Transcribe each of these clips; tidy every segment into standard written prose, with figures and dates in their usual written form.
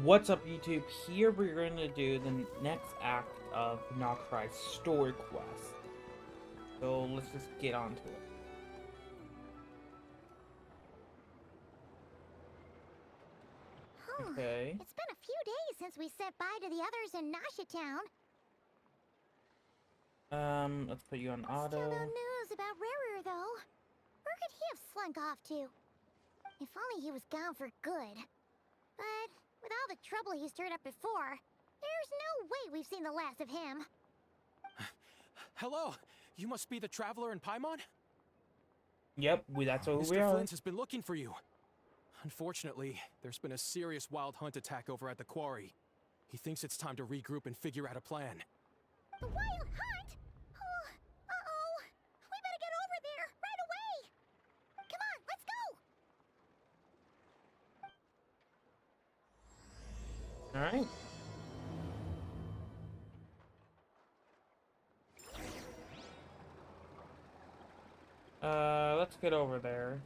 What's up, YouTube? Here we're going to do the next act of Nocry's story quest. So let's just get on to it. Okay. It's been a few days since we said bye to the others in Nasha Town. Let's put you on Still no auto. news about Rarer, though. Where could he have slunk off to? If only he was gone for good. But with all the trouble he stirred up before, there's no way we've seen the last of him. Hello, you must be the traveler in Paimon? Yep, that's what we Mr. are. Flint has been looking for you. Unfortunately, there's been a serious wild hunt attack over at the quarry. He thinks it's time to regroup and figure out a plan. The Wild Hunt? Oh, uh-oh. We better get over there, right away. Come on, let's go. Alright. Let's get over there.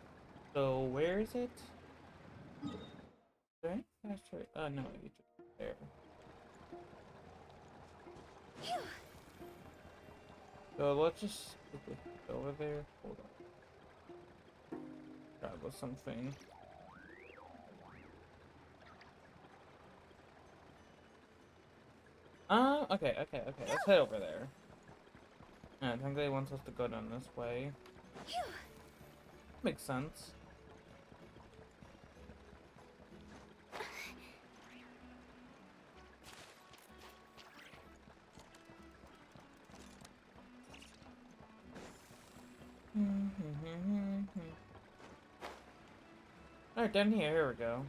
So, where is it? Right? That's right. No, it's there. So, let's just go over there. Hold on. Grab us something. Okay. Let's head over there. I think they want us to go down this way. Makes sense. Alright, down here. Here we go.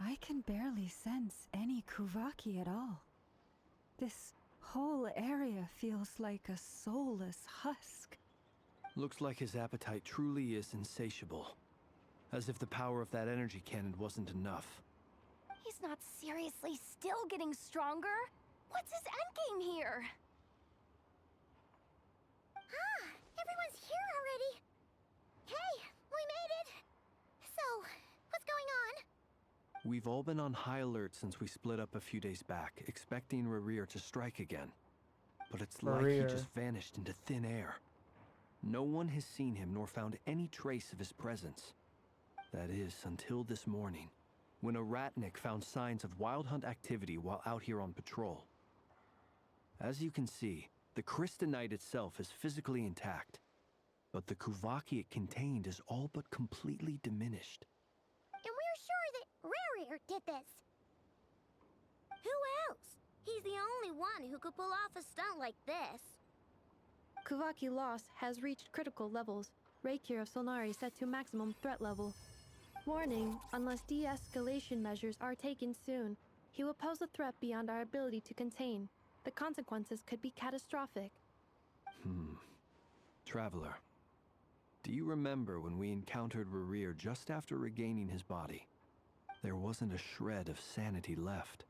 I can barely sense any Kuvaki at all. This whole area feels like a soulless husk. Looks like his appetite truly is insatiable. As if the power of that energy cannon wasn't enough. He's not seriously still getting stronger? What's his endgame here? Ah, everyone's here already. Hey, we made it. So, what's going on? We've all been on high alert since we split up a few days back, expecting Rarir to strike again. But it's like he just vanished into thin air. No one has seen him nor found any trace of his presence. That is, until this morning, when a ratnik found signs of wild hunt activity while out here on patrol. As you can see, the crystalline itself is physically intact, but the Kuvaki it contained is all but completely diminished. And we're sure that Rarir did this. Who else? He's the only one who could pull off a stunt like this. Kuvaki loss has reached critical levels. Reikir of Solnari set to maximum threat level. Warning, unless de-escalation measures are taken soon, he will pose a threat beyond our ability to contain. The consequences could be catastrophic. Traveler, do you remember when we encountered Rarir just after regaining his body? There wasn't a shred of sanity left.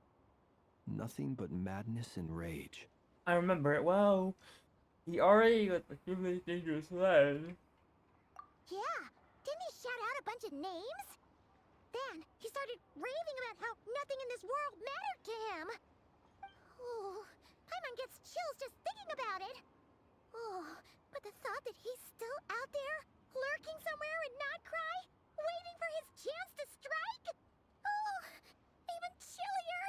Nothing but madness and rage. I remember it well. He already got the really dangerous land. Yeah, didn't he shout out a bunch of names? Then he started raving about how nothing in this world mattered to him. Oh, Paimon gets chills just thinking about it. Oh, but the thought that he's still out there, lurking somewhere in Nocry, waiting for his chance to strike? Oh, even chillier.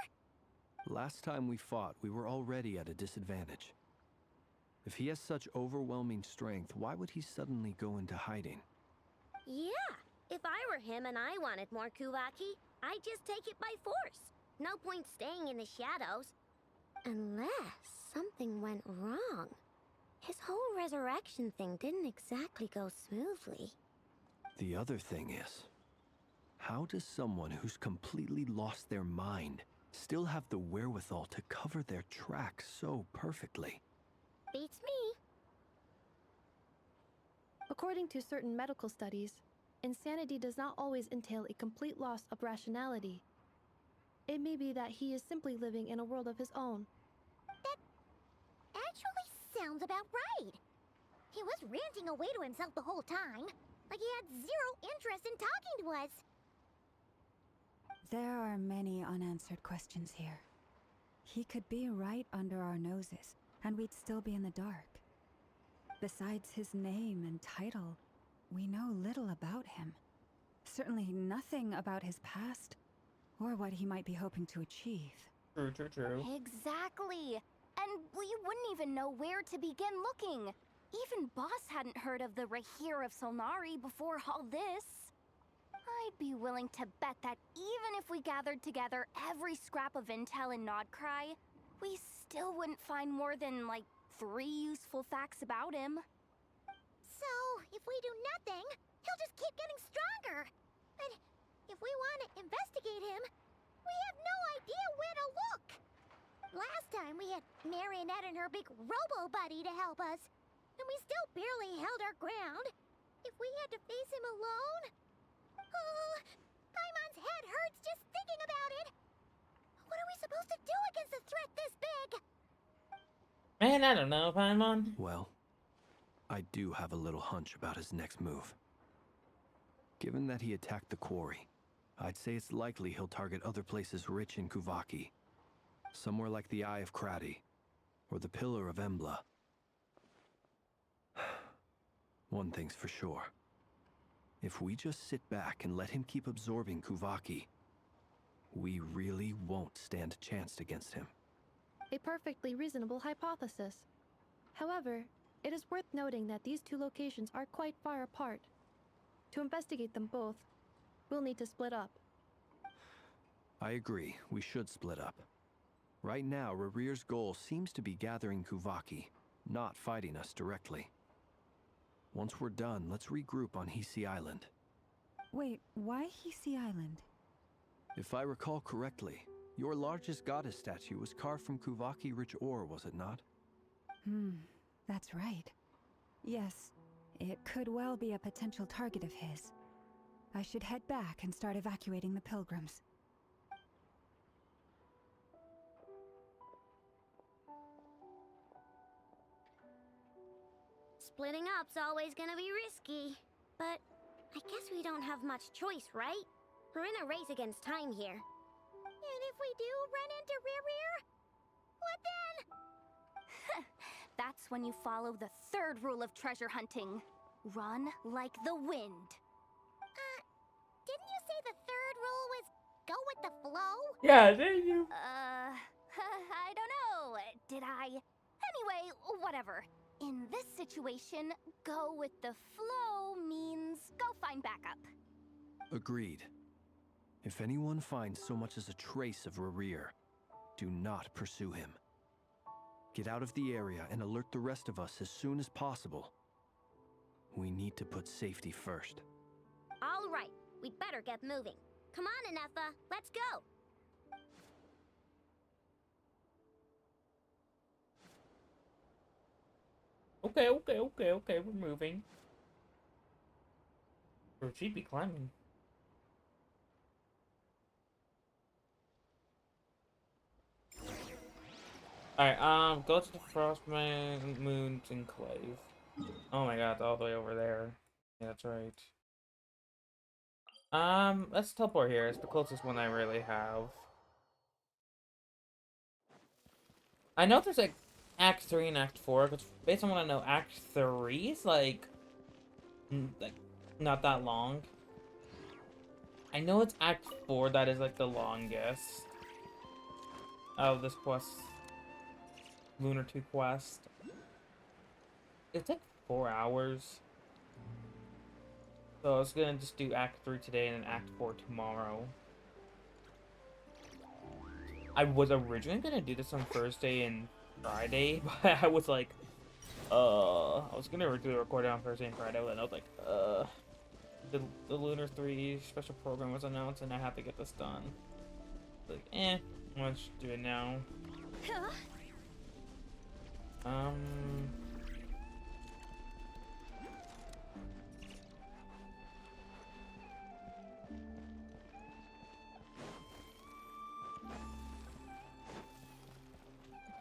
Last time we fought, we were already at a disadvantage. If he has such overwhelming strength, why would he suddenly go into hiding? Yeah, if I were him and I wanted more Kuvaki, I'd just take it by force. No point staying in the shadows. Unless something went wrong. His whole resurrection thing didn't exactly go smoothly. The other thing is, how does someone who's completely lost their mind still have the wherewithal to cover their tracks so perfectly? Beats me. According to certain medical studies, insanity does not always entail a complete loss of rationality. It may be that he is simply living in a world of his own. Actually sounds about right. He was ranting away to himself the whole time, like he had zero interest in talking to us. There are many unanswered questions here. He could be right under our noses, and we'd still be in the dark. Besides his name and title, we know little about him. Certainly nothing about his past, or what he might be hoping to achieve. True. Exactly. And we wouldn't even know where to begin looking. Even Boss hadn't heard of the Rahir of Solnari before all this. I'd be willing to bet that even if we gathered together every scrap of intel in Nodcry, we still wouldn't find more than, like, 3 useful facts about him. So, if we do nothing, he'll just keep getting stronger. And if we want to investigate him, we have no idea where to look. Last time we had Marionette and her big robo-buddy to help us, and we still barely held our ground. If we had to face him alone... Oh, Paimon's head hurts just thinking about it. What are we supposed to do against a threat this big? Man, I don't know, Paimon. Well, I do have a little hunch about his next move. Given that he attacked the quarry, I'd say it's likely he'll target other places rich in Kuvaki. Somewhere like the Eye of Krati, or the Pillar of Embla. One thing's for sure. If we just sit back and let him keep absorbing Kuvaki, we really won't stand a chance against him. A perfectly reasonable hypothesis. However, it is worth noting that these two locations are quite far apart. To investigate them both, we'll need to split up. I agree, we should split up. Right now, Rarir's goal seems to be gathering Kuvaki, not fighting us directly. Once we're done, let's regroup on Hisi Island. Wait, why Hisi Island? If I recall correctly, your largest goddess statue was carved from Kuvaki rich ore, was it not? That's right. Yes, it could well be a potential target of his. I should head back and start evacuating the pilgrims. Splitting up's always gonna be risky. But I guess we don't have much choice, right? We're in a race against time here. And if we do run into Rarir, what then? That's when you follow the 3rd rule of treasure hunting. Run like the wind. Didn't you say the 3rd rule was go with the flow? Yeah, there you. I don't know. Did I? Anyway, whatever. In this situation, go with the flow means go find backup. Agreed. If anyone finds so much as a trace of Rarir, do not pursue him. Get out of the area and alert the rest of us as soon as possible. We need to put safety first. All right, we'd better get moving. Come on, Anefa, let's go. Okay, we're moving. Or she'd be climbing. Alright, go to the Frost Moons Enclave. Oh my god, it's all the way over there. Yeah, that's right. Let's teleport here. It's the closest one I really have. I know there's like Act 3 and Act 4, because based on what I know, Act 3 is like not that long. I know it's Act 4 that is like the longest of this quest. Lunar 2 quest. It's like 4 hours. So I was gonna just do Act 3 today and then Act 4 tomorrow. I was originally gonna do this on Thursday and Friday, but I was like, I was gonna do the recording on Thursday and Friday, but then I was like, the Lunar 3 special program was announced and I have to get this done. Like, let's do it now.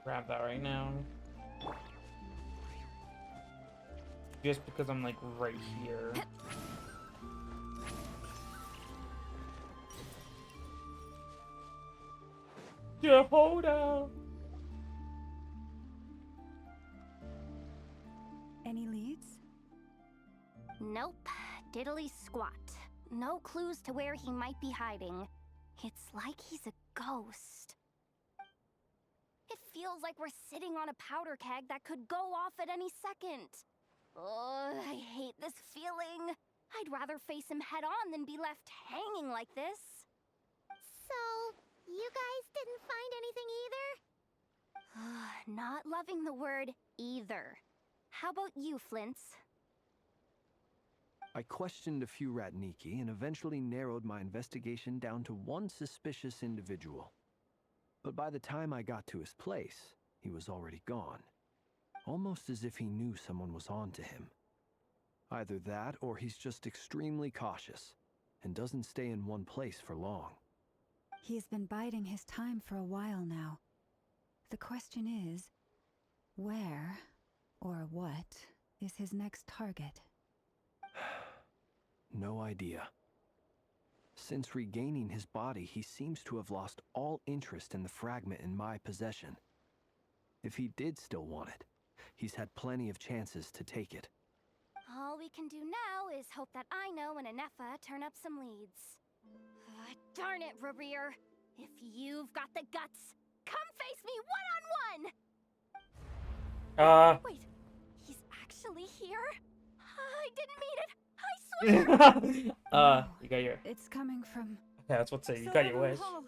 grab that right now. Just because I'm like right here. Jehoda! Any leads? Nope. Diddly squat. No clues to where he might be hiding. It's like he's a ghost. It feels like we're sitting on a powder keg that could go off at any second. Oh, I hate this feeling. I'd rather face him head on than be left hanging like this. So, you guys didn't find anything either? Not loving the word either. How about you, Flints? I questioned a few Ratniki and eventually narrowed my investigation down to one suspicious individual. But by the time I got to his place, he was already gone. Almost as if he knew someone was on to him. Either that or he's just extremely cautious and doesn't stay in one place for long. He's been biding his time for a while now. The question is, where or what is his next target? No idea. Since regaining his body, he seems to have lost all interest in the fragment in my possession. If he did still want it, he's had plenty of chances to take it. All we can do now is hope that Aino and Anefa turn up some leads. Darn it, Rereer. If you've got the guts, come face me one-on-one! Wait, he's actually here? I didn't mean it! I swear! You got your... It's coming from... Yeah, that's what say. You got your wish. Hall.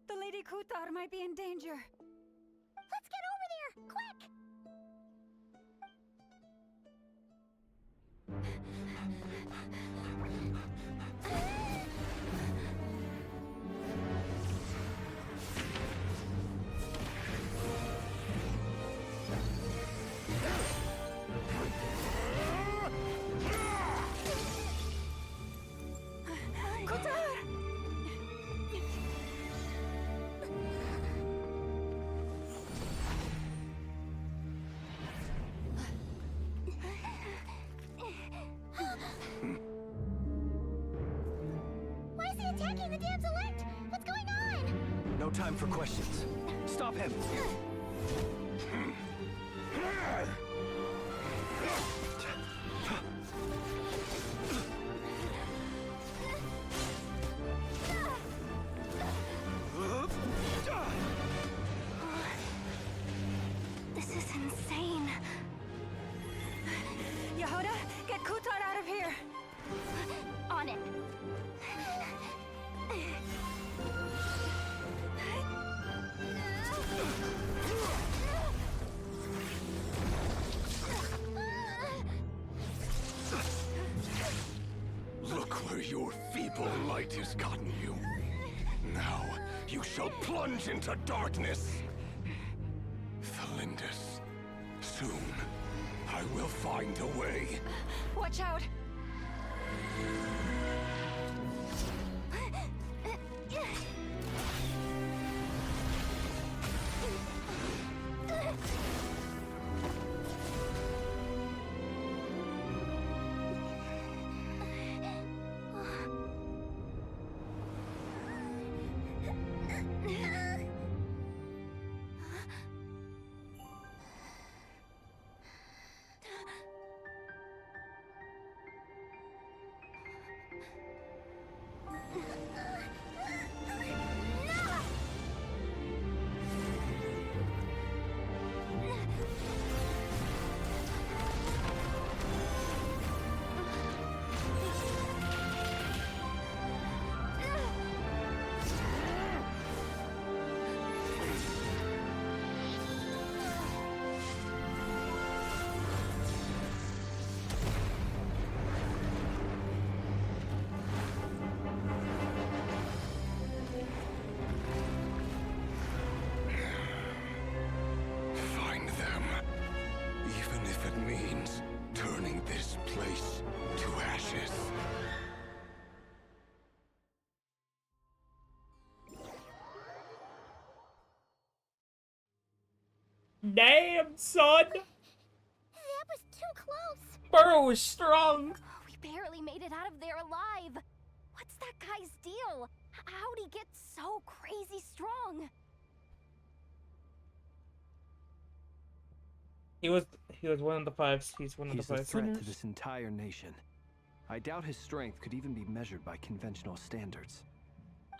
The Lady Kutar might be in danger. Let's get over there! Quick! Why is he attacking the damn select? What's going on? No time for questions. Stop him! This is insane. Yehoda, get Kutar out of here! On it. Look where your feeble light has gotten you. Now, you shall plunge into darkness. Felindus, soon, I will find a way. Watch out! Damn, son! That was too close. Burrow is strong! We barely made it out of there alive. What's that guy's deal? How'd he get so crazy strong? He was one of the five. He's one of He's the a five threat winners. to this entire nation. I doubt his strength could even be measured by conventional standards. I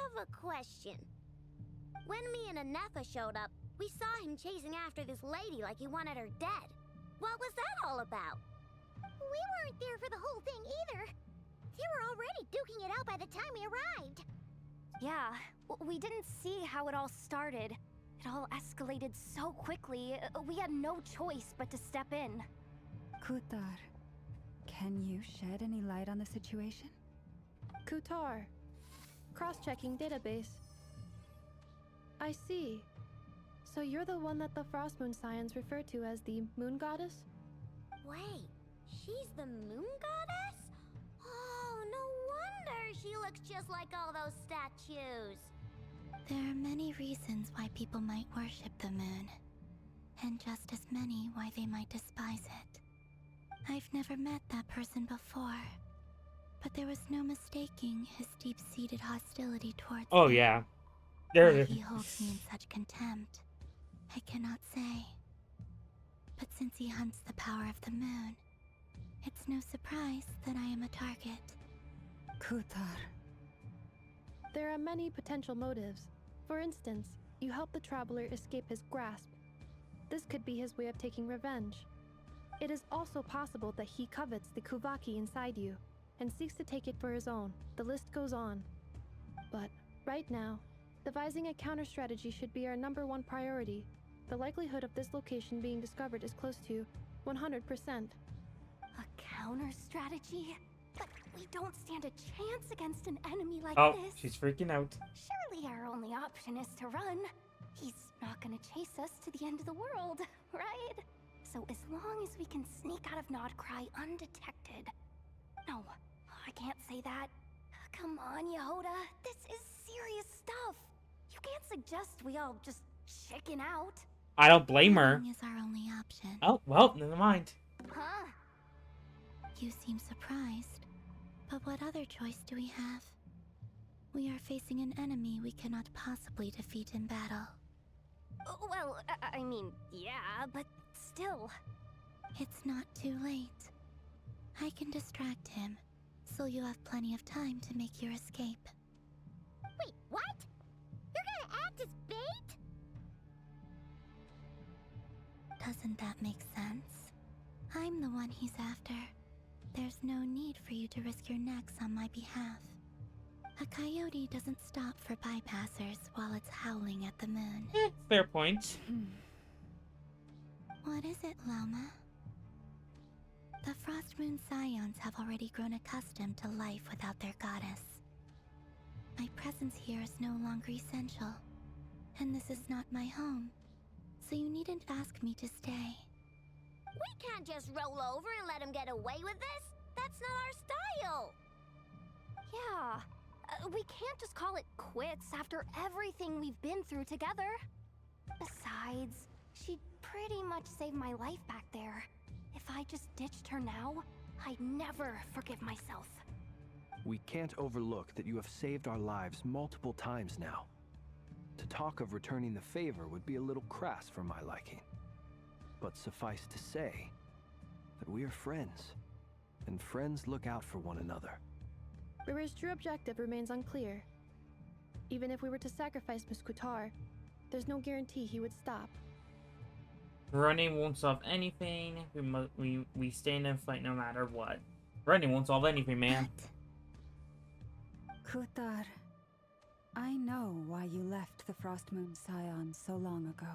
have a question. When me and Anefa showed up, we saw him chasing after this lady like he wanted her dead. What was that all about? We weren't there for the whole thing either. They were already duking it out by the time we arrived. Yeah, we didn't see how it all started. It all escalated so quickly, we had no choice but to step in. Kutar, can you shed any light on the situation? Kutar. Cross-checking database. I see. So you're the one that the Frost Moon Scions refer to as the Moon Goddess? Wait, she's the moon goddess? Oh, no wonder she looks just like all those statues. There are many reasons why people might worship the moon, and just as many why they might despise it. I've never met that person before, but there was no mistaking his deep-seated hostility towards Oh me. yeah, Why he holds me in such contempt, I cannot say. But since he hunts the power of the moon, it's no surprise that I am a target. Kutar. There are many potential motives. For instance, you help the traveler escape his grasp. This could be his way of taking revenge. It is also possible that he covets the Kuvaki inside you and seeks to take it for his own. The list goes on. But right now, devising a counter strategy should be our #1 priority. The likelihood of this location being discovered is close to 100%. A counter strategy? But we don't stand a chance against an enemy like Oh, this. she's freaking out. Surely our only option is to run. He's not gonna chase us to the end of the world, right? So as long as we can sneak out of Nodcry undetected. No, I can't say that. Come on, Yehoda. This is serious stuff. You can't suggest we all just chicken out. I don't blame her. Running is our only option. Oh, well, never mind. Huh? You seem surprised. But what other choice do we have? We are facing an enemy we cannot possibly defeat in battle. Well, I mean, yeah, but still. It's not too late. I can distract him, so you have plenty of time to make your escape. Wait, what? You're gonna act as bait? Doesn't that make sense? I'm the one he's after. There's no need for you to risk your necks on my behalf. A coyote doesn't stop for bypassers while it's howling at the moon. Fair point. What is it, Loma? The Frost Moon Scions have already grown accustomed to life without their goddess. My presence here is no longer essential, and this is not my home, so you needn't ask me to stay. We can't just roll over and let him get away with this. That's not our style. Yeah, we can't just call it quits after everything we've been through together. Besides, she pretty much saved my life back there. If I just ditched her now, I'd never forgive myself. We can't overlook that you have saved our lives multiple times now. To talk of returning the favor would be a little crass for my liking. But suffice to say that we are friends, and friends look out for one another. Riri's true objective remains unclear. Even if we were to sacrifice Miss Kutar, there's no guarantee he would stop. Running won't solve anything. We stand and fight no matter what. Running won't solve anything, man. Kutar, I know why you left the Frost Moon Scions so long ago.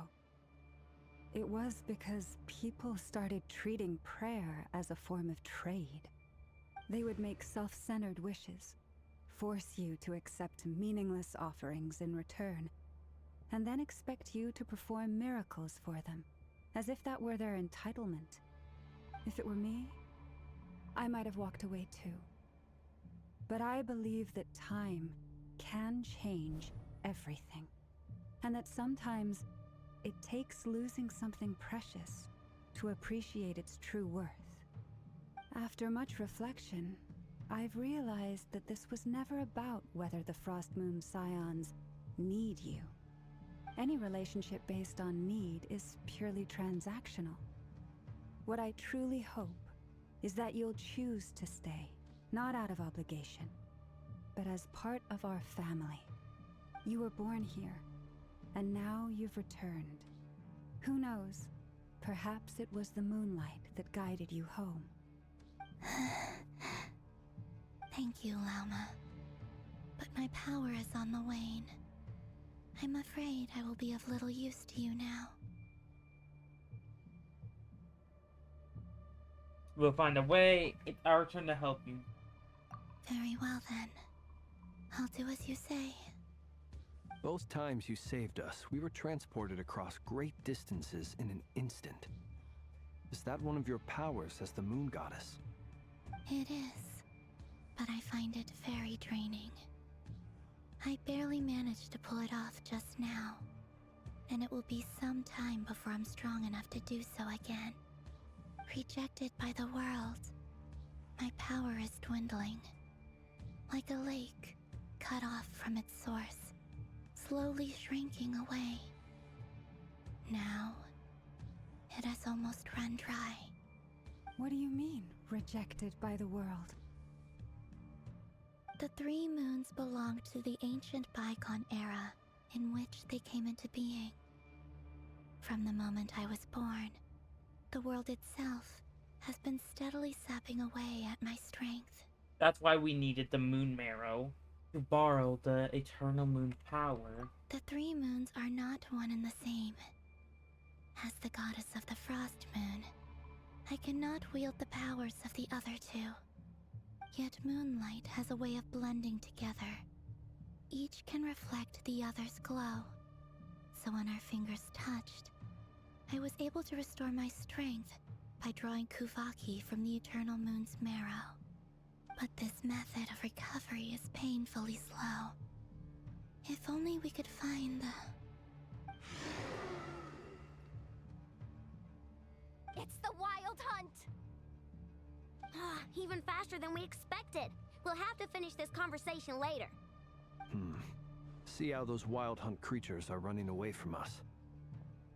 It was because people started treating prayer as a form of trade. They would make self-centered wishes, force you to accept meaningless offerings in return, and then expect you to perform miracles for them, as if that were their entitlement. If it were me, I might have walked away too. But I believe that time can change everything, and that sometimes it takes losing something precious to appreciate its true worth. After much reflection, I've realized that this was never about whether the Frost Moon Scions need you. Any relationship based on need is purely transactional. What I truly hope is that you'll choose to stay, not out of obligation, but as part of our family. You were born here, and now you've returned. Who knows? Perhaps it was the moonlight that guided you home. Thank you, Lauma. But my power is on the wane. I'm afraid I will be of little use to you now. We'll find a way. It's our turn to help you. Very well then. I'll do as you say. Both times you saved us, we were transported across great distances in an instant. Is that one of your powers as the moon goddess? It is, but I find it very draining. I barely managed to pull it off just now, and it will be some time before I'm strong enough to do so again. Rejected by the world, my power is dwindling. Like a lake, cut off from its source, slowly shrinking away. Now, it has almost run dry. What do you mean, rejected by the world? The three moons belonged to the ancient bygone era in which they came into being. From the moment I was born, the world itself has been steadily sapping away at my strength. That's why we needed the moon marrow to borrow the eternal moon power. The three moons are not one and the same. As the goddess of the Frost Moon, I cannot wield the powers of the other two. Yet moonlight has a way of blending together. Each can reflect the other's glow. So when our fingers touched, I was able to restore my strength by drawing Kuvaki from the eternal moon's marrow. But this method of recovery is painfully slow. If only we could find the... It's the Wild Hunt! Even faster than we expected. We'll have to finish this conversation later. See how those Wild Hunt creatures are running away from us.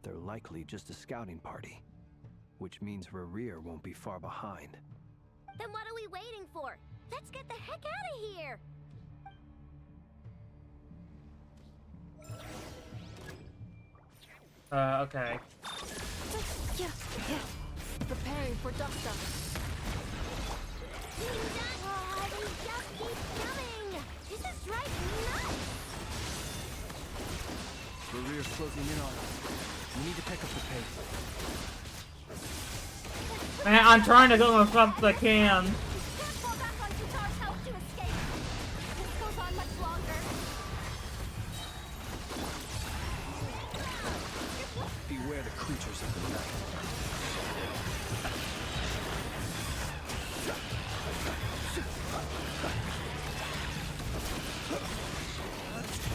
They're likely just a scouting party, which means Rerir won't be far behind. Then what are we waiting for? Let's get the heck out of here! Okay. Preparing for dust up. Oh, they just keep coming! This is driving me nuts! Rerir's closing in on us. We need to pick up the pace. Man, I'm trying to go as fast as I can. Can't fall back on Kutar's help to escape. This goes on much longer. Beware the creatures of the night.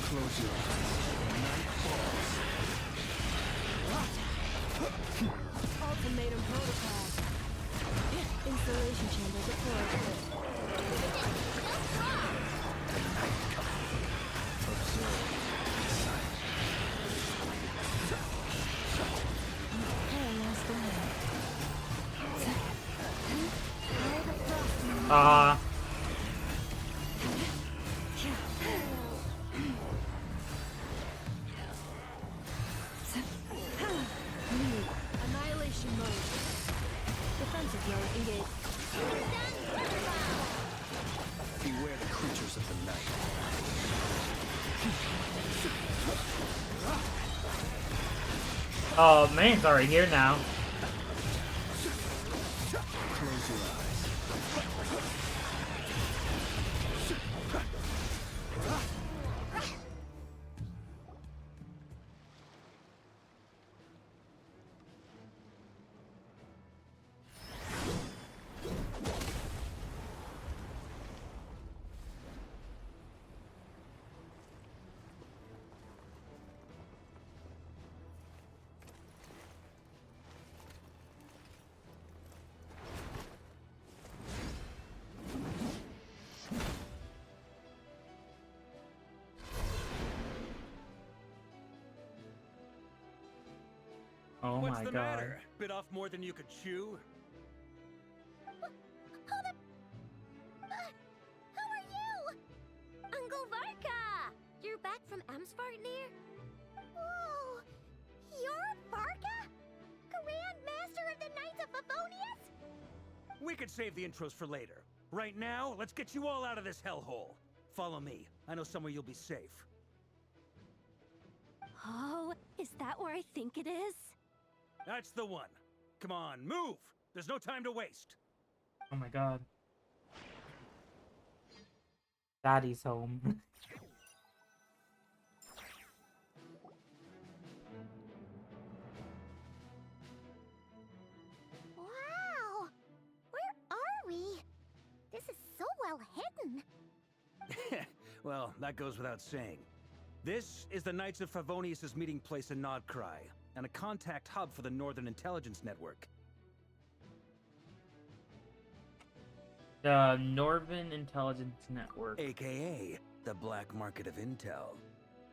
Close your eyes. Night falls. Ultimatum protocol. Installation chamber deployed. Annihilation mode. Defensive mode engaged. Beware the creatures of the night. Oh, man's already here now. Close your eyes. Oh What's my the god. matter? Bit off more than you could chew? Hold up! Who are you? Uncle Varka! You're back from Amsvartnir? Whoa! You're Varka? Grand Master of the Knights of Favonius? We could save the intros for later. Right now, let's get you all out of this hellhole. Follow me. I know somewhere you'll be safe. Oh, is that where I think it is? That's the one. Come on, move! There's no time to waste. Oh my god. Daddy's home. Wow! Where are we? This is so well hidden. Well, that goes without saying. This is the Knights of Favonius' meeting place in Nodcry, and a contact hub for the Northern Intelligence Network. The Northern Intelligence Network. AKA the black market of intel.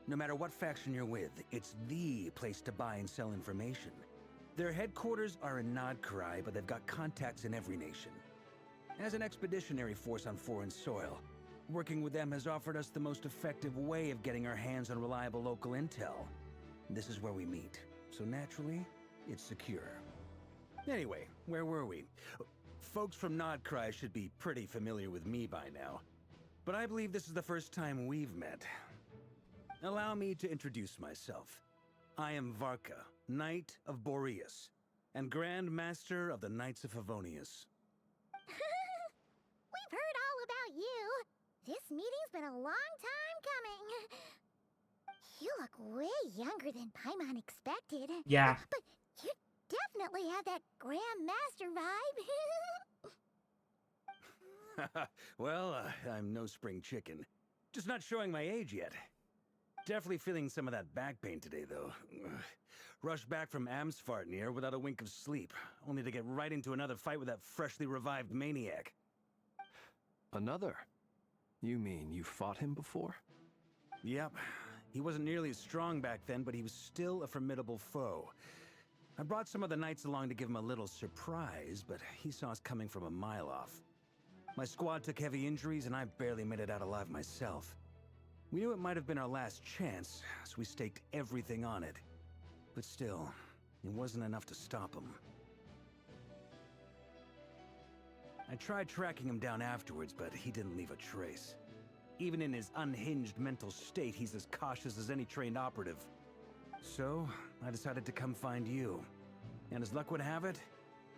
No matter what faction you're with, it's the place to buy and sell information. Their headquarters are in Nodcry, but they've got contacts in every nation. As an expeditionary force on foreign soil, working with them has offered us the most effective way of getting our hands on reliable local intel. This is where we meet, so naturally, it's secure. Anyway, where were we? Folks from Nodcry should be pretty familiar with me by now, but I believe this is the first time we've met. Allow me to introduce myself. I am Varka, Knight of Boreas, and Grand Master of the Knights of Favonius. We've heard all about you. This meeting's been a long time coming. You look way younger than Paimon expected. Yeah. But you definitely have that Grand Master vibe. Well, I'm no spring chicken. Just not showing my age yet. Definitely feeling some of that back pain today, though. Rushed back from Amsvartnir without a wink of sleep, only to get right into another fight with that freshly revived maniac. Another? You mean you fought him before? Yep. He wasn't nearly as strong back then, but he was still a formidable foe. I brought some of the knights along to give him a little surprise, but he saw us coming from a mile off. My squad took heavy injuries, and I barely made it out alive myself. We knew it might have been our last chance, so we staked everything on it. But still, it wasn't enough to stop him. I tried tracking him down afterwards, but he didn't leave a trace. Even in his unhinged mental state, he's as cautious as any trained operative. So, I decided to come find you. And as luck would have it,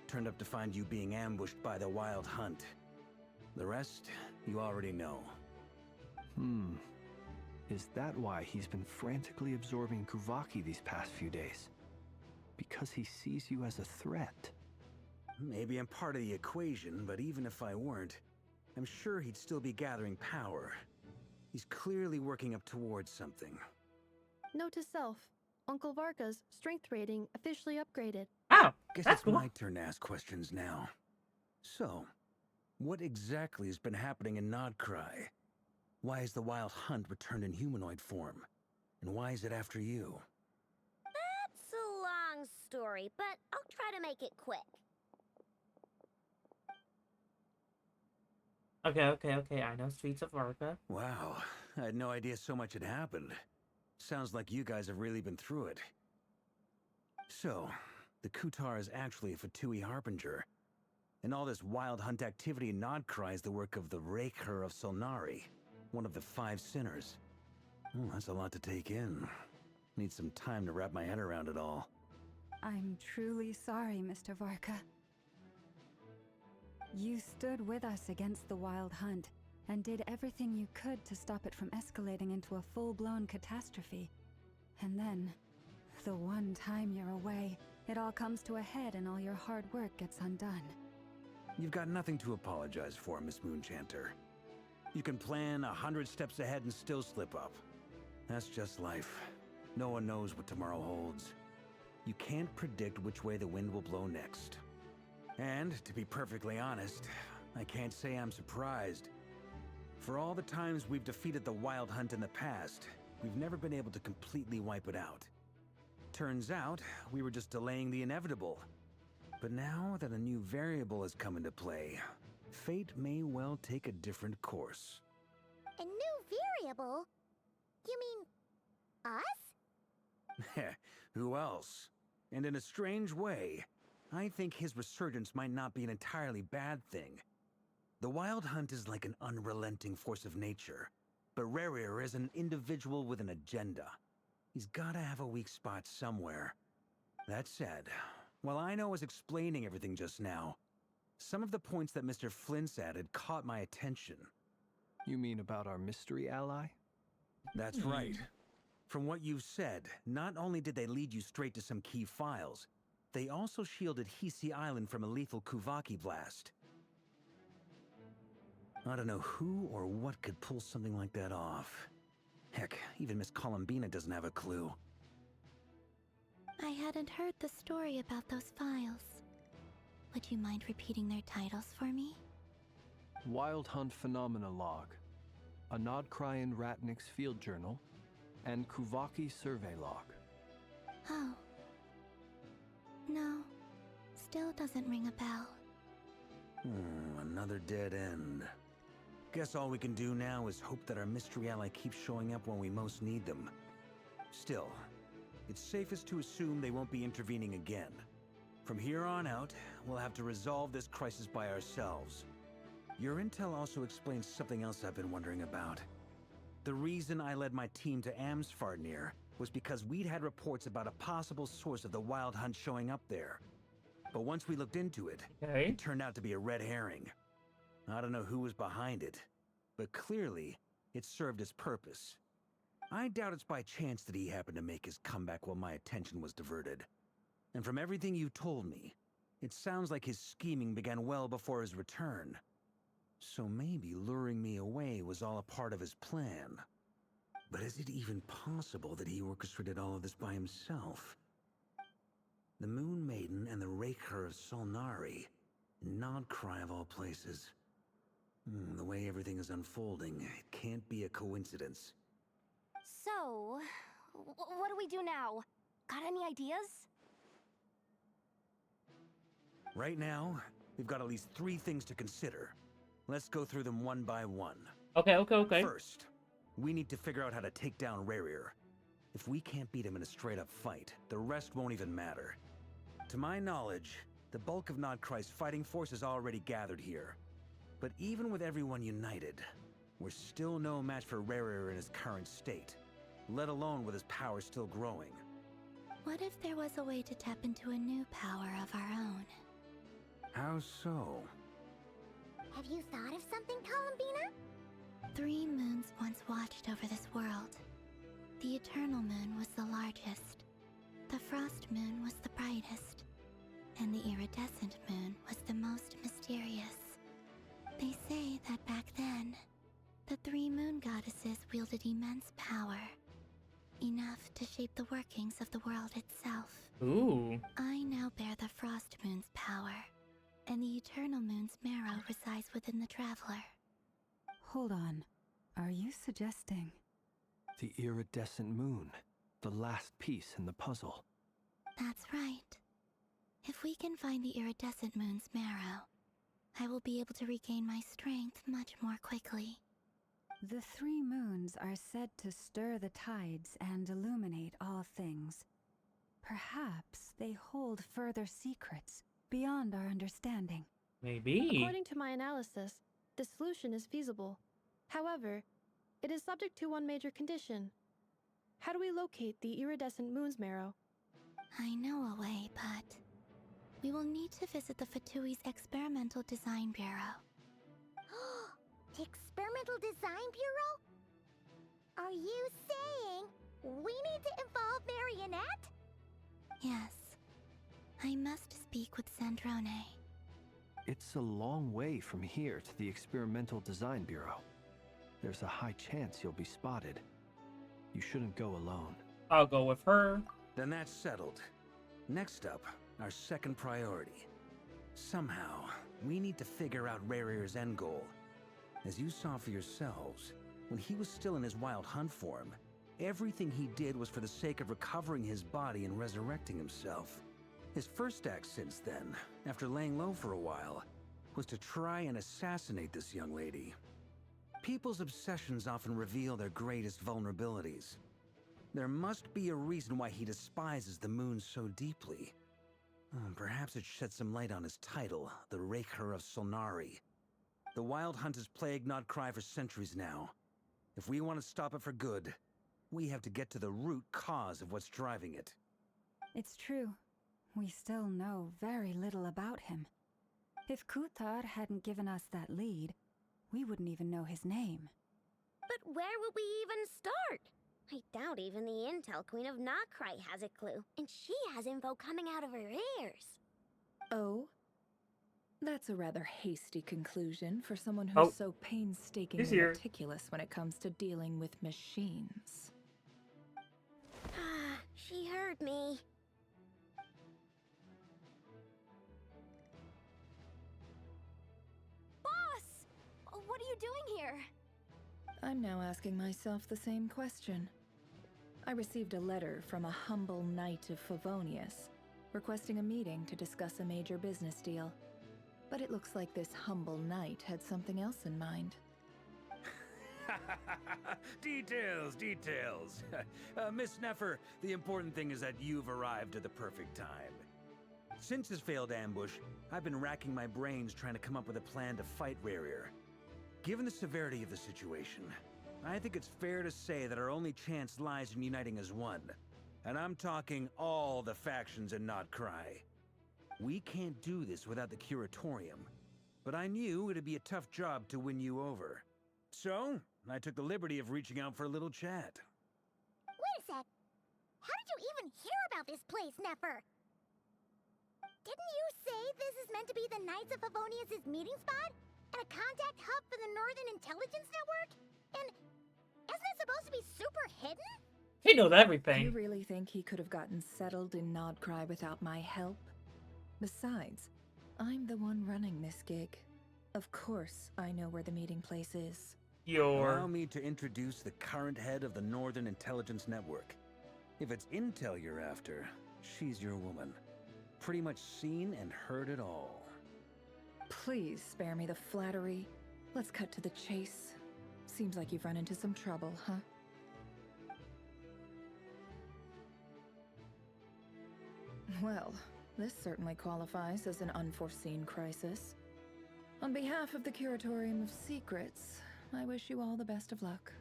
turned up to find you being ambushed by the Wild Hunt. The rest, you already know. Is that why he's been frantically absorbing Kuvaki these past few days? Because he sees you as a threat? Maybe I'm part of the equation, but even if I weren't, I'm sure he'd still be gathering power. He's clearly working up towards something. Note to self, Uncle Varka's strength rating officially upgraded. Oh, Guess that's it's cool. my turn to ask questions now. So, what exactly has been happening in Nodcry? Why has the Wild Hunt returned in humanoid form? And why is it after you? That's a long story, but I'll try to make it quick. Okay. I know Streets of Varka. Wow, I had no idea so much had happened. Sounds like you guys have really been through it. So, the Kutar is actually a Fatui Harbinger. And all this Wild Hunt activity in Nodcry is the work of the Raker of Solnari, one of the 5 sinners. Oh, that's a lot to take in. Need some time to wrap my head around it all. I'm truly sorry, Mr. Varka. You stood with us against the Wild Hunt and did everything you could to stop it from escalating into a full-blown catastrophe. And then, the one time you're away, it all comes to a head and all your hard work gets undone. You've got nothing to apologize for, Miss Moonchanter. You can plan 100 steps ahead and still slip up. That's just life. No one knows what tomorrow holds. You can't predict which way the wind will blow next. And, to be perfectly honest, I can't say I'm surprised. For all the times we've defeated the Wild Hunt in the past, we've never been able to completely wipe it out. Turns out, we were just delaying the inevitable. But now that a new variable has come into play, fate may well take a different course. A new variable? You mean us? Who else? And in a strange way, I think his resurgence might not be an entirely bad thing. The Wild Hunt is like an unrelenting force of nature, but Rarier is an individual with an agenda. He's gotta have a weak spot somewhere. That said, while I was explaining everything just now, some of the points that Mr. Flint's added caught my attention. You mean about our mystery ally? That's right. From what you've said, not only did they lead you straight to some key files, they also shielded Hisi Island from a lethal Kuvaki blast. I don't know who or what could pull something like that off. Heck, even Miss Columbina doesn't have a clue. I hadn't heard the story about those files. Would you mind repeating their titles for me? Wild Hunt Phenomena Log, a Nodcrian Ratnik's Field Journal, and Kuvaki Survey Log. Oh. No. Still doesn't ring a bell. Another dead end. Guess all we can do now is hope that our mystery ally keeps showing up when we most need them. Still, it's safest to assume they won't be intervening again. From here on out, we'll have to resolve this crisis by ourselves. Your intel also explains something else I've been wondering about. The reason I led my team to Amsfarnir was because we'd had reports about a possible source of the Wild Hunt showing up there. But once we looked into it, it turned out to be a red herring. I don't know who was behind it, but clearly, it served its purpose. I doubt it's by chance that he happened to make his comeback while my attention was diverted. And from everything you told me, it sounds like his scheming began well before his return. So maybe luring me away was all a part of his plan. But is it even possible that he orchestrated all of this by himself? The Moon Maiden and the Raker of Solnari, Nodcry of all places. The way everything is unfolding, it can't be a coincidence. So, what do we do now? Got any ideas? Right now, we've got at least 3 things to consider. Let's go through them one by one. Okay. First, we need to figure out how to take down Rarier. If we can't beat him in a straight-up fight, the rest won't even matter. To my knowledge, the bulk of Nodcry's fighting force is already gathered here. But even with everyone united, we're still no match for Rarier in his current state, let alone with his power still growing. What if there was a way to tap into a new power of our own? How so? Have you thought of something, Columbina? 3 moons once watched over this world. The Eternal Moon was the largest. The Frost Moon was the brightest. And the Iridescent Moon was the most mysterious. They say that back then, the 3 moon goddesses wielded immense power. Enough to shape the workings of the world itself. Ooh. I now bear the Frost Moon's power, and the Eternal Moon's marrow resides within the Traveler. Hold on. Are you suggesting? The iridescent moon, the last piece in the puzzle. That's right. If we can find the Iridescent Moon's marrow, I will be able to regain my strength much more quickly. The 3 moons are said to stir the tides and illuminate all things. Perhaps they hold further secrets beyond our understanding. Maybe. According to my analysis, the solution is feasible. However, it is subject to one major condition. How do we locate the Iridescent Moon's marrow? I know a way, but we will need to visit the Fatui's Experimental Design Bureau. The Experimental Design Bureau? Are you saying we need to involve Marionette? Yes. I must speak with Sandrone. It's a long way from here to the Experimental Design Bureau. There's a high chance you'll be spotted. You shouldn't go alone. I'll go with her. Then that's settled. Next up, our second priority. Somehow, we need to figure out Rarier's end goal. As you saw for yourselves, when he was still in his Wild Hunt form, Everything he did was for the sake of recovering his body and resurrecting himself. His first act since then, after laying low for a while, was to try and assassinate this young lady. People's obsessions often reveal their greatest vulnerabilities. There must be a reason why he despises the moon so deeply. Perhaps it sheds some light on his title, the Raker of Solnari. The Wild Hunt has plagued Nodcry for centuries now. If we want to stop it for good, we have to get to the root cause of what's driving it. It's true. We still know very little about him. If Kuthar hadn't given us that lead, we wouldn't even know his name. But where would we even start? I doubt even the Intel Queen of Nodcry has a clue, and she has info coming out of her ears. Oh? That's a rather hasty conclusion for someone who's so painstakingly meticulous when it comes to dealing with machines. She heard me. Boss! What are you doing here? I'm now asking myself the same question. I received a letter from a humble knight of Favonius, requesting a meeting to discuss a major business deal. But it looks like this humble knight had something else in mind. Details, details. Miss Neffer, the important thing is that you've arrived at the perfect time. Since his failed ambush, I've been racking my brains trying to come up with a plan to fight Rarier. Given the severity of the situation, I think it's fair to say that our only chance lies in uniting as one. And I'm talking all the factions in Nodcry. We can't do this without the Curatorium, but I knew it'd be a tough job to win you over. So, I took the liberty of reaching out for a little chat. Wait a sec. How did you even hear about this place, Neffer? Didn't you say this is meant to be the Knights of Favonius' meeting spot? And a contact hub for the Northern Intelligence Network? And isn't it supposed to be super hidden? He knows everything. You really think he could have gotten settled in Nodcry without my help? Besides, I'm the one running this gig. Of course I know where the meeting place is. Allow me to introduce the current head of the Northern Intelligence Network. If it's intel you're after, she's your woman. Pretty much seen and heard it all. Please spare me the flattery. Let's cut to the chase. Seems like you've run into some trouble, huh? Well, this certainly qualifies as an unforeseen crisis. On behalf of the Curatorium of Secrets, I wish you all the best of luck.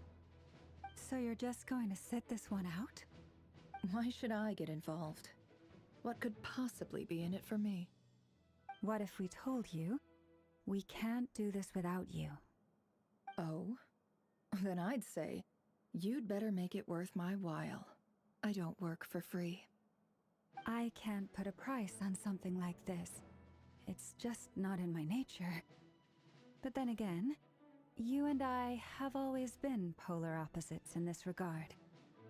So you're just going to sit this one out? Why should I get involved? What could possibly be in it for me? What if we told you we can't do this without you? Oh? Then I'd say, you'd better make it worth my while. I don't work for free. I can't put a price on something like this. It's just not in my nature. But then again, you and I have always been polar opposites in this regard.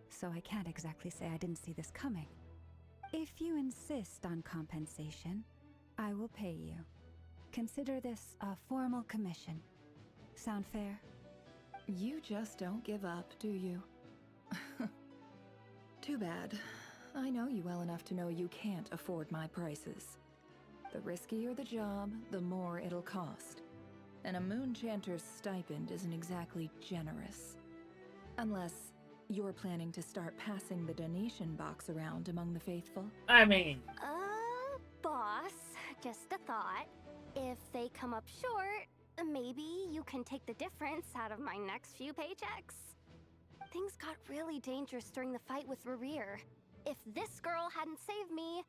So I can't exactly say I didn't see this coming. If you insist on compensation, I will pay you. Consider this a formal commission. Sound fair? You just don't give up, do you? Too bad. I know you well enough to know you can't afford my prices. The riskier the job, the more it'll cost. And a Moonchanter's stipend isn't exactly generous. Unless you're planning to start passing the donation box around among the faithful. I mean... Boss, just a thought. If they come up short, maybe you can take the difference out of my next few paychecks. Things got really dangerous during the fight with Rarier. If this girl hadn't saved me,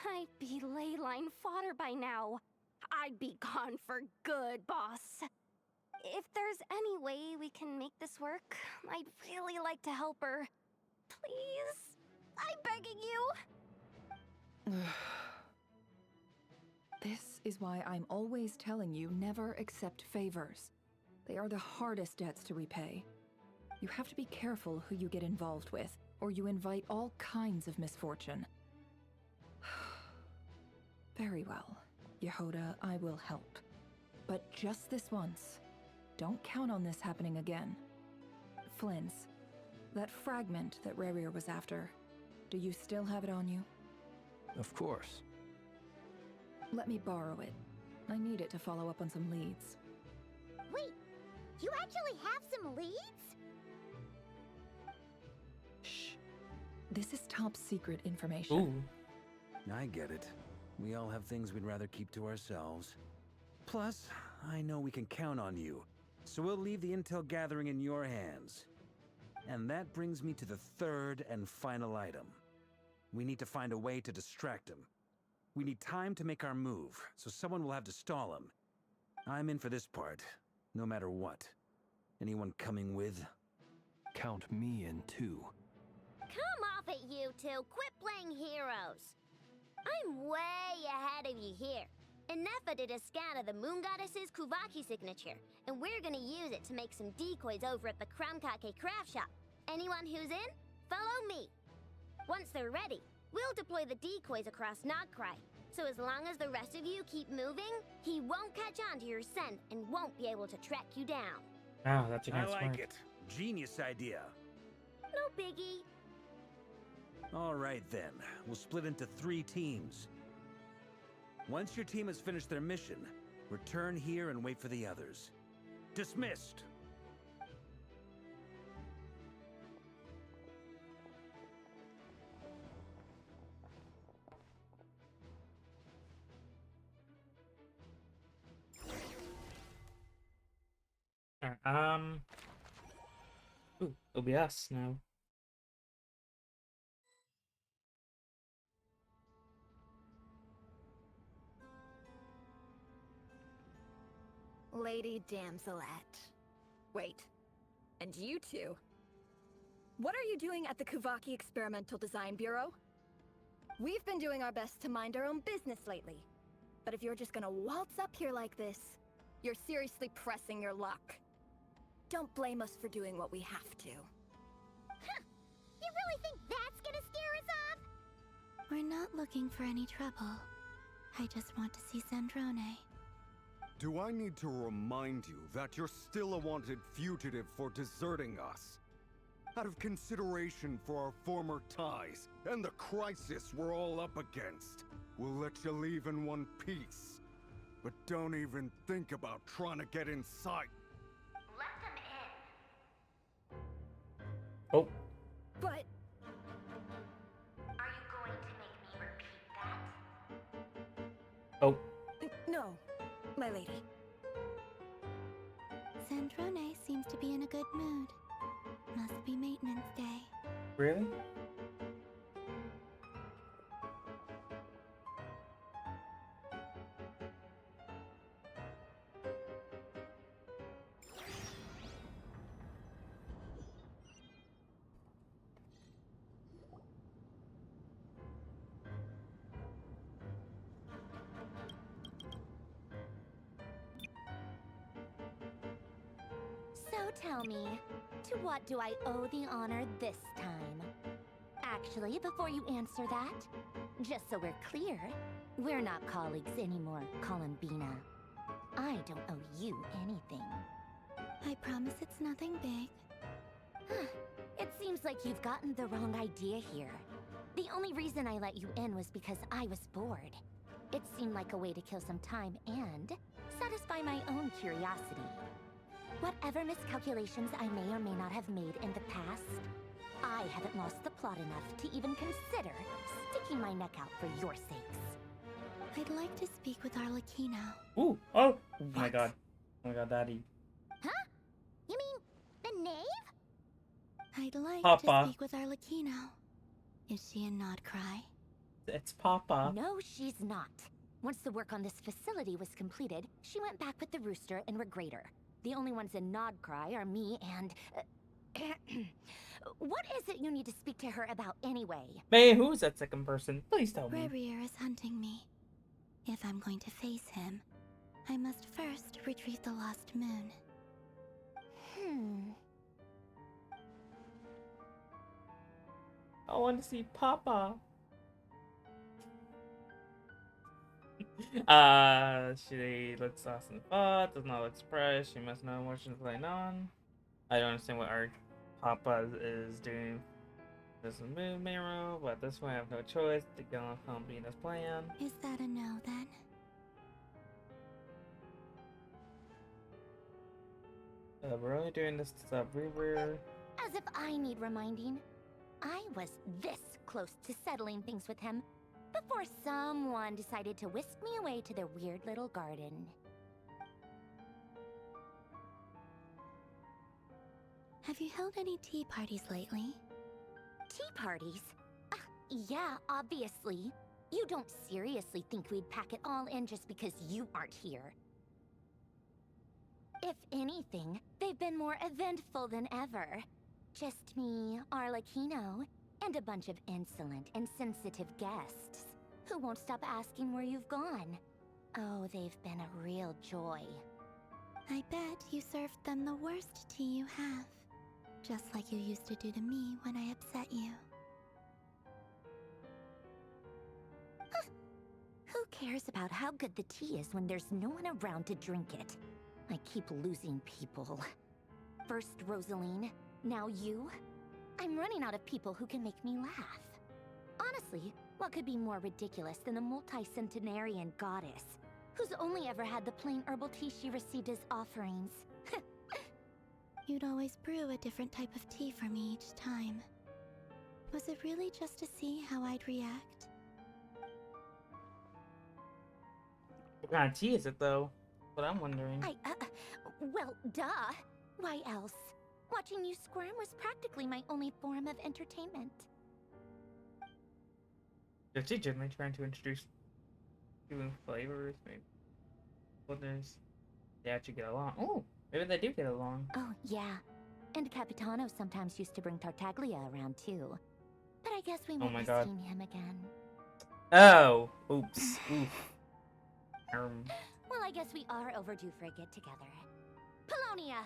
I'd be ley line fodder by now. I'd be gone for good, boss. If there's any way we can make this work, I'd really like to help her. Please? I'm begging you. This is why I'm always telling you never accept favors. They are the hardest debts to repay. You have to be careful who you get involved with, or you invite all kinds of misfortune. Very well, Yehoda, I will help. But just this once. Don't count on this happening again. Flynn's. that fragment that Rarier was after, do you still have it on you? Of course. Let me borrow it. I need it to follow up on some leads. Wait, you actually have some leads? Shh. This is top secret information. Ooh. I get it. We all have things we'd rather keep to ourselves. Plus, I know we can count on you, so we'll leave the intel gathering in your hands. And that brings me to the third and final item. We need to find a way to distract him. We need time to make our move, so someone will have to stall him. I'm in for this part, no matter what. Anyone coming with? Count me in too. Come off it, you two. Quit playing heroes. I'm way ahead of you here. Nefa did a scan of the Moon Goddess's Kuvaki signature, and we're gonna use it to make some decoys over at the Kramkake craft shop. Anyone who's in, follow me. Once they're ready, we'll deploy the decoys across Nogcry. So as long as the rest of you keep moving, he won't catch on to your scent and won't be able to track you down. Wow, that's a I good like it. Genius idea. No biggie. All right then, we'll split into 3 teams. Once your team has finished their mission, return here and wait for the others. Dismissed! Alright, ooh, it'll be us now. Lady Damselette. Wait, and you two? What are you doing at the Kuvaki Experimental Design Bureau? We've been doing our best to mind our own business lately. But if you're just gonna waltz up here like this, you're seriously pressing your luck. Don't blame us for doing what we have to. Huh! You really think that's gonna scare us off? We're not looking for any trouble. I just want to see Zandrone. Do I need to remind you that you're still a wanted fugitive for deserting us? Out of consideration for our former ties and the crisis we're all up against, we'll let you leave in one piece. But don't even think about trying to get inside. Let them in. Oh. But... Are you going to make me repeat that? Oh. No, my lady. Zandrone seems to be in a good mood. Must be maintenance day. Really? So tell me, to what do I owe the honor this time? Actually, before you answer that, just so we're clear, we're not colleagues anymore, Columbina. I don't owe you anything. I promise it's nothing big. It seems like you've gotten the wrong idea here. The only reason I let you in was because I was bored. It seemed like a way to kill some time and satisfy my own curiosity. Whatever miscalculations I may or may not have made in the past, I haven't lost the plot enough to even consider sticking my neck out for your sakes. I'd like to speak with Arlecchino. Ooh. Oh. Oh my god. Oh my god, Daddy. Huh? You mean the knave? I'd like Papa. to speak with Arlecchino. Is she in Nodcry? It's Papa. No, she's not. Once the work on this facility was completed, she went back with the rooster and Regrator. The only ones in Nodcry are me and... what is it you need to speak to her about anyway? May, who's that second person? Please tell me. Rarier is hunting me. If I'm going to face him, I must first retrieve the lost moon. I want to see Papa. She looks lost in thought, does not look surprised, she must know emotions going on. I don't understand what Papa is doing this moon marrow, but this one I have no choice to go on being his plan. Is that a no then? We're only doing this to Reaver. As if I need reminding. I was this close to settling things with him before someone decided to whisk me away to their weird little garden. Have you held any tea parties lately? Tea parties? Yeah, obviously. You don't seriously think we'd pack it all in just because you aren't here. If anything, they've been more eventful than ever. Just me, Arlecchino, and a bunch of insolent and sensitive guests who won't stop asking where you've gone. Oh, they've been a real joy. I bet you served them the worst tea you have. Just like you used to do to me when I upset you. Who cares about how good the tea is when there's no one around to drink it? I keep losing people. First Rosaline, now you. I'm running out of people who can make me laugh. Honestly, what could be more ridiculous than a multi-centenarian goddess who's only ever had the plain herbal tea she received as offerings? You'd always brew a different type of tea for me each time. Was it really just to see how I'd react? What kind of tea is it, though? What I'm wondering. Well, duh. Why else? Watching you squirm was practically my only form of entertainment. They're generally trying to introduce new flavors, maybe. Others, they actually get along. Oh, maybe they do get along. Oh, yeah. And Capitano sometimes used to bring Tartaglia around, too. But I guess we won't be seeing him again. Oh! Oops. Oof. Well, I guess we are overdue for a get-together. Polonia!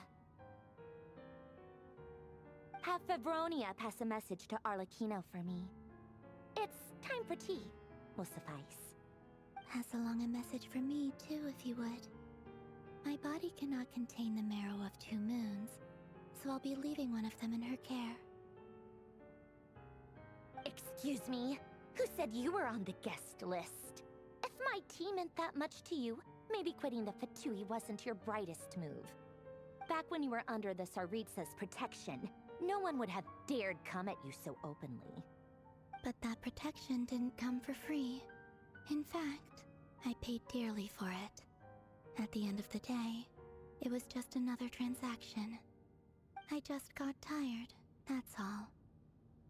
Have Febronia pass a message to Arlecchino for me. It's time for tea. Will suffice. Pass along a message for me, too, if you would. My body cannot contain the marrow of 2 moons, so I'll be leaving one of them in her care. Excuse me? Who said you were on the guest list? If my tea meant that much to you, maybe quitting the Fatui wasn't your brightest move. Back when you were under the Tsaritsa's protection, no one would have dared come at you so openly. But that protection didn't come for free. In fact, I paid dearly for it. At the end of the day, it was just another transaction. I just got tired, that's all.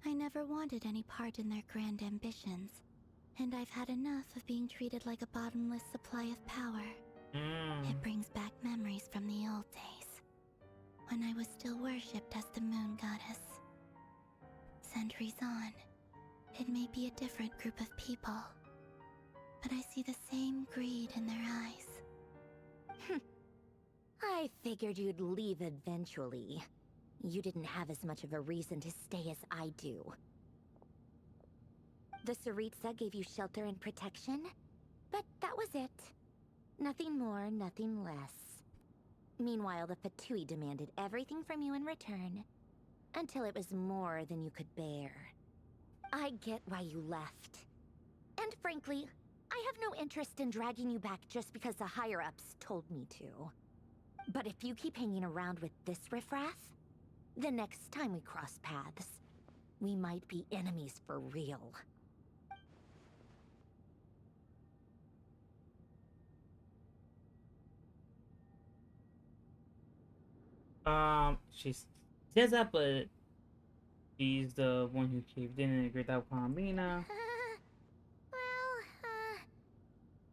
I never wanted any part in their grand ambitions, and I've had enough of being treated like a bottomless supply of power. It brings back memories from the old days, when I was still worshipped as the moon goddess. Centuries on, it may be a different group of people, but I see the same greed in their eyes. I figured you'd leave eventually. You didn't have as much of a reason to stay as I do. The Tsaritsa gave you shelter and protection, but that was it. Nothing more, nothing less. Meanwhile, the Fatui demanded everything from you in return, until it was more than you could bear. I get why you left. And frankly, I have no interest in dragging you back just because the higher-ups told me to. But if you keep hanging around with this riffraff, the next time we cross paths, we might be enemies for real. She says that, but she's the one who caved in and agreed that with Mina.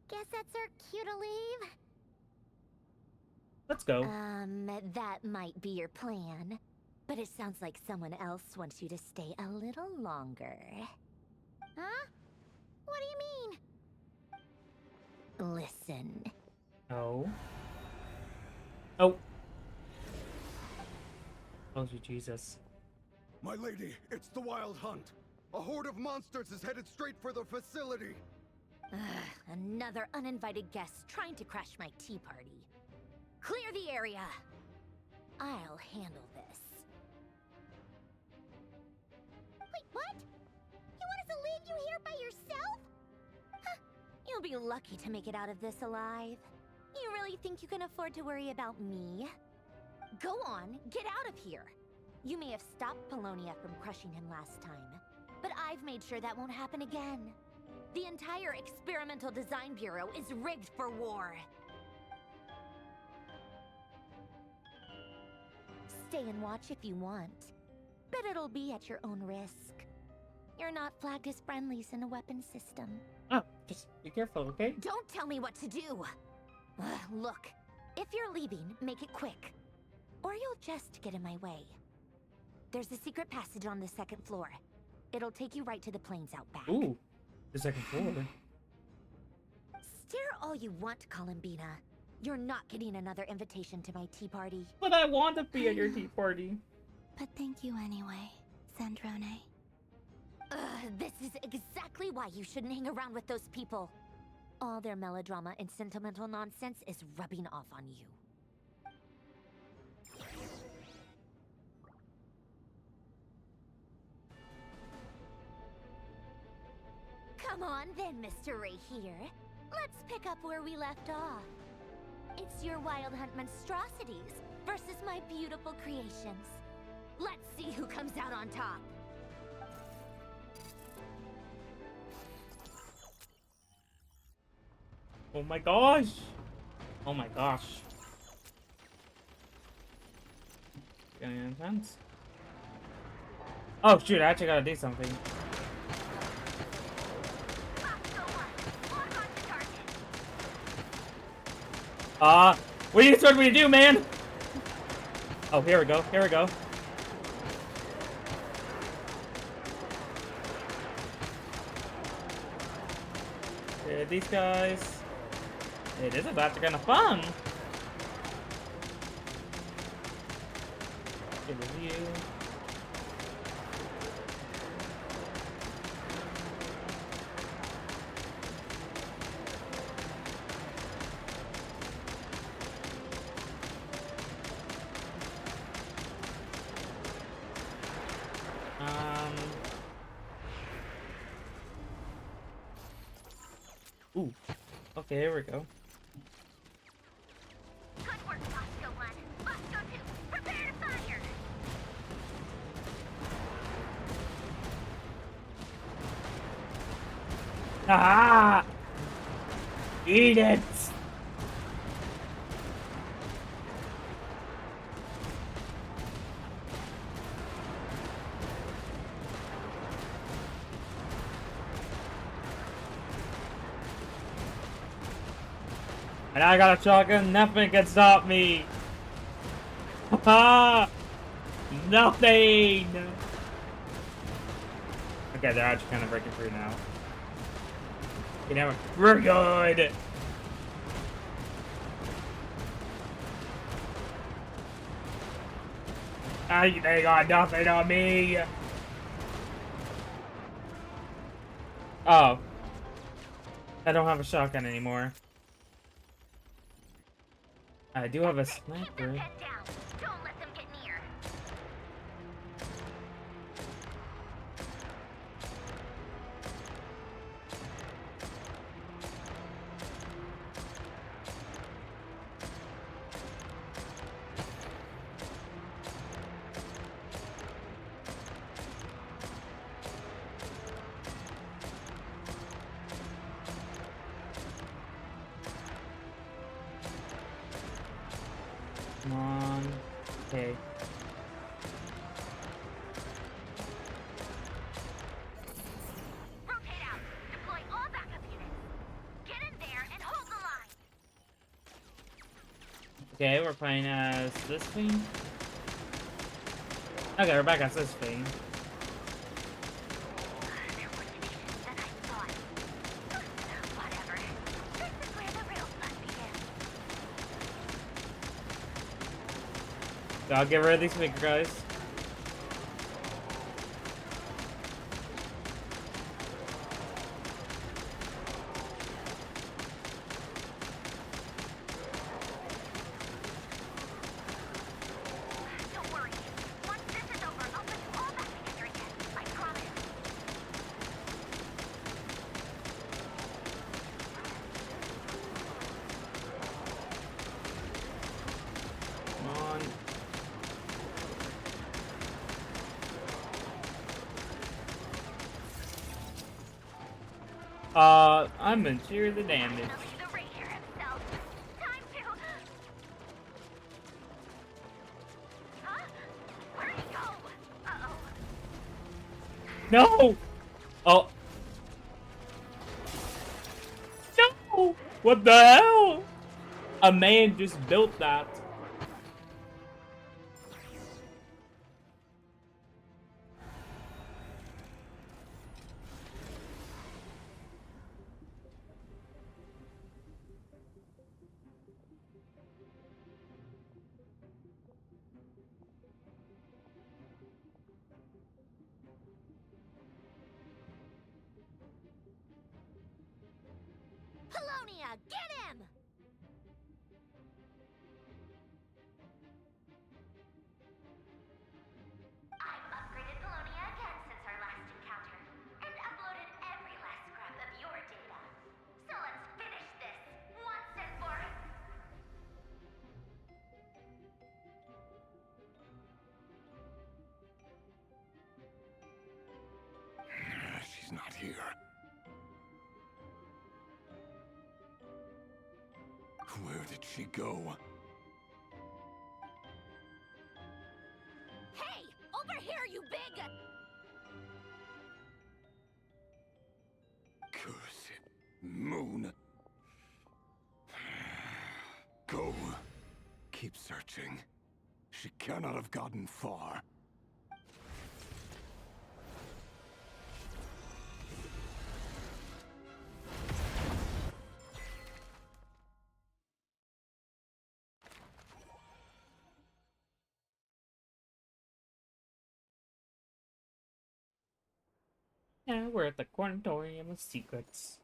Guess that's our cue to leave. Let's go. That might be your plan. But it sounds like someone else wants you to stay a little longer. Huh? What do you mean? Listen. Oh. Oh. Oh, Jesus. My lady, it's the Wild Hunt. A horde of monsters is headed straight for the facility. Another uninvited guest trying to crash my tea party. Clear the area. I'll handle this. You'll be lucky to make it out of this alive. You really think you can afford to worry about me? Go on, get out of here. You may have stopped Polonia from crushing him last time, but I've made sure that won't happen again. The entire Experimental Design Bureau is rigged for war. Stay and watch if you want, but it'll be at your own risk. You're not flagged as friendlies in the weapons system. Oh, just be careful, okay? Don't tell me what to do! Look, if you're leaving, make it quick. Or you'll just get in my way. There's a secret passage on the second floor. It'll take you right to the plains out back. Ooh, the second floor. Stare all you want, Columbina. You're not getting another invitation to my tea party. But I want to be at your tea party. But thank you anyway, Sandrone. This is exactly why you shouldn't hang around with those people. All their melodrama and sentimental nonsense is rubbing off on you. Come on then, Mr. Ray here. Let's pick up where we left off. It's your Wild Hunt monstrosities versus my beautiful creations. Let's see who comes out on top. Oh my gosh! Oh my gosh. Getting intense. Oh shoot, I actually gotta do something. What do you expect me to do, man? Oh, here we go, here we go. Okay, these guys. Hey, this is actually kind of fun. Good review. Ooh. Okay, here we go. Good work, Bosco 1. Bosco 2, prepare to fire! Ah! Eat it! And I got a shotgun, nothing can stop me! Ha! Nothing! Okay, they're actually kind of breaking free now. You know, we're good! They got nothing on me! Oh. I don't have a shotgun anymore. I do have a sniper. Don't let them get near. Come on. Okay. Rotate out. Deploy all backup units. Get in there and hold the line. Okay, we're playing as this thing. Okay, we're back as this thing. They're more tenacious than I thought. Whatever. This is where the real fun begins. So I'll get rid of these big guys. Don't worry. Once this is over, I'll put you all back together again. I promise. I'm in cheer the damage. No! Oh. No! What the hell? A man just built that. Polonia, get him! I've upgraded Polonia again since our last encounter, and uploaded every last scrap of your data. So let's finish this once and for She's not here. Where did she go? Hey! Over here, you big... Cursed moon. Go. Keep searching. She cannot have gotten far. Yeah, we're at the Quantorium of Secrets.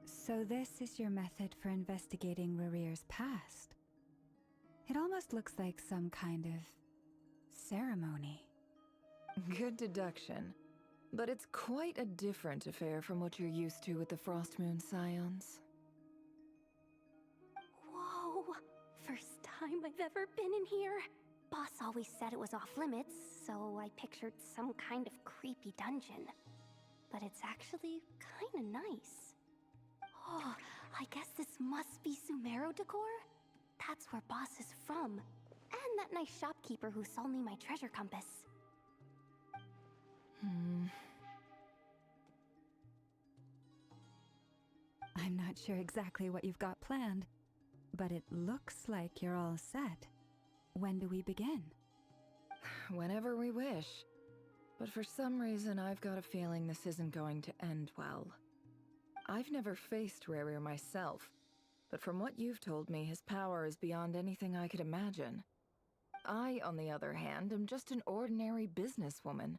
So this is your method for investigating Rarir's past. It almost looks like some kind of ceremony. Good deduction. But it's quite a different affair from what you're used to with the Frost Moon Scions. Whoa! First time I've ever been in here. Boss always said it was off limits, so I pictured some kind of creepy dungeon. But it's actually kinda nice. Oh, I guess this must be Sumero decor? That's where Boss is from. And that nice shopkeeper who sold me my treasure compass. I'm not sure exactly what you've got planned, but it looks like you're all set. When do we begin? Whenever we wish. But for some reason, I've got a feeling this isn't going to end well. I've never faced Rarir myself, but from what you've told me, his power is beyond anything I could imagine. I, on the other hand, am just an ordinary businesswoman.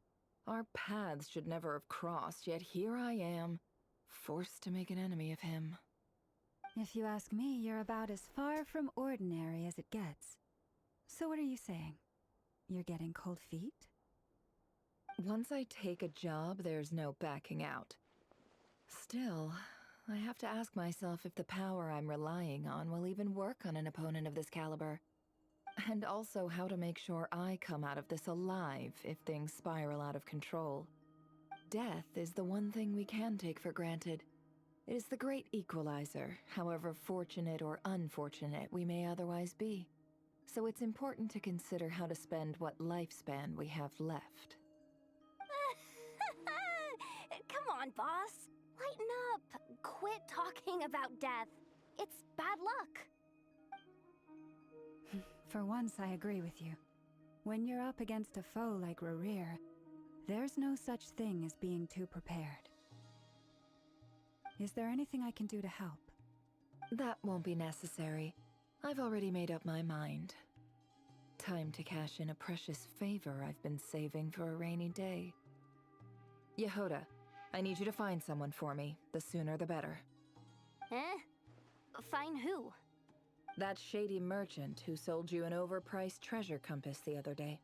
Our paths should never have crossed, yet here I am, forced to make an enemy of him. If you ask me, you're about as far from ordinary as it gets. So what are you saying? You're getting cold feet? Once I take a job, there's no backing out. Still, I have to ask myself if the power I'm relying on will even work on an opponent of this caliber. And also how to make sure I come out of this alive if things spiral out of control. Death is the one thing we can take for granted. It is the great equalizer, however fortunate or unfortunate we may otherwise be. So it's important to consider how to spend what lifespan we have left. Come on, boss. Lighten up. Quit talking about death. It's bad luck. For once, I agree with you. When you're up against a foe like Rarir, there's no such thing as being too prepared. Is there anything I can do to help? That won't be necessary. I've already made up my mind. Time to cash in a precious favor I've been saving for a rainy day. Yehoda, I need you to find someone for me. The sooner the better. Find who? That shady merchant who sold you an overpriced treasure compass the other day.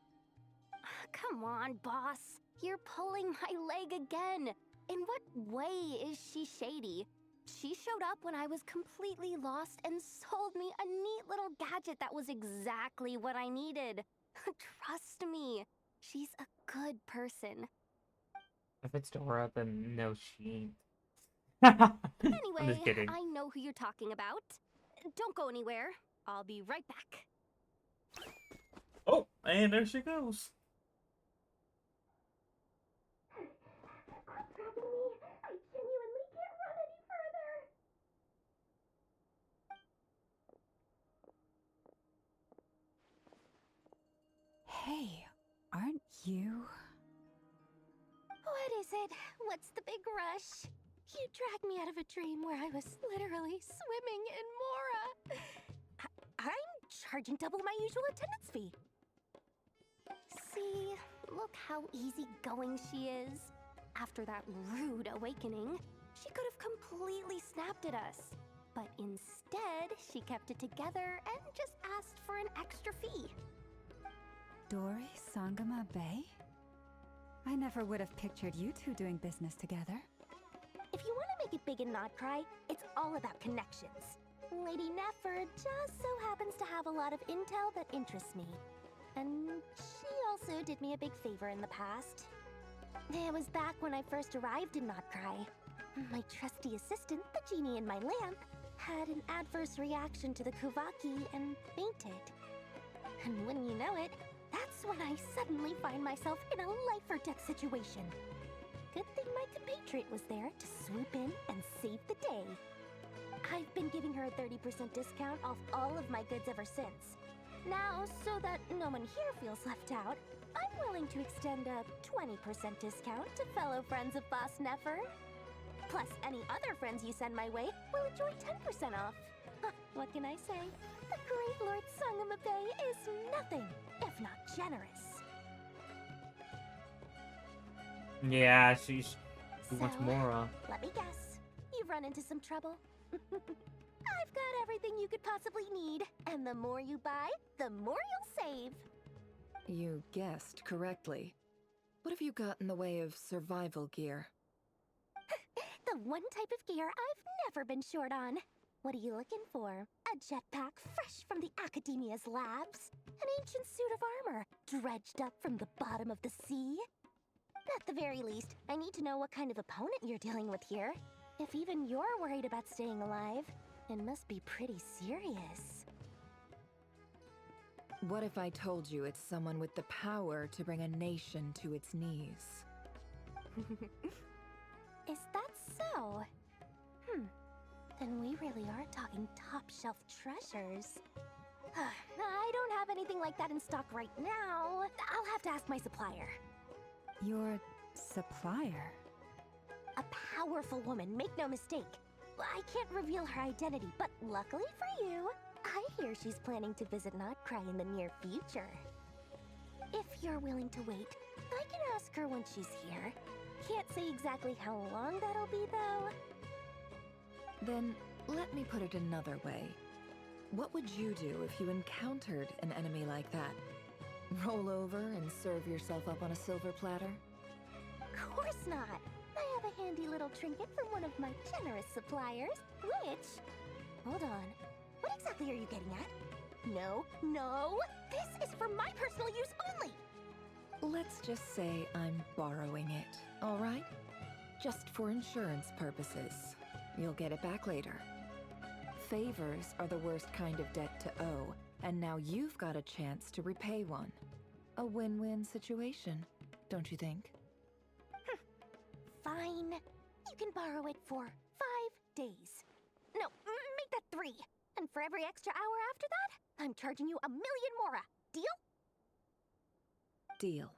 Come on, boss. You're pulling my leg again. In what way is she shady? She showed up when I was completely lost and sold me a neat little gadget that was exactly what I needed. Trust me, she's a good person. If it's Dora, then no, she ain't. I'm Anyway, just kidding. I know who you're talking about. Don't go anywhere. I'll be right back. Oh, and there she goes. What's happening to me? I genuinely can't run any further. Hey, aren't you? What is it? What's the big rush? You dragged me out of a dream where I was literally swimming in Mora. I'm charging double my usual attendance fee. See, look how easygoing she is. After that rude awakening, she could have completely snapped at us. But instead, she kept it together and just asked for an extra fee. Dori Sangama Bay? I never would have pictured you two doing business together. If you want to make it big and not cry, it's all about connections. Lady Nefer just so happens to have a lot of intel that interests me. And she also did me a big favor in the past. It was back when I first arrived in Notcry. My trusty assistant, the genie in my lamp, had an adverse reaction to the Kuvaki and fainted. And wouldn't you know it, that's when I suddenly find myself in a life-or-death situation. Good thing my compatriot was there to swoop in and save the day. I've been giving her a 30% discount off all of my goods ever since. Now, so that no one here feels left out, I'm willing to extend a 20% discount to fellow friends of Boss Nefer. Plus, any other friends you send my way will enjoy 10% off. What can I say? The great Lord Sangama Bay is nothing if not generous. Yeah, she wants So, more. Let me guess. You've run into some trouble? I've got everything you could possibly need. And the more you buy, the more you'll save. You guessed correctly. What have you got in the way of survival gear? The one type of gear I've never been short on. What are you looking for? A jetpack fresh from the Academia's labs? An ancient suit of armor dredged up from the bottom of the sea? At the very least, I need to know what kind of opponent you're dealing with here. If even you're worried about staying alive, it must be pretty serious. What if I told you it's someone with the power to bring a nation to its knees? Is that so? Then we really are talking top-shelf treasures. I don't have anything like that in stock right now. I'll have to ask my supplier. Your supplier? A powerful woman, make no mistake. I can't reveal her identity, but luckily for you, I hear she's planning to visit Notcry in the near future. If you're willing to wait, I can ask her when she's here. Can't say exactly how long that'll be, though. Then, let me put it another way. What would you do if you encountered an enemy like that? Roll over and serve yourself up on a silver platter? Of course not. I have a handy little trinket from one of my generous suppliers, which... Hold on. What exactly are you getting at? No! This is for my personal use only! Let's just say I'm borrowing it, all right? Just for insurance purposes. You'll get it back later. Favors are the worst kind of debt to owe, and now you've got a chance to repay one. A win-win situation, don't you think? Fine. You can borrow it for 5 days. No, make that 3. And for every extra hour after that, I'm charging you 1,000,000 mora. Deal? Deal.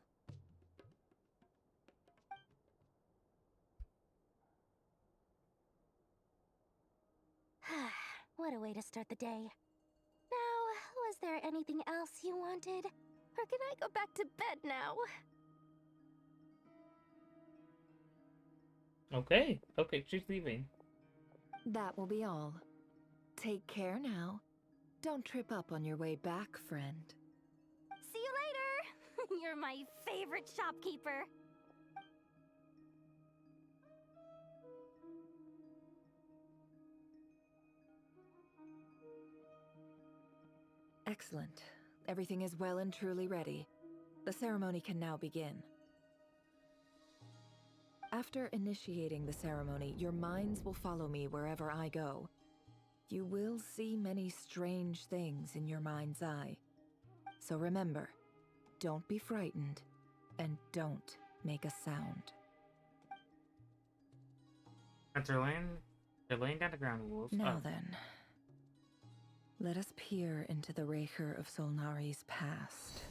What a way to start the day. Now, was there anything else you wanted? Or can I go back to bed now? Okay, she's leaving. That will be all. Take care now. Don't trip up on your way back, friend. See you later! You're my favorite shopkeeper. Excellent. Everything is well and truly ready. The ceremony can now begin. After initiating the ceremony, your minds will follow me wherever I go. You will see many strange things in your mind's eye. So remember, don't be frightened, and don't make a sound. They're laying down the ground rules. Now then, let us peer into the Raker of Solnari's past.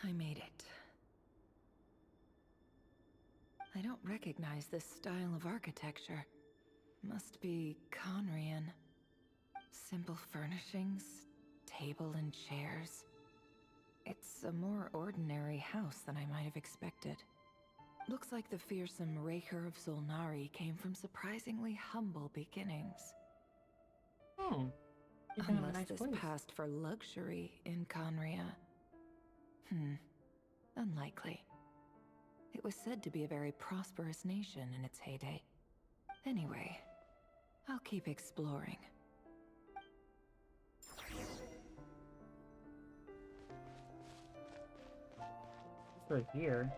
I made it. I don't recognize this style of architecture. Must be Conrian. Simple furnishings, table and chairs. It's a more ordinary house than I might have expected. Looks like the fearsome Raker of Solnari came from surprisingly humble beginnings. Oh. Unless this passed for luxury in Conria. Unlikely. It was said to be a very prosperous nation in its heyday. Anyway, I'll keep exploring. Right here.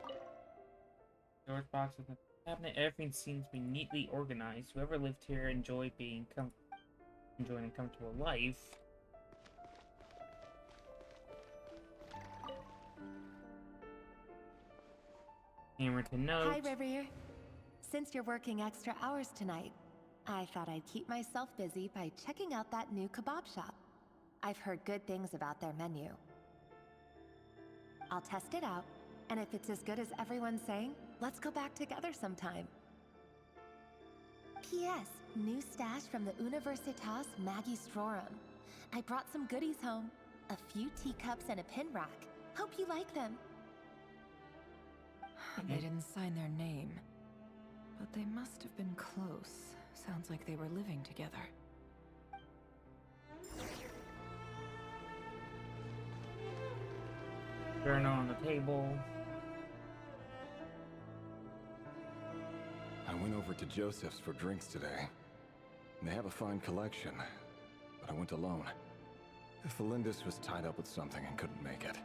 Storage box with a cabinet. Everything seems to be neatly organized. Whoever lived here enjoying a comfortable life. Handwritten notes. Hi, Rivier. Since you're working extra hours tonight, I thought I'd keep myself busy by checking out that new kebab shop. I've heard good things about their menu. I'll test it out, and if it's as good as everyone's saying, let's go back together sometime. P.S. New stash from the Universitas Magistrorum. I brought some goodies home. A few teacups and a pin rack. Hope you like them. They didn't sign their name, but they must have been close. Sounds like they were living together. Journal on the table. I went over to Joseph's for drinks today. They have a fine collection, but I went alone. Felindus was tied up with something and couldn't make it.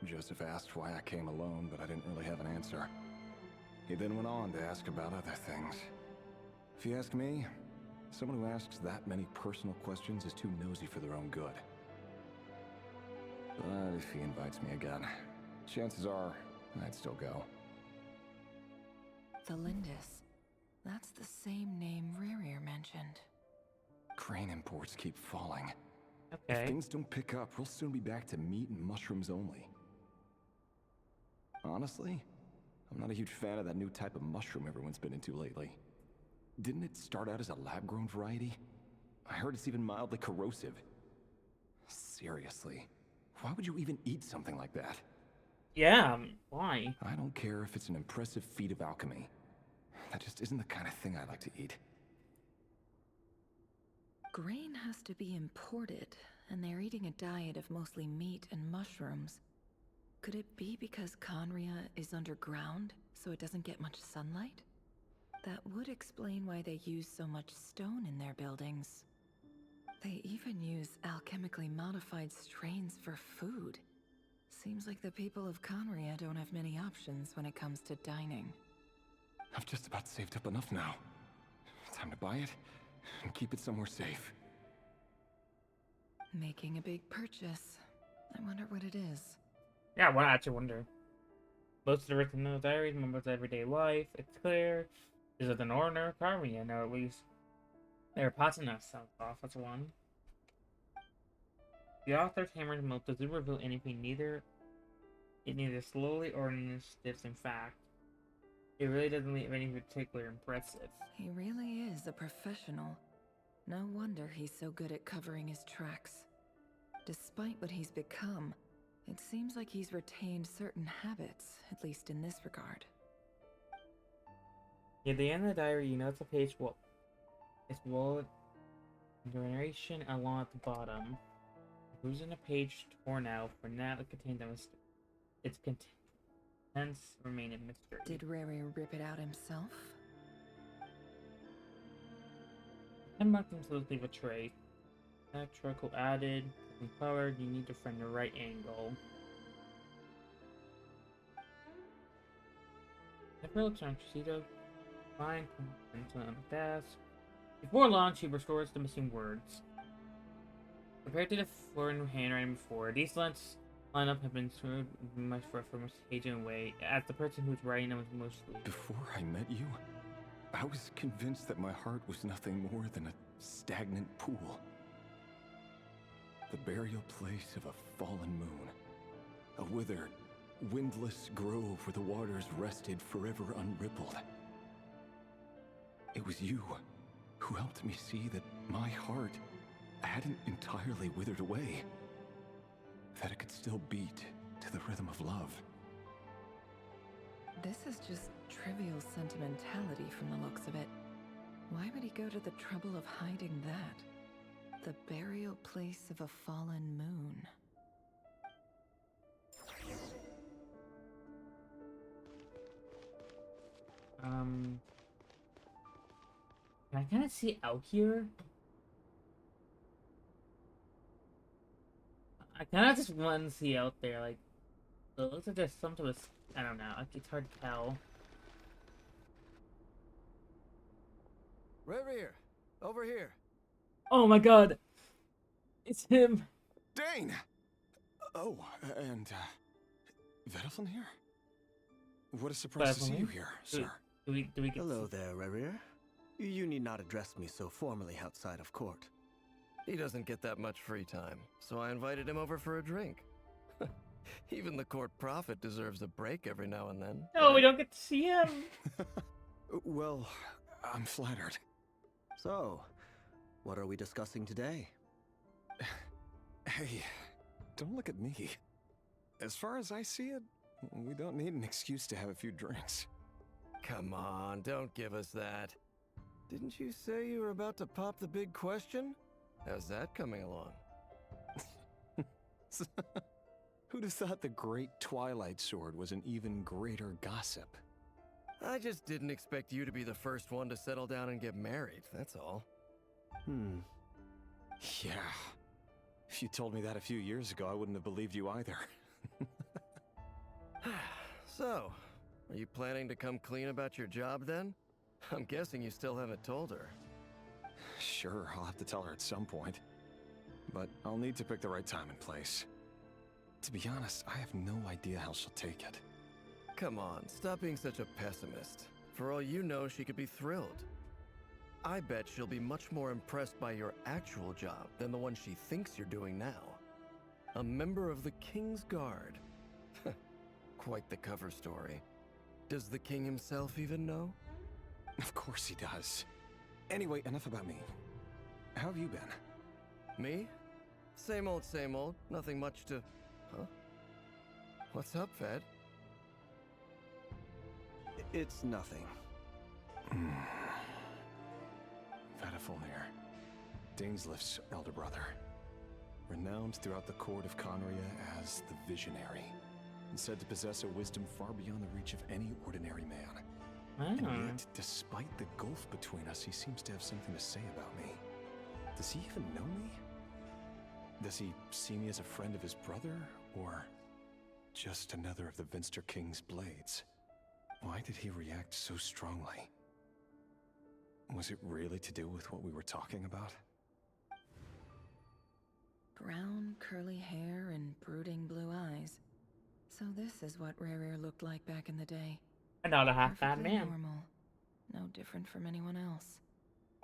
Joseph asked why I came alone, but I didn't really have an answer. He then went on to ask about other things. If you ask me, someone who asks that many personal questions is too nosy for their own good. But if he invites me again, chances are I'd still go. Felindus. That's the same name Rerir mentioned. Crane imports keep falling. Okay. If things don't pick up, we'll soon be back to meat and mushrooms only. Honestly, I'm not a huge fan of that new type of mushroom everyone's been into lately. Didn't it start out as a lab-grown variety? I heard it's even mildly corrosive. Seriously, why would you even eat something like that? Yeah, why? I don't care if it's an impressive feat of alchemy. That just isn't the kind of thing I like to eat. Grain has to be imported, and they're eating a diet of mostly meat and mushrooms. Could it be because Conria is underground, so it doesn't get much sunlight? That would explain why they use so much stone in their buildings. They even use alchemically modified strains for food. Seems like the people of Conria don't have many options when it comes to dining. I've just about saved up enough now. Time to buy it and keep it somewhere safe. Making a big purchase. I wonder what it is. Yeah, well, I actually wonder. Most of the written in the diary remembers everyday life. It's clear. Is it an ordinary army? I know at least. They're Patina sounds off. That's one. The author's hammered milk doesn't reveal anything neither slowly or stiffs. In fact, it really doesn't leave anything particularly impressive. He really is a professional. No wonder he's so good at covering his tracks. Despite what he's become, it seems like he's retained certain habits, at least in this regard. At the end of the diary, you notice a page it's narration along at the bottom. Who's in a page torn out? For now, it contains hence remain a mystery. Did Rary rip it out himself? 10 markings leave a tray. That charcoal added, empowered, you need to find the right angle. Never looks on Cheeto. Fine, on the desk. Before long, she restores the missing words. Compared to the foreign handwriting before, these lines lineup have been screwed much for mistakes away, as the person who's writing them was mostly. Before I met you, I was convinced that my heart was nothing more than a stagnant pool. The burial place of a fallen moon. A withered, windless grove where the waters rested forever unrippled. It was you who helped me see that my heart hadn't entirely withered away. That it could still beat to the rhythm of love. This is just trivial sentimentality from the looks of it. Why would he go to the trouble of hiding that? The burial place of a fallen moon. Can I kind of see out here? I kind of just want to see out there, like, it looks like there's some sort of, I don't know, like, it's hard to tell. Rear, over here. Oh my god! It's him! Dane! Oh, and, Vedalfin here? What a surprise to see you here, sir. Do we get Hello there, Rerir. You need not address me so formally outside of court. He doesn't get that much free time, so I invited him over for a drink. Even the court prophet deserves a break every now and then. No, we don't get to see him! Well, I'm flattered. So, what are we discussing today? Hey, don't look at me. As far as I see it, we don't need an excuse to have a few drinks. Come on, don't give us that. Didn't you say you were about to pop the big question? How's that coming along? Who'd have thought the great Twilight Sword was an even greater gossip? I just didn't expect you to be the first one to settle down and get married, that's all. Yeah. If you told me that a few years ago, I wouldn't have believed you either. So, are you planning to come clean about your job then? I'm guessing you still haven't told her. Sure, I'll have to tell her at some point. But I'll need to pick the right time and place. To be honest, I have no idea how she'll take it. Come on, stop being such a pessimist. For all you know, she could be thrilled. I bet she'll be much more impressed by your actual job than the one she thinks you're doing now. A member of the King's Guard. Quite the cover story. Does the king himself even know? Of course he does. Anyway, enough about me. How have you been? Me? Same old, same old. Nothing much to... Huh? What's up, Fed? It's nothing. Vadafulnir, Dainslift's elder brother. Renowned throughout the court of Conria as the Visionary, and said to possess a wisdom far beyond the reach of any ordinary man. And yet, despite the gulf between us, he seems to have something to say about me. Does he even know me? Does he see me as a friend of his brother, or just another of the Vinster King's blades? Why did he react so strongly? Was it really to do with what we were talking about? Brown, curly hair and brooding blue eyes. So this is what Rerir looked like back in the day. Another half-bad Perfectly man. Normal. No different from anyone else.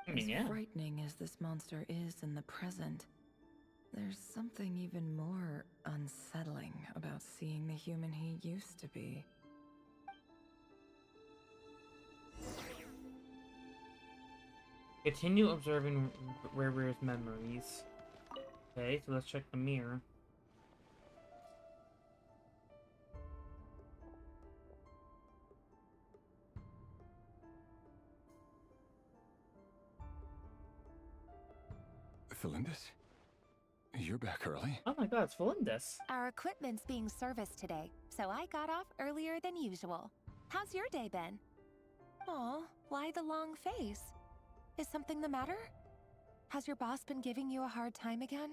I mean, yeah. As frightening as this monster is in the present, there's something even more unsettling about seeing the human he used to be. Continue observing Rerir's memories. Okay, so let's check the mirror. Felindus? You're back early? Oh my god, it's Felindus. Our equipment's being serviced today, so I got off earlier than usual. How's your day been? Aw, why the long face? Is something the matter? Has your boss been giving you a hard time again?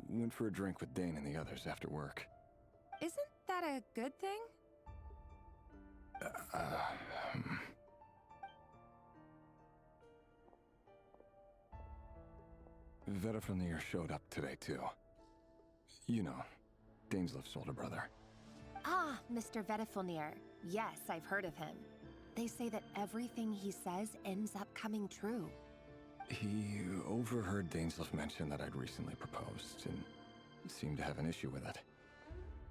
Went for a drink with Dane and the others after work. Isn't that a good thing? Vediflunir showed up today, too. You know, Daneslif's older brother. Ah, Mr. Vediflunir. Yes, I've heard of him. They say that everything he says ends up coming true. He overheard Daneslif mention that I'd recently proposed, and seemed to have an issue with it.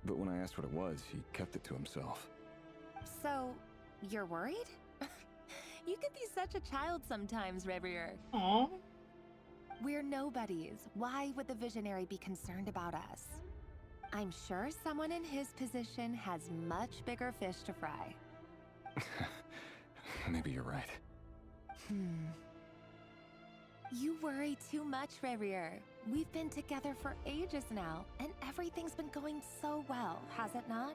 But when I asked what it was, he kept it to himself. So, you're worried? You could be such a child sometimes, Revier. Aww. We're nobodies. Why would the Visionary be concerned about us? I'm sure someone in his position has much bigger fish to fry. Maybe you're right. You worry too much, Revier. We've been together for ages now, and everything's been going so well, has it not?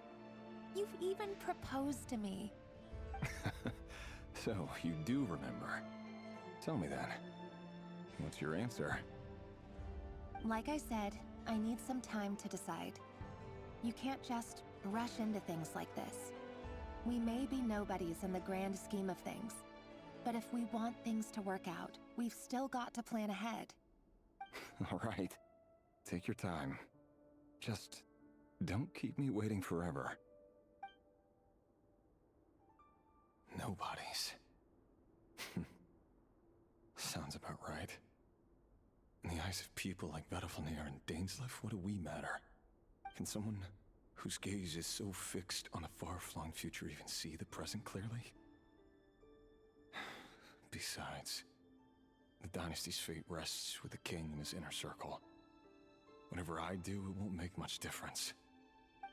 You've even proposed to me. So, you do remember. Tell me then. What's your answer? Like I said, I need some time to decide. You can't just rush into things like this. We may be nobodies in the grand scheme of things, but if we want things to work out, we've still got to plan ahead. All right. Take your time. Just don't keep me waiting forever. Nobodies. Sounds about right. In the eyes of people like Vediflunir and Daneslif, what do we matter? Can someone whose gaze is so fixed on a far-flung future even see the present clearly? Besides, the dynasty's fate rests with the king and his inner circle. Whatever I do, it won't make much difference.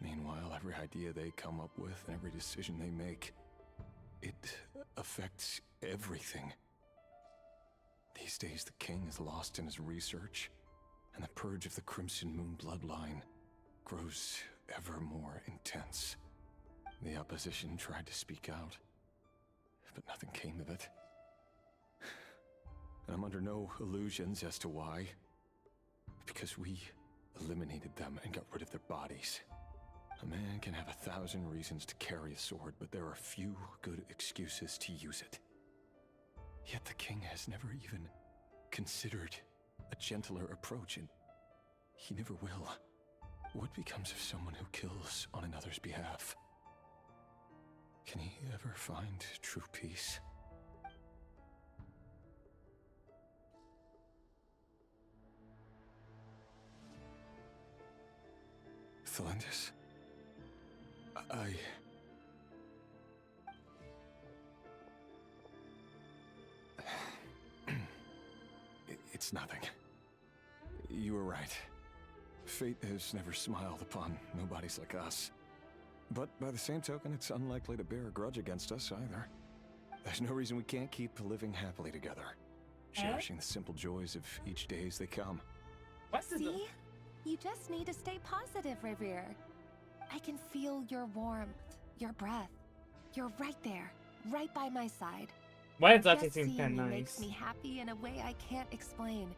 Meanwhile, every idea they come up with and every decision they make, it affects everything. These days, the king is lost in his research, and the purge of the Crimson Moon bloodline grows ever more intense. The opposition tried to speak out, but nothing came of it. And I'm under no illusions as to why. Because we eliminated them and got rid of their bodies. A man can have 1,000 reasons to carry a sword, but there are few good excuses to use it. Yet the king has never even considered a gentler approach, and he never will. What becomes of someone who kills on another's behalf? Can he ever find true peace? Felindus? It's nothing. You were right. Fate has never smiled upon nobodies like us. But by the same token, it's unlikely to bear a grudge against us either. There's no reason we can't keep living happily together, cherishing the simple joys of each day as they come. See? You just need to stay positive, Revier. I can feel your warmth, your breath. You're right there, right by my side. Why does that Just seem seeing kind you of makes nice? me happy in a way I can't explain.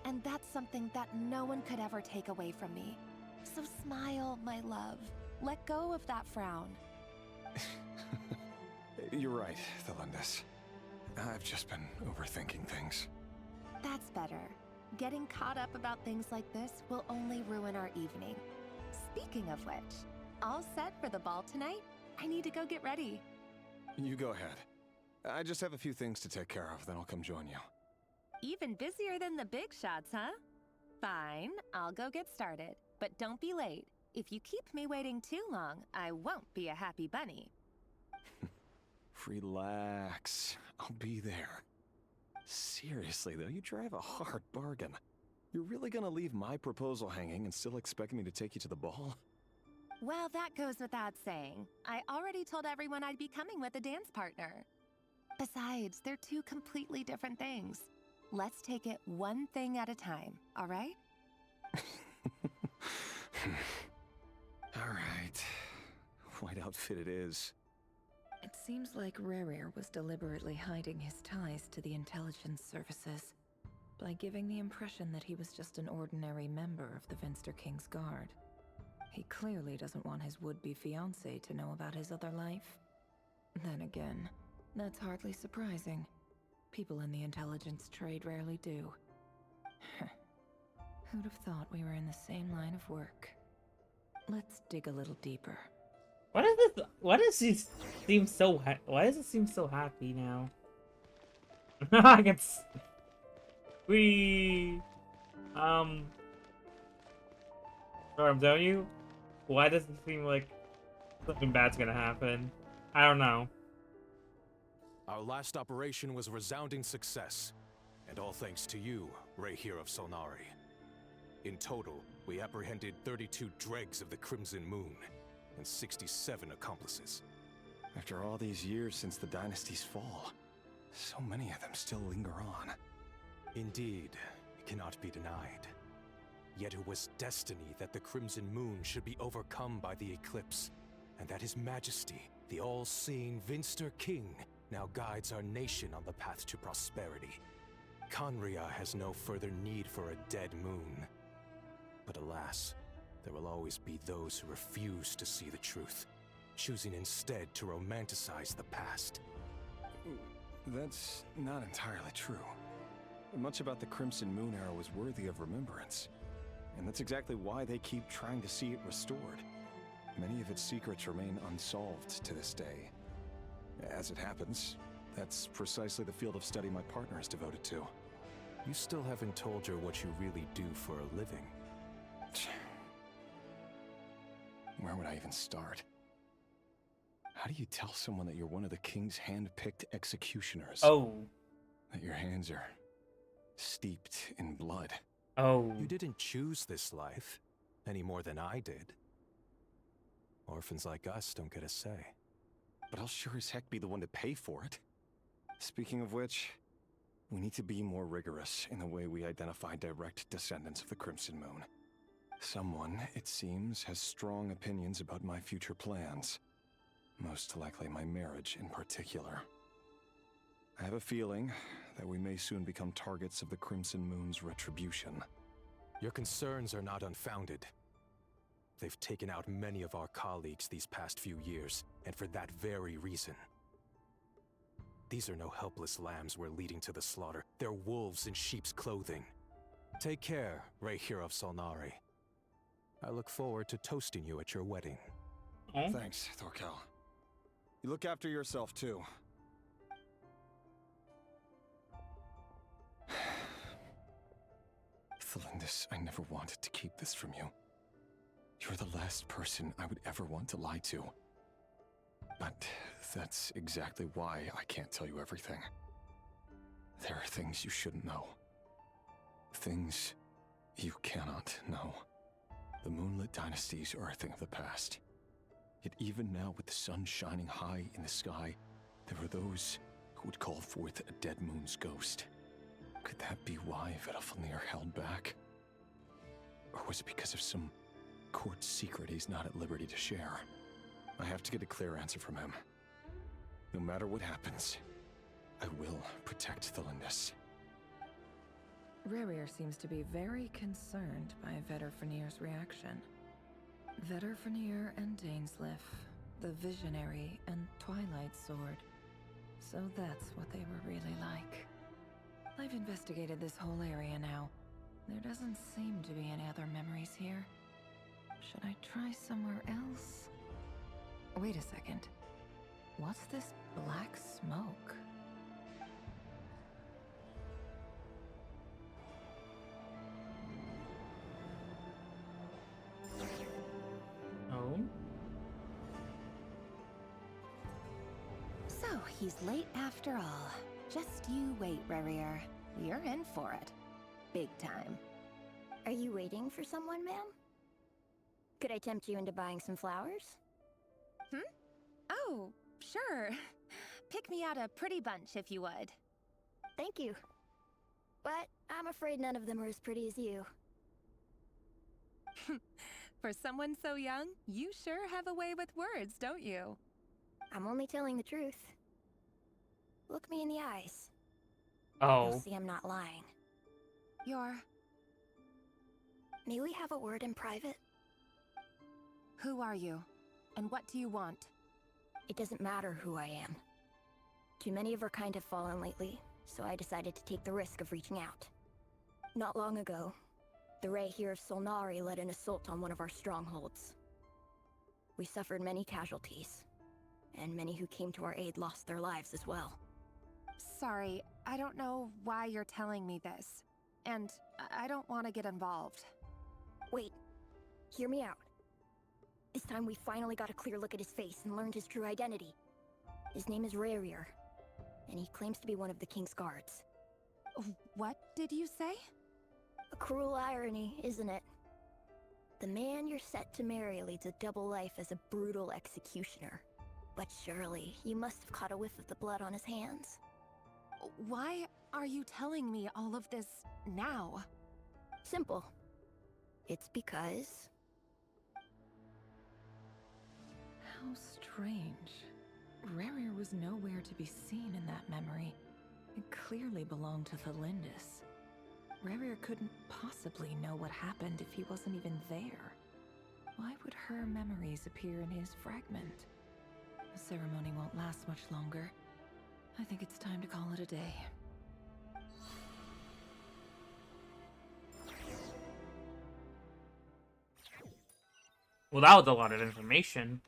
And that's something that no one could ever take away from me. So smile, my love. Let go of that frown. You're right, Felindus. I've just been overthinking things. That's better. Getting caught up about things like this will only ruin our evening. Speaking of which, all set for the ball tonight? I need to go get ready. You go ahead. I just have a few things to take care of, then I'll come join you. Even busier than the big shots, huh? Fine, I'll go get started. But don't be late. If you keep me waiting too long, I won't be a happy bunny. Relax. I'll be there. Seriously, though, you drive a hard bargain. You're really gonna leave my proposal hanging and still expect me to take you to the ball? Well, that goes without saying. I already told everyone I'd be coming with a dance partner. Besides, they're two completely different things. Let's take it one thing at a time, all right? Alright. White outfit it is. It seems like Rerir was deliberately hiding his ties to the intelligence services by giving the impression that he was just an ordinary member of the Vinster King's Guard. He clearly doesn't want his would-be fiancée to know about his other life. Then again, that's hardly surprising. People in the intelligence trade rarely do. Who'd have thought we were in the same line of work? Let's dig a little deeper. Why does it seem so happy now? I can Bro, I'm telling you, why does it seem like something bad's gonna happen? I don't know. Our last operation was a resounding success, and all thanks to you, Rahere of Solnari. In total, we apprehended 32 dregs of the Crimson Moon, and 67 accomplices. After all these years since the dynasty's fall, so many of them still linger on. Indeed, it cannot be denied. Yet it was destiny that the Crimson Moon should be overcome by the eclipse, and that His Majesty, the all-seeing Vinster King, now guides our nation on the path to prosperity. Conria has no further need for a dead moon. But alas, there will always be those who refuse to see the truth, choosing instead to romanticize the past. That's not entirely true. Much about the Crimson Moon era was worthy of remembrance, and that's exactly why they keep trying to see it restored. Many of its secrets remain unsolved to this day. As it happens, that's precisely the field of study my partner is devoted to. You still haven't told her what you really do for a living. Where would I even start? How do you tell someone that you're one of the king's hand-picked executioners? Oh. That your hands are steeped in blood? Oh. You didn't choose this life, any more than I did. Orphans like us don't get a say. But I'll sure as heck be the one to pay for it. Speaking of which, we need to be more rigorous in the way we identify direct descendants of the Crimson Moon. Someone, it seems, has strong opinions about my future plans. Most likely my marriage in particular. I have a feeling that we may soon become targets of the Crimson Moon's retribution. Your concerns are not unfounded. They've taken out many of our colleagues these past few years, and for that very reason. These are no helpless lambs we're leading to the slaughter. They're wolves in sheep's clothing. Take care, Rahere of Solnari. I look forward to toasting you at your wedding. Thanks, Thorkel. You look after yourself, too. Thelindis, I never wanted to keep this from you. You're the last person I would ever want to lie to. But that's exactly why I can't tell you everything. There are things you shouldn't know. Things you cannot know. The Moonlit Dynasties are a thing of the past. Yet even now, with the sun shining high in the sky, there are those who would call forth a dead moon's ghost. Could that be why Vedalfnir held back? Or was it because of some court secret he's not at liberty to share? I have to get a clear answer from him. No matter what happens, I will protect Thelindis. Rerir seems to be very concerned by Vedalfnir's reaction. Vedalfnir and Dainsleif, the Visionary and Twilight Sword. So that's what they were really like. I've investigated this whole area now. There doesn't seem to be any other memories here. Should I try somewhere else? Wait a second. What's this black smoke? Oh? So, he's late after all. Just you wait, Rerir. You're in for it. Big time. Are you waiting for someone, ma'am? Could I tempt you into buying some flowers? Oh, sure. Pick me out a pretty bunch if you would. Thank you. But I'm afraid none of them are as pretty as you. For someone so young, you sure have a way with words, don't you? I'm only telling the truth. Look me in the eyes. Oh. You'll see I'm not lying. May we have a word in private? Who are you? And what do you want? It doesn't matter who I am. Too many of our kind have fallen lately, so I decided to take the risk of reaching out. Not long ago, the Ray here of Solnari led an assault on one of our strongholds. We suffered many casualties, and many who came to our aid lost their lives as well. Sorry, I don't know why you're telling me this. And I don't want to get involved. Wait, hear me out. This time we finally got a clear look at his face and learned his true identity. His name is Rarier, and he claims to be one of the King's guards. What did you say? A cruel irony, isn't it? The man you're set to marry leads a double life as a brutal executioner. But surely, you must have caught a whiff of the blood on his hands. Why are you telling me all of this now? Simple. It's because... How strange. Rarier was nowhere to be seen in that memory. It clearly belonged to the Lindis. Rarier couldn't possibly know what happened if he wasn't even there. Why would her memories appear in his fragment? The ceremony won't last much longer. I think it's time to call it a day. Well, that was a lot of information.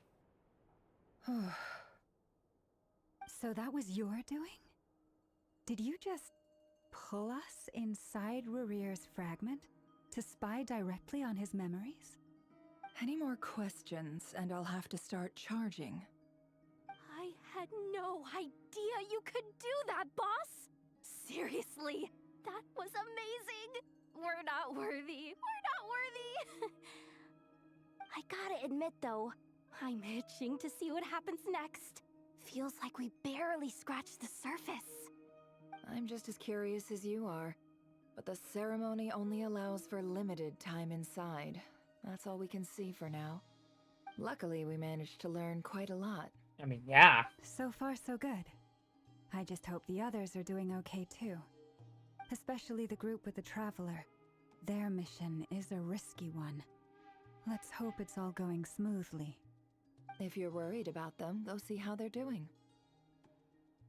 So that was your doing? Did you just pull us inside Rarier's fragment to spy directly on his memories? Any more questions, and I'll have to start charging. I had no idea you could do that, boss! Seriously, that was amazing! We're not worthy. We're not worthy! I gotta admit, though, I'm itching to see what happens next. Feels like we barely scratched the surface. I'm just as curious as you are. But the ceremony only allows for limited time inside. That's all we can see for now. Luckily, we managed to learn quite a lot. I mean, yeah. So far, so good. I just hope the others are doing okay too. Especially the group with the Traveler. Their mission is a risky one. Let's hope it's all going smoothly. If you're worried about them, go see how they're doing.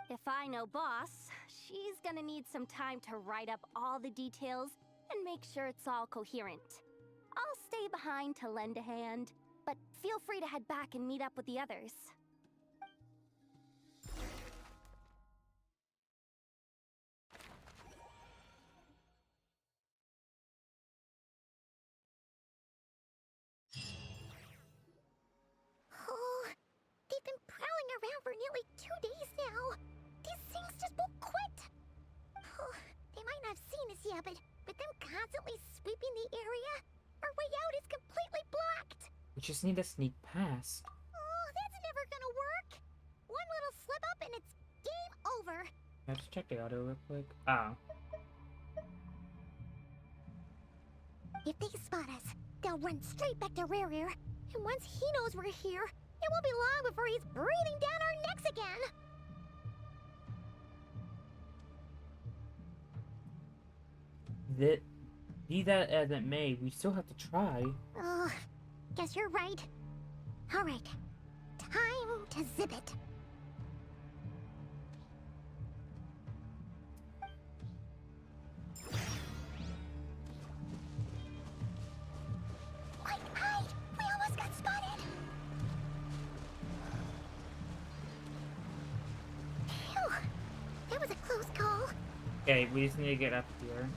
If I know Boss, she's gonna need some time to write up all the details and make sure it's all coherent. I'll stay behind to lend a hand, but feel free to head back and meet up with the others. Oh, they've been prowling around for nearly 2 days now. These things just won't quit. Oh, they might not have seen us yet, but them constantly sweeping the area, our way out is completely blocked. We just need to sneak past. Oh, that's never gonna work. One little slip up and it's game over. Let's check the audio real quick. Ah. If they spot us, they'll run straight back to Rarier. And once he knows we're here, it won't be long before he's breathing down our necks again. Be that as it may, we still have to try. Oh, guess you're right. Alright, time to zip it. Quick, hide! We almost got spotted! Phew, that was a close call. Okay, we just need to get up here.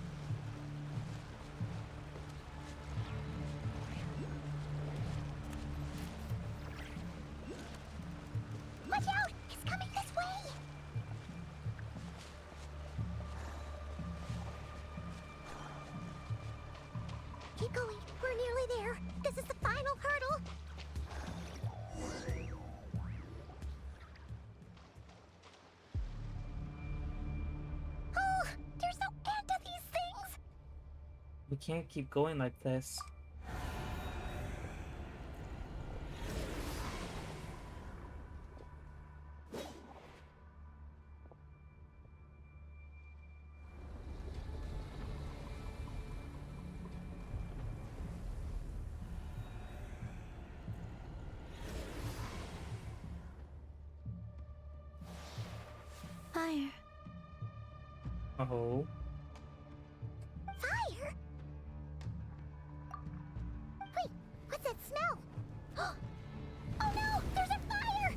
Watch out! It's coming this way! Keep going. We're nearly there. This is the final hurdle. Oh, there's no end to these We can't keep going like this. Fire. Oh. Fire? Wait, what's that smell? Oh no, there's a fire!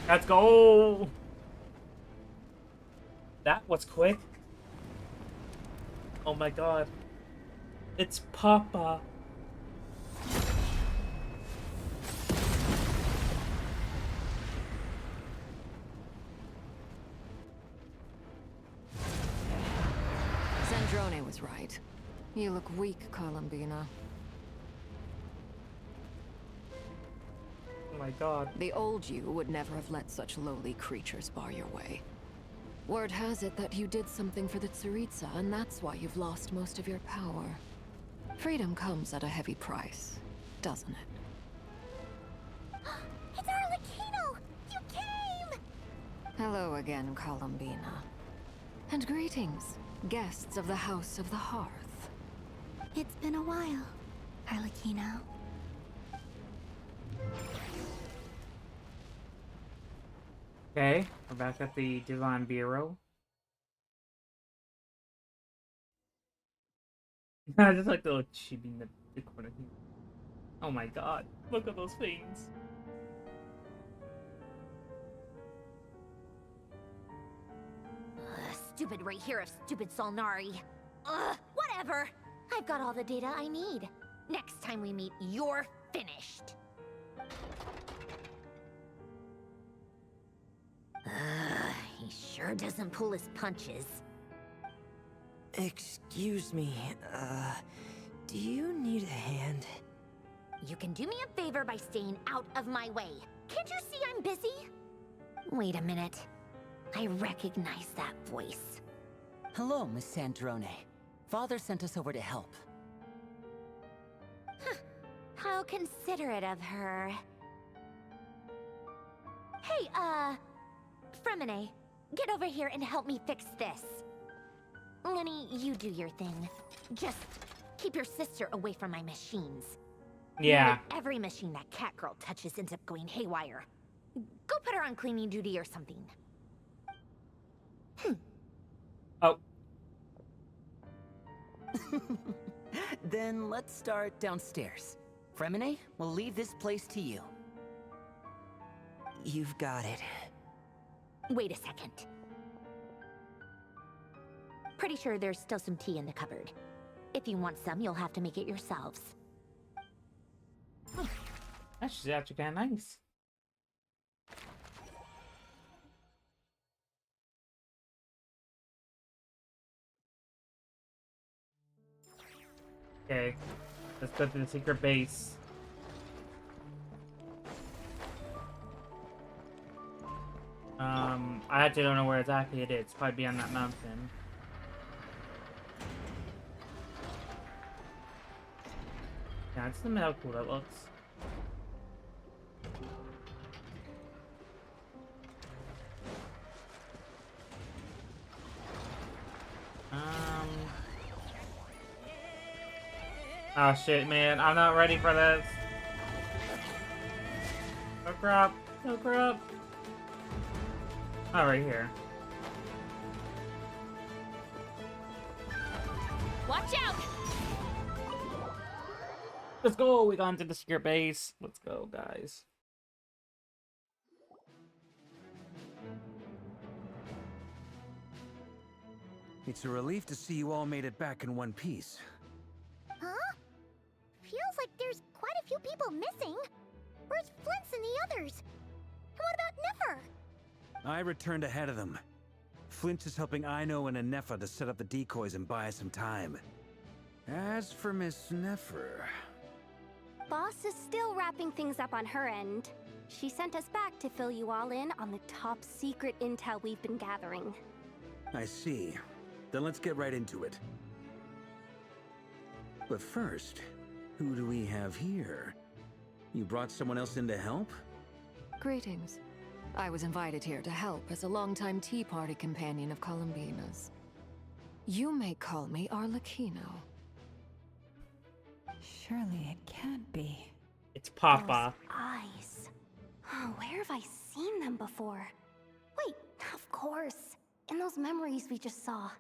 Let's go! That was quick. Oh my god. It's Papa. Zandrone was right. You look weak, Columbina. Oh my god. The old you would never have let such lowly creatures bar your way. Word has it that you did something for the Tsaritsa, and that's why you've lost most of your power. Freedom comes at a heavy price, doesn't it? It's Arlecchino! You came! Hello again, Columbina. And greetings, guests of the House of the Hearth. It's been a while, Arlecchino. Okay, we're back at the Divine Bureau. I just like the little chibi in the corner here. Oh my god, look at those things. Stupid right here of stupid Solnari. Whatever. I've got all the data I need. Next time we meet, you're finished. He sure doesn't pull his punches. Excuse me, do you need a hand? You can do me a favor by staying out of my way. Can't you see I'm busy? Wait a minute. I recognize that voice. Hello, Miss Zandrone. Father sent us over to help. How considerate of her. Hey, Fremine, get over here and help me fix this. Lenny, you do your thing. Just keep your sister away from my machines. Yeah. Every machine that cat girl touches ends up going haywire. Go put her on cleaning duty or something. Oh. Then let's start downstairs. Fremine, we'll leave this place to you. You've got it. Wait a second. Pretty sure there's still some tea in the cupboard. If you want some, you'll have to make it yourselves. That's actually kind of nice. Okay, let's go to the secret base. I actually don't know where exactly it is. It's probably beyond that mountain. Yeah, it's the how cool that looks. Oh shit, man, I'm not ready for this. Oh crap, oh crap. Oh, right here. Watch out! Let's go, we got into the secret base. Let's go, guys. It's a relief to see you all made it back in one piece. Huh? Feels like there's quite a few people missing. Where's Flint's and the others? And what about Nefer? I returned ahead of them. Flint is helping Aino and Anefa to set up the decoys and buy us some time. As for Miss Nefer, Boss is still wrapping things up on her end. She sent us back to fill you all in on the top secret intel we've been gathering. I see. Then let's get right into it. But first, who do we have here? You brought someone else in to help? Greetings. I was invited here to help as a longtime Tea Party companion of Columbina's. You may call me Arlecchino. Surely it can't be. It's Papa. Those eyes. Oh, where have I seen them before? Wait, of course. In those memories we just saw.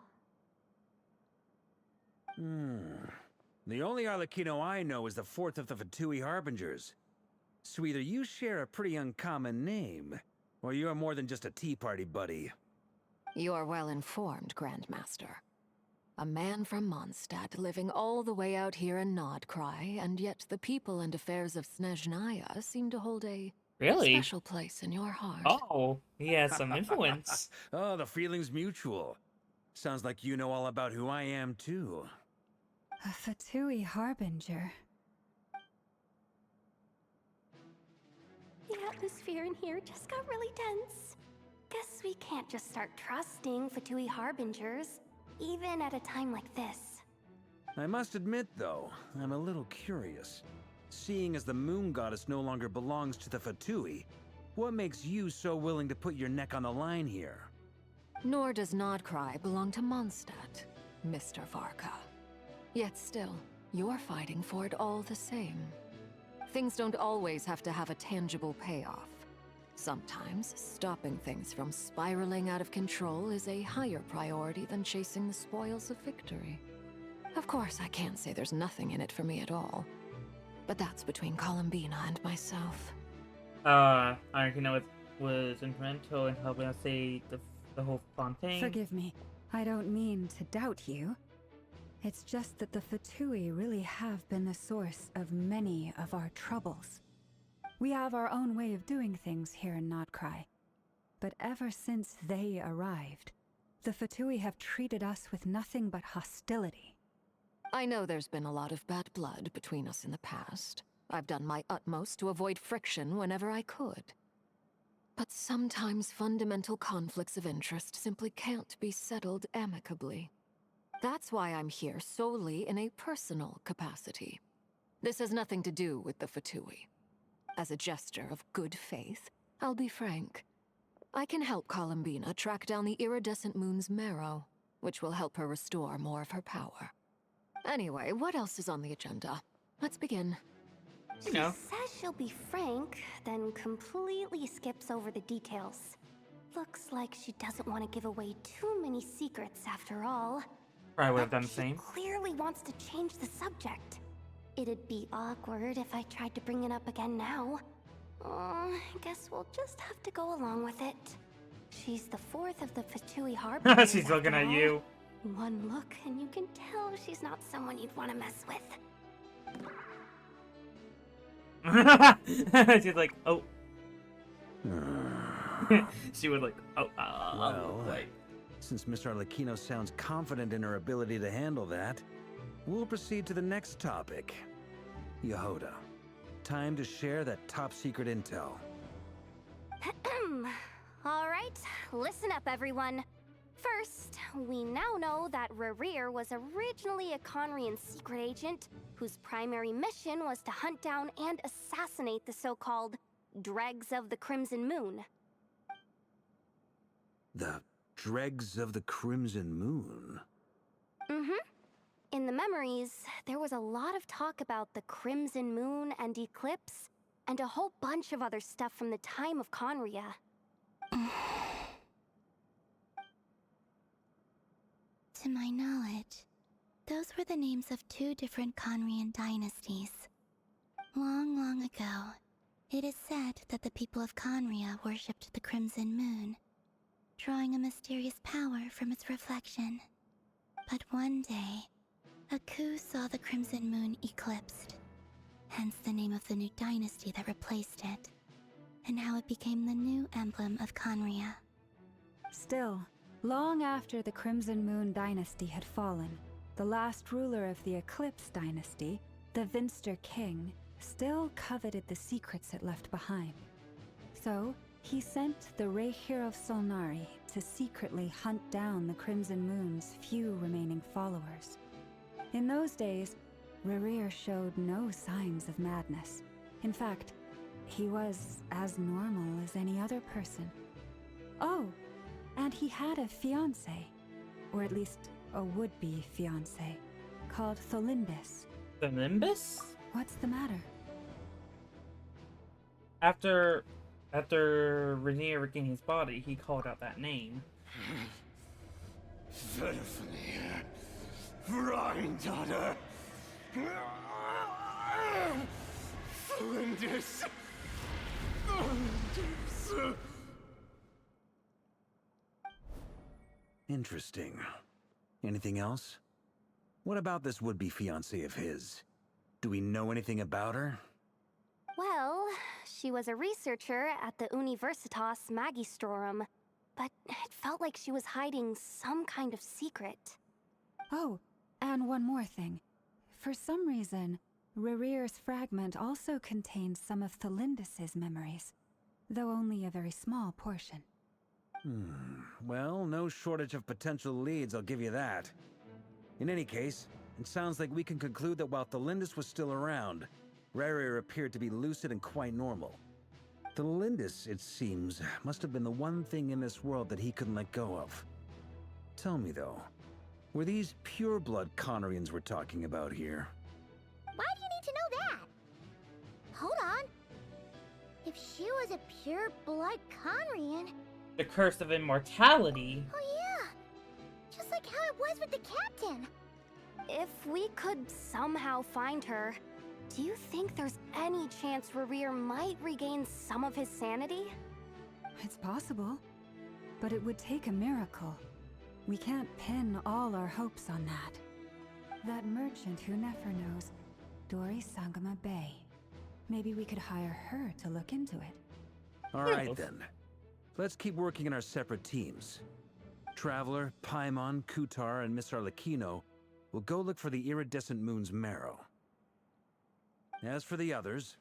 The only Arlecchino I know is the fourth of the Fatui Harbingers. So either you share a pretty uncommon name, or you're more than just a Tea Party buddy. You are well informed, Grandmaster. A man from Mondstadt living all the way out here in Nodcry, and yet the people and affairs of Snezhnaya seem to hold a special place in your heart. Oh, he has some influence. Oh, the feeling's mutual. Sounds like you know all about who I am, too. A Fatui Harbinger. The atmosphere in here just got really tense. Guess we can't just start trusting Fatui Harbingers, even at a time like this. I must admit, though, I'm a little curious. Seeing as the moon goddess no longer belongs to the Fatui, what makes you so willing to put your neck on the line here? Nor does Nodcry belong to Mondstadt, Mr. Varka. Yet still, you're fighting for it all the same. Things don't always have to have a tangible payoff. Sometimes, stopping things from spiraling out of control is a higher priority than chasing the spoils of victory. Of course, I can't say there's nothing in it for me at all. But that's between Columbina and myself. I know it was instrumental in helping us say the whole Fontaine. Forgive me. I don't mean to doubt you. It's just that the Fatui really have been the source of many of our troubles. We have our own way of doing things here in Nodcry. But ever since they arrived, the Fatui have treated us with nothing but hostility. I know there's been a lot of bad blood between us in the past. I've done my utmost to avoid friction whenever I could. But sometimes fundamental conflicts of interest simply can't be settled amicably. That's why I'm here solely in a personal capacity. This has nothing to do with the Fatui. As a gesture of good faith, I'll be frank. I can help Columbina track down the iridescent moon's marrow, which will help her restore more of her power. Anyway, what else is on the agenda? Let's begin. She says she'll be frank, then completely skips over the details. Looks like she doesn't want to give away too many secrets after all. Probably would have done the same. Clearly wants to change the subject. It'd be awkward if I tried to bring it up again now. I guess we'll just have to go along with it. She's the fourth of the Fatui Harbingers. She's looking at you. One look and you can tell she's not someone you'd want to mess with. She's like, oh. She would like, oh, well, wait. Since Mr. Arlecchino sounds confident in her ability to handle that, we'll proceed to the next topic. Yehoda, time to share that top secret intel. Alright, listen up everyone. First, we now know that Rerir was originally a Conrian secret agent whose primary mission was to hunt down and assassinate the so-called Dregs of the Crimson Moon. The Dregs of the Crimson Moon? In the memories, there was a lot of talk about the Crimson Moon and Eclipse, and a whole bunch of other stuff from the time of Conria. To my knowledge, those were the names of two different Conrian dynasties. Long, long ago, it is said that the people of Conria worshipped the Crimson Moon, drawing a mysterious power from its reflection. But one day, a coup saw the Crimson Moon eclipsed, hence the name of the new dynasty that replaced it, and how it became the new emblem of Conria. Still, long after the Crimson Moon dynasty had fallen, the last ruler of the Eclipse dynasty, the Vinster King, still coveted the secrets it left behind. So, he sent the Rehir of Solnari to secretly hunt down the Crimson Moon's few remaining followers. In those days, Rerir showed no signs of madness. In fact, he was as normal as any other person. Oh, and he had a fiancé, or at least a would-be fiancé, called Tholindis. Tholimbus? What's the matter? After Rainier regained his body, he called out that name. Verfnir, Rhine-daughter, Flinders. Interesting. Anything else? What about this would-be fiancé of his? Do we know anything about her? Well, she was a researcher at the Universitas Magistrorum, but it felt like she was hiding some kind of secret. Oh, and one more thing. For some reason, Rerir's fragment also contains some of Tholindis' memories, though only a very small portion. Well, no shortage of potential leads, I'll give you that. In any case, it sounds like we can conclude that while Tholindis was still around, Rerir appeared to be lucid and quite normal. Tholindis, it seems, must have been the one thing in this world that he couldn't let go of. Tell me though, were these pure-blood Conorians we're talking about here? Why do you need to know that? Hold on. If she was a pure-blood Conrian... The curse of immortality? Oh yeah! Just like how it was with the captain! If we could somehow find her, do you think there's any chance Rerir might regain some of his sanity? It's possible, but it would take a miracle. We can't pin all our hopes on that. That merchant who Nefer knows, Dori Sangama Bay. Maybe we could hire her to look into it. Alright then. Let's keep working in our separate teams. Traveler, Paimon, Kutar, and Miss Arlecchino will go look for the iridescent moon's marrow. As for the others...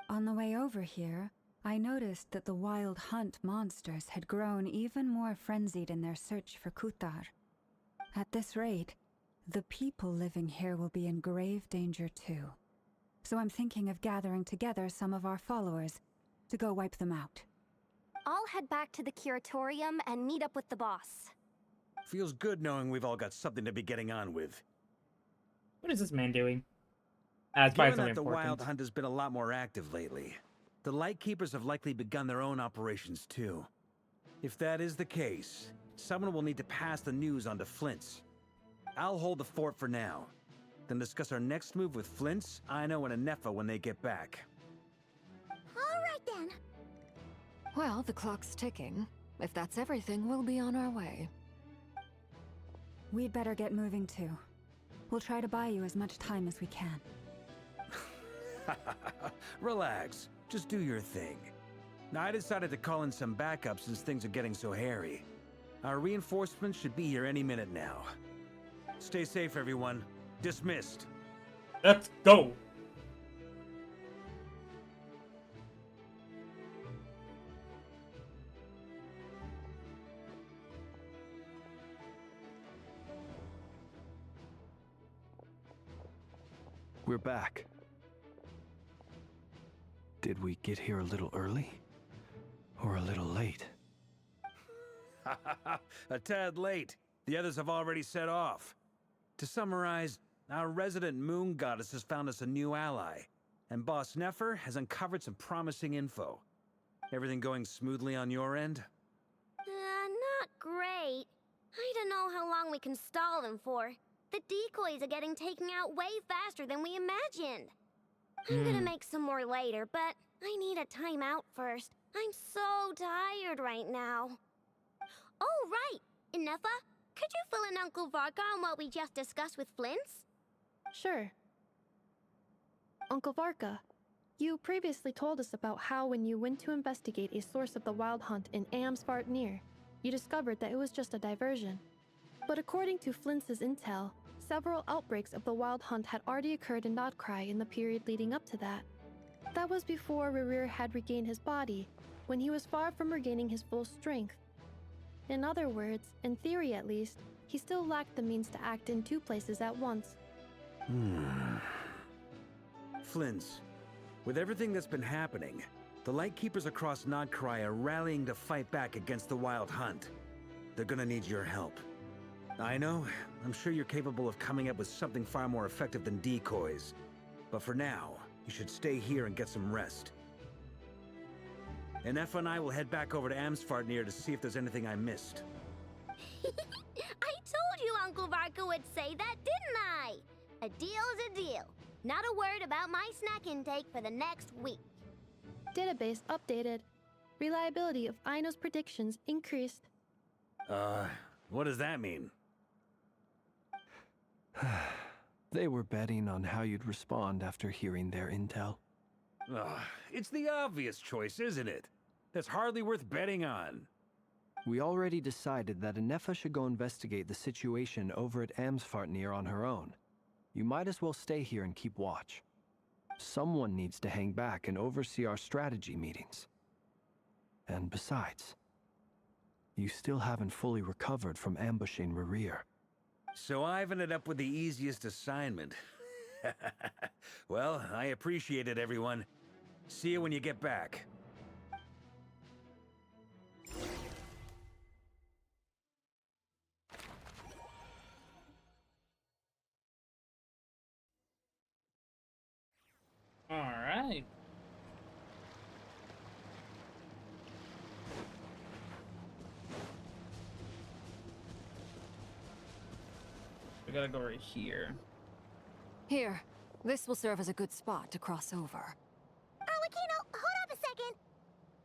On the way over here, I noticed that the wild hunt monsters had grown even more frenzied in their search for Kutar. At this rate, the people living here will be in grave danger too. So I'm thinking of gathering together some of our followers to go wipe them out. I'll head back to the curatorium and meet up with the boss. Feels good knowing we've all got something to be getting on with. What is this man doing? It's probably Given something that the important. Wild Hunt has been a lot more active lately, the Lightkeepers have likely begun their own operations too. If that is the case, someone will need to pass the news on to Flint's. I'll hold the fort for now, then discuss our next move with Flint's, Ino, and Anefa when they get back. Alright then. Well, the clock's ticking. If that's everything, we'll be on our way. We'd better get moving too. We'll try to buy you as much time as we can. Relax. Just do your thing. Now, I decided to call in some backup since things are getting so hairy. Our reinforcements should be here any minute now. Stay safe, everyone. Dismissed. Let's go! We're back. Did we get here a little early? Or a little late? A tad late. The others have already set off. To summarize, our resident moon goddess has found us a new ally, and Boss Nefer has uncovered some promising info. Everything going smoothly on your end? Not great. I don't know how long we can stall them for. The decoys are getting taken out way faster than we imagined. I'm gonna make some more later, but I need a timeout first. I'm so tired right now. Oh, right! Inefa, could you fill in Uncle Varka on what we just discussed with Flint's? Sure. Uncle Varka, you previously told us about how when you went to investigate a source of the Wild Hunt in Amsvartnir, you discovered that it was just a diversion. But according to Flint's intel, several outbreaks of the Wild Hunt had already occurred in Nodcry in the period leading up to that. That was before Rerir had regained his body, when he was far from regaining his full strength. In other words, in theory at least, he still lacked the means to act in two places at once. Flints, with everything that's been happening, the Lightkeepers across Nodcry are rallying to fight back against the Wild Hunt. They're gonna need your help. I know, I'm sure you're capable of coming up with something far more effective than decoys. But for now, you should stay here and get some rest. And Effa and I will head back over to Amsfartnir to see if there's anything I missed. I told you Uncle Varka would say that, didn't I? A deal's a deal. Not a word about my snack intake for the next week. Database updated. Reliability of Aino's predictions increased. What does that mean? They were betting on how you'd respond after hearing their intel. It's the obvious choice, isn't it? That's hardly worth betting on. We already decided that Anefa should go investigate the situation over at Amsfartnir on her own. You might as well stay here and keep watch. Someone needs to hang back and oversee our strategy meetings. And besides, you still haven't fully recovered from ambushing Rerir. So I've ended up with the easiest assignment. Well, I appreciate it, everyone. See you when you get back. All right. We gotta go right here. Here, this will serve as a good spot to cross over. Arlecchino, hold up a second.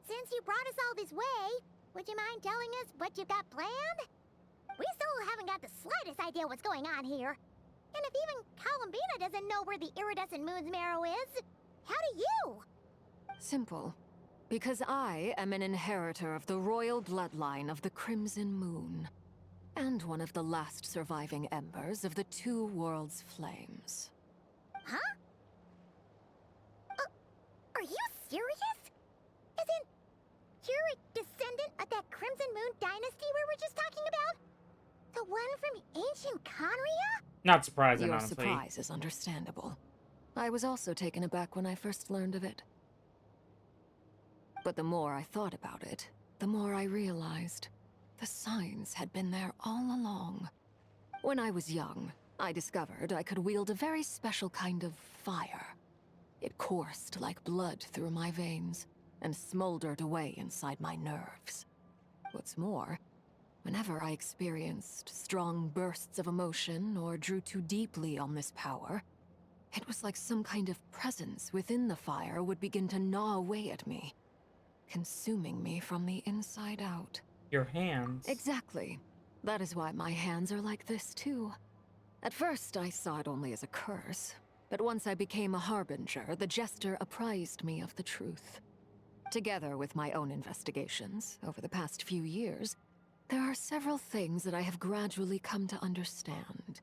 Since you brought us all this way, would you mind telling us what you've got planned? We still haven't got the slightest idea what's going on here. And if even Columbina doesn't know where the iridescent moon's marrow is, how do you? Simple. Because I am an inheritor of the royal bloodline of the Crimson Moon. And one of the last surviving embers of the Two Worlds' flames. Huh? Are you serious? As in, you're a descendant of that Crimson Moon dynasty we were just talking about? The one from ancient Conria? Not surprising, Your honestly. surprise is understandable. I was also taken aback when I first learned of it. But the more I thought about it, the more I realized the signs had been there all along. When I was young, I discovered I could wield a very special kind of fire. It coursed like blood through my veins and smoldered away inside my nerves. What's more, whenever I experienced strong bursts of emotion or drew too deeply on this power, it was like some kind of presence within the fire would begin to gnaw away at me, consuming me from the inside out. Your hands. Exactly. That is why my hands are like this, too. At first, I saw it only as a curse, but once I became a harbinger, the jester apprised me of the truth. Together with my own investigations, over the past few years, there are several things that I have gradually come to understand.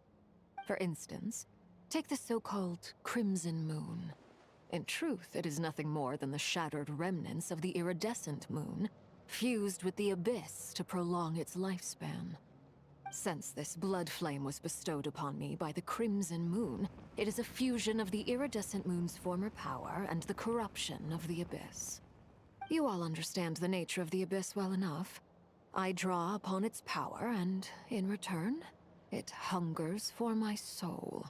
For instance, take the so-called Crimson Moon. In truth, it is nothing more than the shattered remnants of the iridescent moon, fused with the abyss to prolong its lifespan. Since this blood flame was bestowed upon me by the Crimson Moon, it is a fusion of the iridescent moon's former power and the corruption of the abyss. You all understand the nature of the abyss well enough. I draw upon its power, and in return, it hungers for my soul.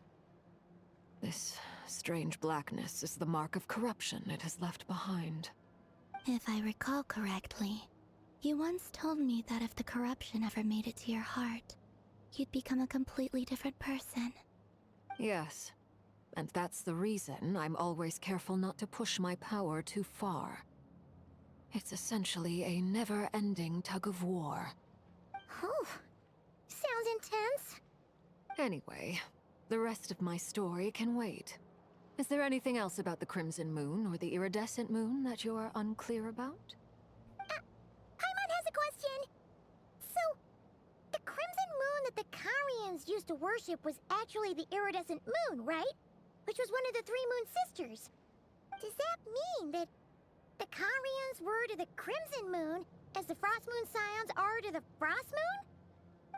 This strange blackness is the mark of corruption it has left behind. If I recall correctly, you once told me that if the corruption ever made it to your heart, you'd become a completely different person. Yes, and that's the reason I'm always careful not to push my power too far. It's essentially a never-ending tug-of-war. Oh, sounds intense. Anyway, the rest of my story can wait. Is there anything else about the Crimson Moon or the Iridescent Moon that you're unclear about? Paimon has a question. So, the Crimson Moon that the Karians Conrians used to worship was actually the iridescent moon, right? Which was one of the three moon sisters. Does that mean that the Conrians were to the Crimson Moon as the Frost Moon Scions are to the Frost Moon?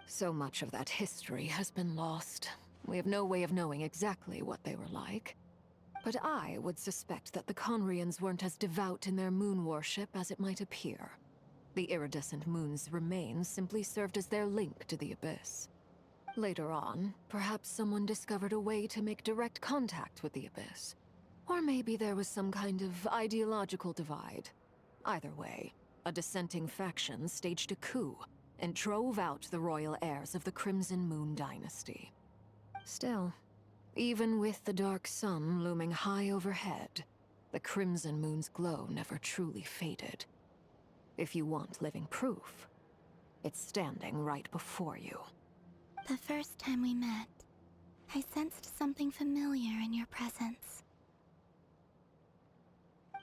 So much of that history has been lost. We have no way of knowing exactly what they were like. But I would suspect that the Conrians weren't as devout in their moon worship as it might appear. The iridescent moon's remains simply served as their link to the Abyss. Later on, perhaps someone discovered a way to make direct contact with the Abyss. Or maybe there was some kind of ideological divide. Either way, a dissenting faction staged a coup and drove out the royal heirs of the Crimson Moon dynasty. Still, even with the dark sun looming high overhead, the Crimson Moon's glow never truly faded. If you want living proof, it's standing right before you. The first time we met, I sensed something familiar in your presence.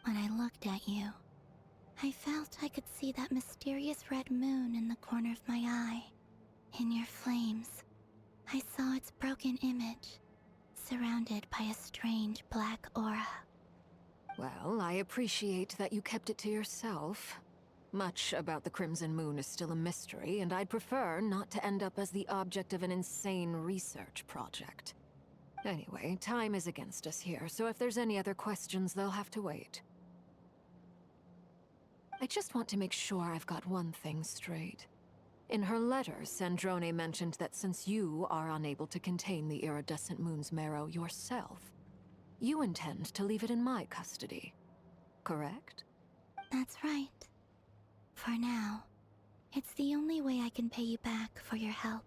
When I looked at you, I felt I could see that mysterious red moon in the corner of my eye. In your flames, I saw its broken image, surrounded by a strange black aura. Well, I appreciate that you kept it to yourself. Much about the Crimson Moon is still a mystery, and I'd prefer not to end up as the object of an insane research project. Anyway, time is against us here, so if there's any other questions, they'll have to wait. I just want to make sure I've got one thing straight. In her letter, Sandrone mentioned that since you are unable to contain the iridescent moon's marrow yourself, you intend to leave it in my custody. Correct? That's right. For now, it's the only way I can pay you back for your help.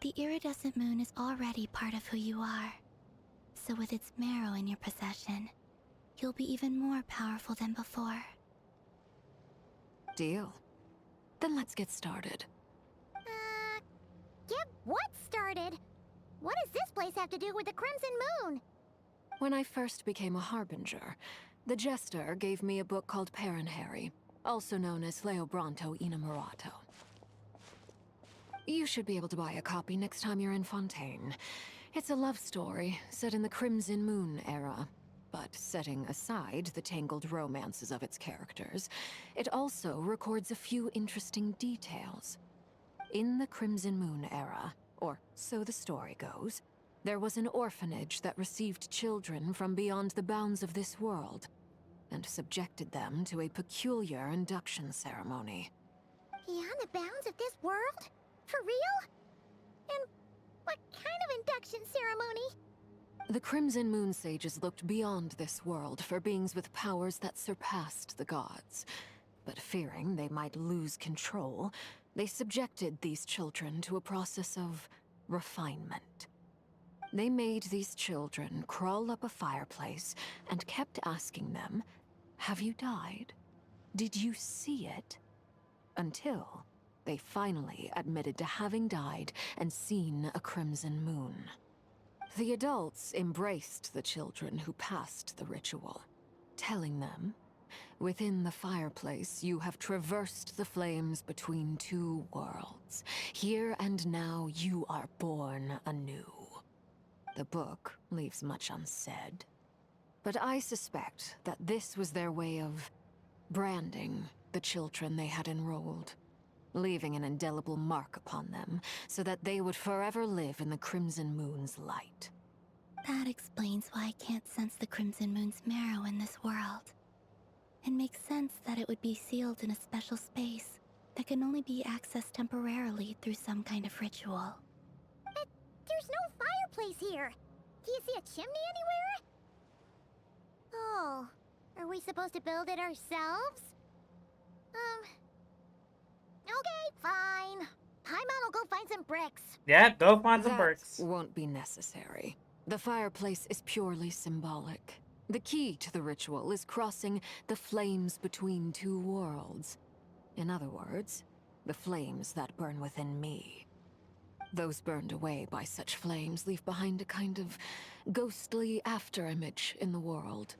The iridescent moon is already part of who you are. So with its marrow in your possession, you'll be even more powerful than before. Deal. Then let's get started. Get what started? What does this place have to do with the Crimson Moon? When I first became a Harbinger, the Jester gave me a book called Paranhari, also known as Leobranto Inamorato. You should be able to buy a copy next time you're in Fontaine. It's a love story set in the Crimson Moon era, but setting aside the tangled romances of its characters, it also records a few interesting details. In the Crimson Moon era, or so the story goes, there was an orphanage that received children from beyond the bounds of this world, and subjected them to a peculiar induction ceremony. Beyond the bounds of this world? For real? And what kind of induction ceremony? The Crimson Moon sages looked beyond this world for beings with powers that surpassed the gods. But fearing they might lose control, they subjected these children to a process of refinement. They made these children crawl up a fireplace and kept asking them, "Have you died? Did you see it?" Until they finally admitted to having died and seen a crimson moon. The adults embraced the children who passed the ritual, telling them, "Within the fireplace, you have traversed the flames between two worlds. Here and now, you are born anew." The book leaves much unsaid, but I suspect that this was their way of branding the children they had enrolled, leaving an indelible mark upon them so that they would forever live in the Crimson Moon's light. That explains why I can't sense the Crimson Moon's marrow in this world. It makes sense that it would be sealed in a special space that can only be accessed temporarily through some kind of ritual. But there's no fireplace here! Do you see a chimney anywhere? Oh, are we supposed to build it ourselves? Okay, fine. Paimon will go find some bricks. Yeah, go find some bricks. Won't be necessary. The fireplace is purely symbolic. The key to the ritual is crossing the flames between two worlds. In other words, the flames that burn within me. Those burned away by such flames leave behind a kind of ghostly afterimage in the world.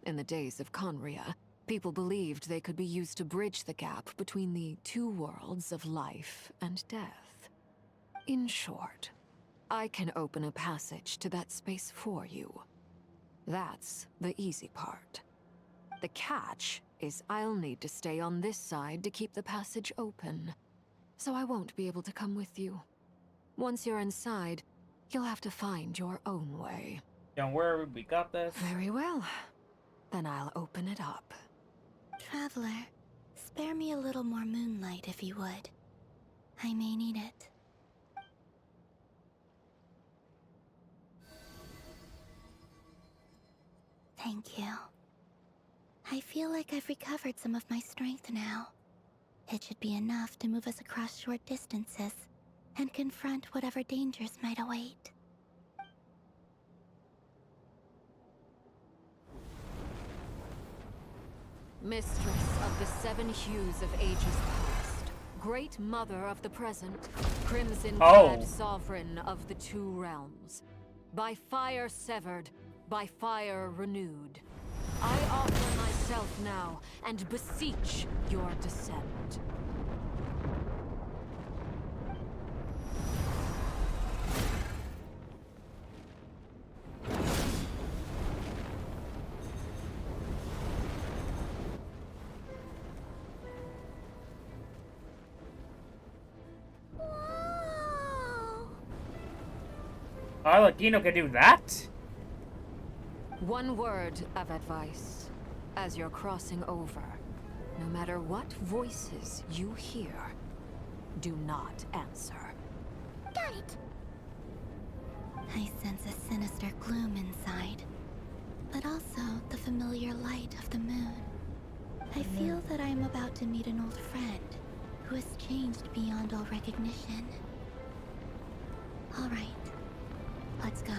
In the days of Conria, people believed they could be used to bridge the gap between the two worlds of life and death. In short, I can open a passage to that space for you. That's the easy part. The catch is I'll need to stay on this side to keep the passage open, so I won't be able to come with you. Once you're inside, you'll have to find your own way. Don't worry, we got this. Very well. Then I'll open it up. Traveler, spare me a little more moonlight if you would. I may need it. Thank you. I feel like I've recovered some of my strength now. It should be enough to move us across short distances and confront whatever dangers might await. Mistress of the 7 hues of ages past, Great Mother of the present, Crimson-clad Sovereign of the 2 realms. By fire severed, by fire renewed. I offer myself now, and beseech your descent. Arlecchino can do that? One word of advice. As you're crossing over, no matter what voices you hear, do not answer. Got it! I sense a sinister gloom inside, but also the familiar light of the moon. I feel that I am about to meet an old friend who has changed beyond all recognition. All right. Let's go.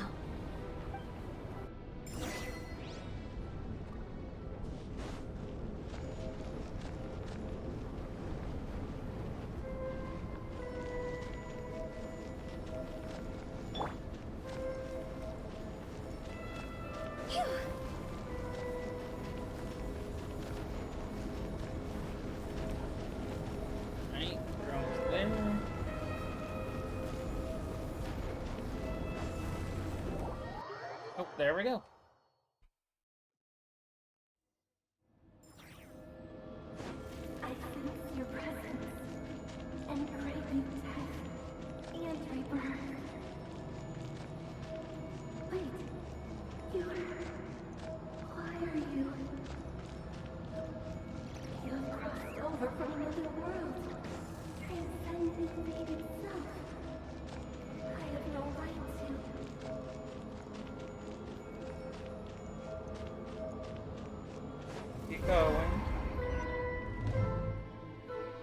Oh, there we go. I sense your presence and craving death and rebirth. Wait, why are you? You have crossed over from another world, transcending fate itself. I have no right to. Keep going.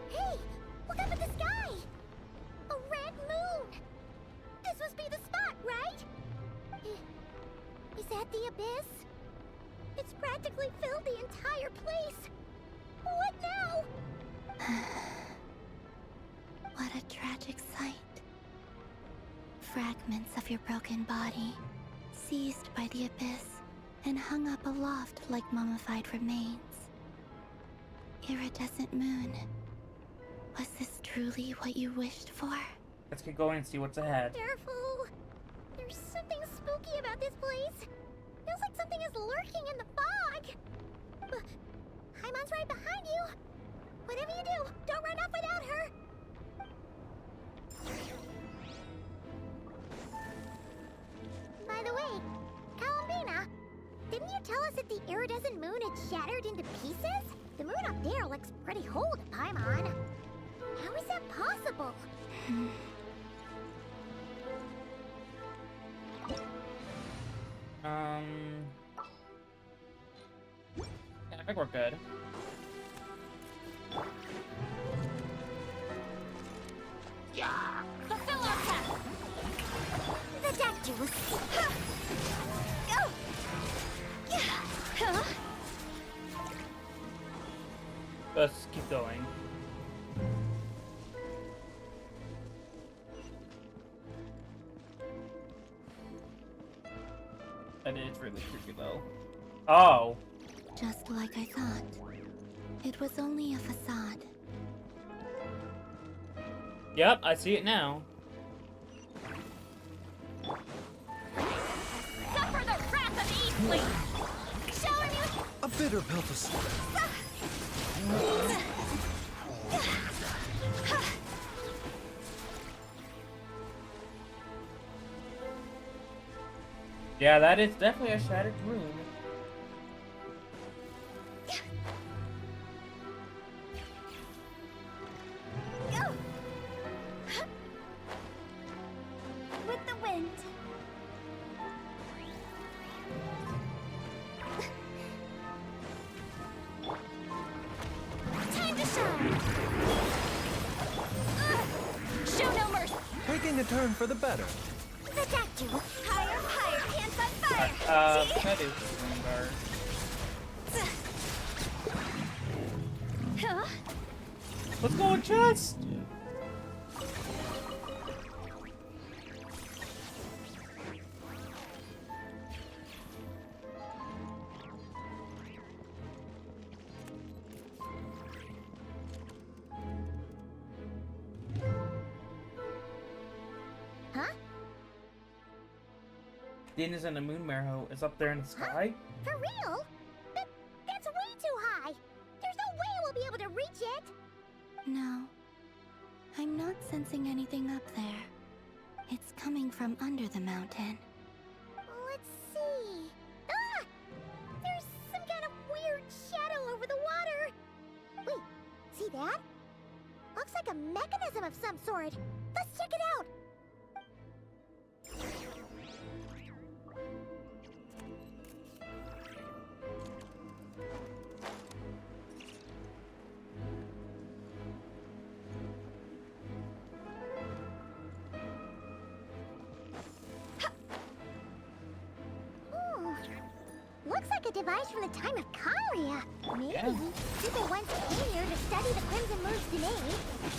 Hey! Look up at the sky! A red moon! This must be the spot, right? Is that the abyss? It's practically filled the entire place! What now? What a tragic sight. Fragments of your broken body, seized by the abyss, and hung up aloft like mummified remains. Iridescent moon. Was this truly what you wished for? Let's keep going and see what's ahead. Careful! There's something spooky about this place. Feels like something is lurking in the fog. But Haimon's right behind you. Whatever you do, don't run off without her. By the way, Columbina, didn't you tell us that the iridescent moon had shattered into pieces? The moon up there looks pretty whole to Paimon. How is that possible? Yeah, I think we're good. Yeah! Fulfill our path! The doctor will see. Go! Huh? Let's keep going. That is really creepy though. Oh! Just like I thought. It was only a facade. Yep, I see it now. Wait. Showing you. A bitter pill to swallow. Yeah, that is definitely a shattered rune. Go. With the wind. Time to shine. Show no mercy. Taking a turn for the better. Protect you. Higher, higher, hands on fire. See? That is rune guard. Huh? Let's go with chest. Huh? Dennis and the moon marrow is up there in the sky. For real? That's way too high. There's no way we'll be able to reach it. No. I'm not sensing anything up there. It's coming from under the mountain. Let's see. Ah! There's some kind of weird shadow over the water. Wait, see that? Looks like a mechanism of some sort. Let's check it out. Looks like a device from the time of Kyria. Maybe people once came here to study the Crimson Moon's DNA,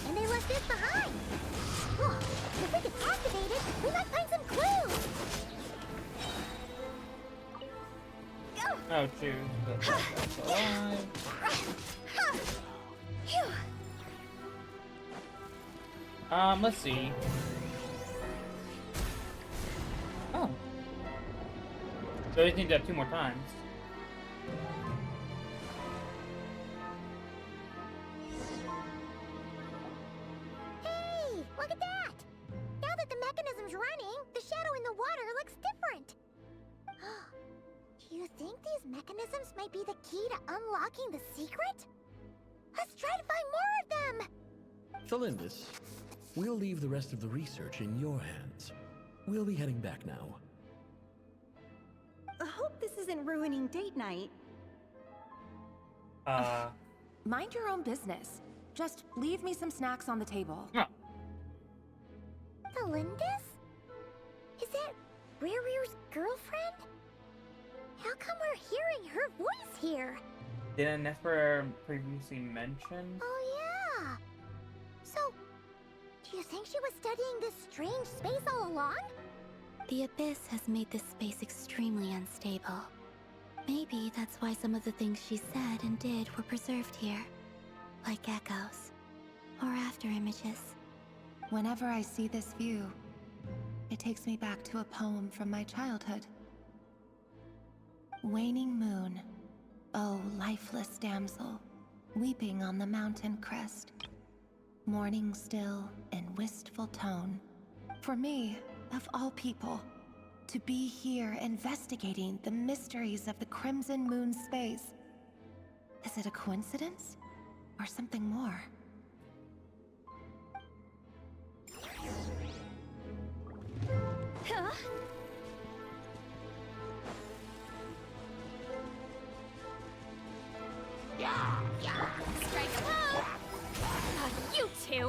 and they left this behind. Oh, if we could activate it, we might find some clues. Go. Oh, shoot. That's alive. Let's see. Oh. So we just need that 2 more times. Hey, look at that! Now that the mechanism's running, the shadow in the water looks different. Do you think these mechanisms might be the key to unlocking the secret? Let's try to find more of them! Thalindis, we'll leave the rest of the research in your hands. We'll be heading back now. I hope this isn't ruining date night. Mind your own business. Just leave me some snacks on the table. Thalindis? Is that Rear's girlfriend? How come we're hearing her voice here? Didn't Nesper previously mention? Oh yeah! So, do you think she was studying this strange space all along? The Abyss has made this space extremely unstable. Maybe that's why some of the things she said and did were preserved here. Like echoes. Or after images. Whenever I see this view, it takes me back to a poem from my childhood. Waning moon, oh lifeless damsel, weeping on the mountain crest. Morning still in wistful tone. For me, of all people, to be here investigating the mysteries of the Crimson Moon space. Is it a coincidence? Or something more? Huh? Strike a pose! You two!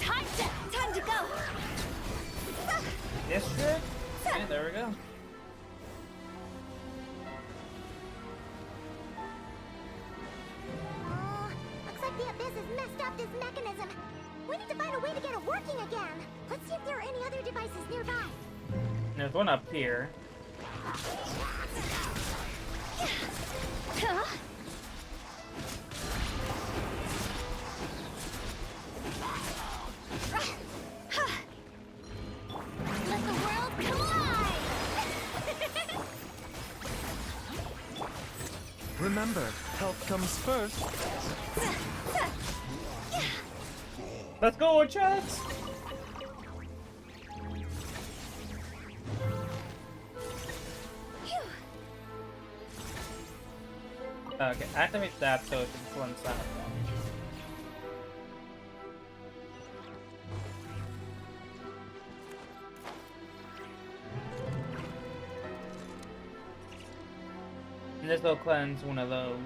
Time to go! District? Okay, there we go. Looks like the Abyss has messed up this mechanism. We need to find a way to get it working again. Let's see if there are any other devices nearby. There's one up here. Huh? Let the world collide! Remember, health comes first. Let's go, Chats! Okay, activate that so it can cleanse that damage. And this will cleanse one of those.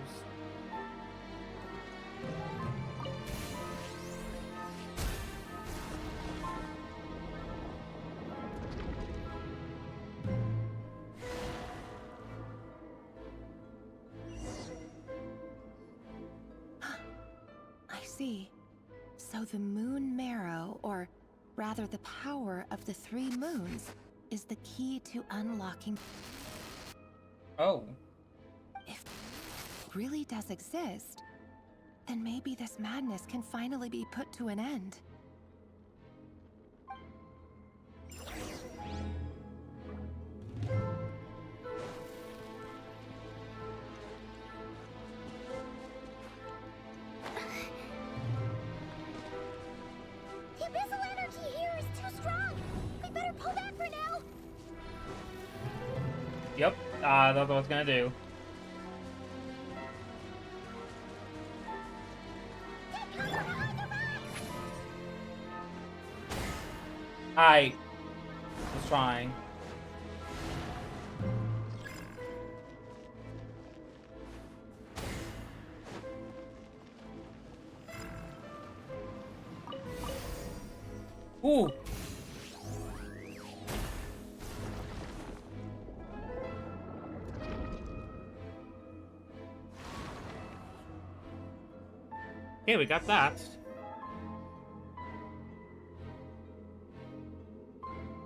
I see. So the moon marrow, or rather the power of the 3 moons, is the key to unlocking. Oh. If it really does exist, then maybe this madness can finally be put to an end. The abyssal energy here is too strong. We better pull back for now. Yep, that's what I was gonna do. I was trying. Ooh. Okay, we got that.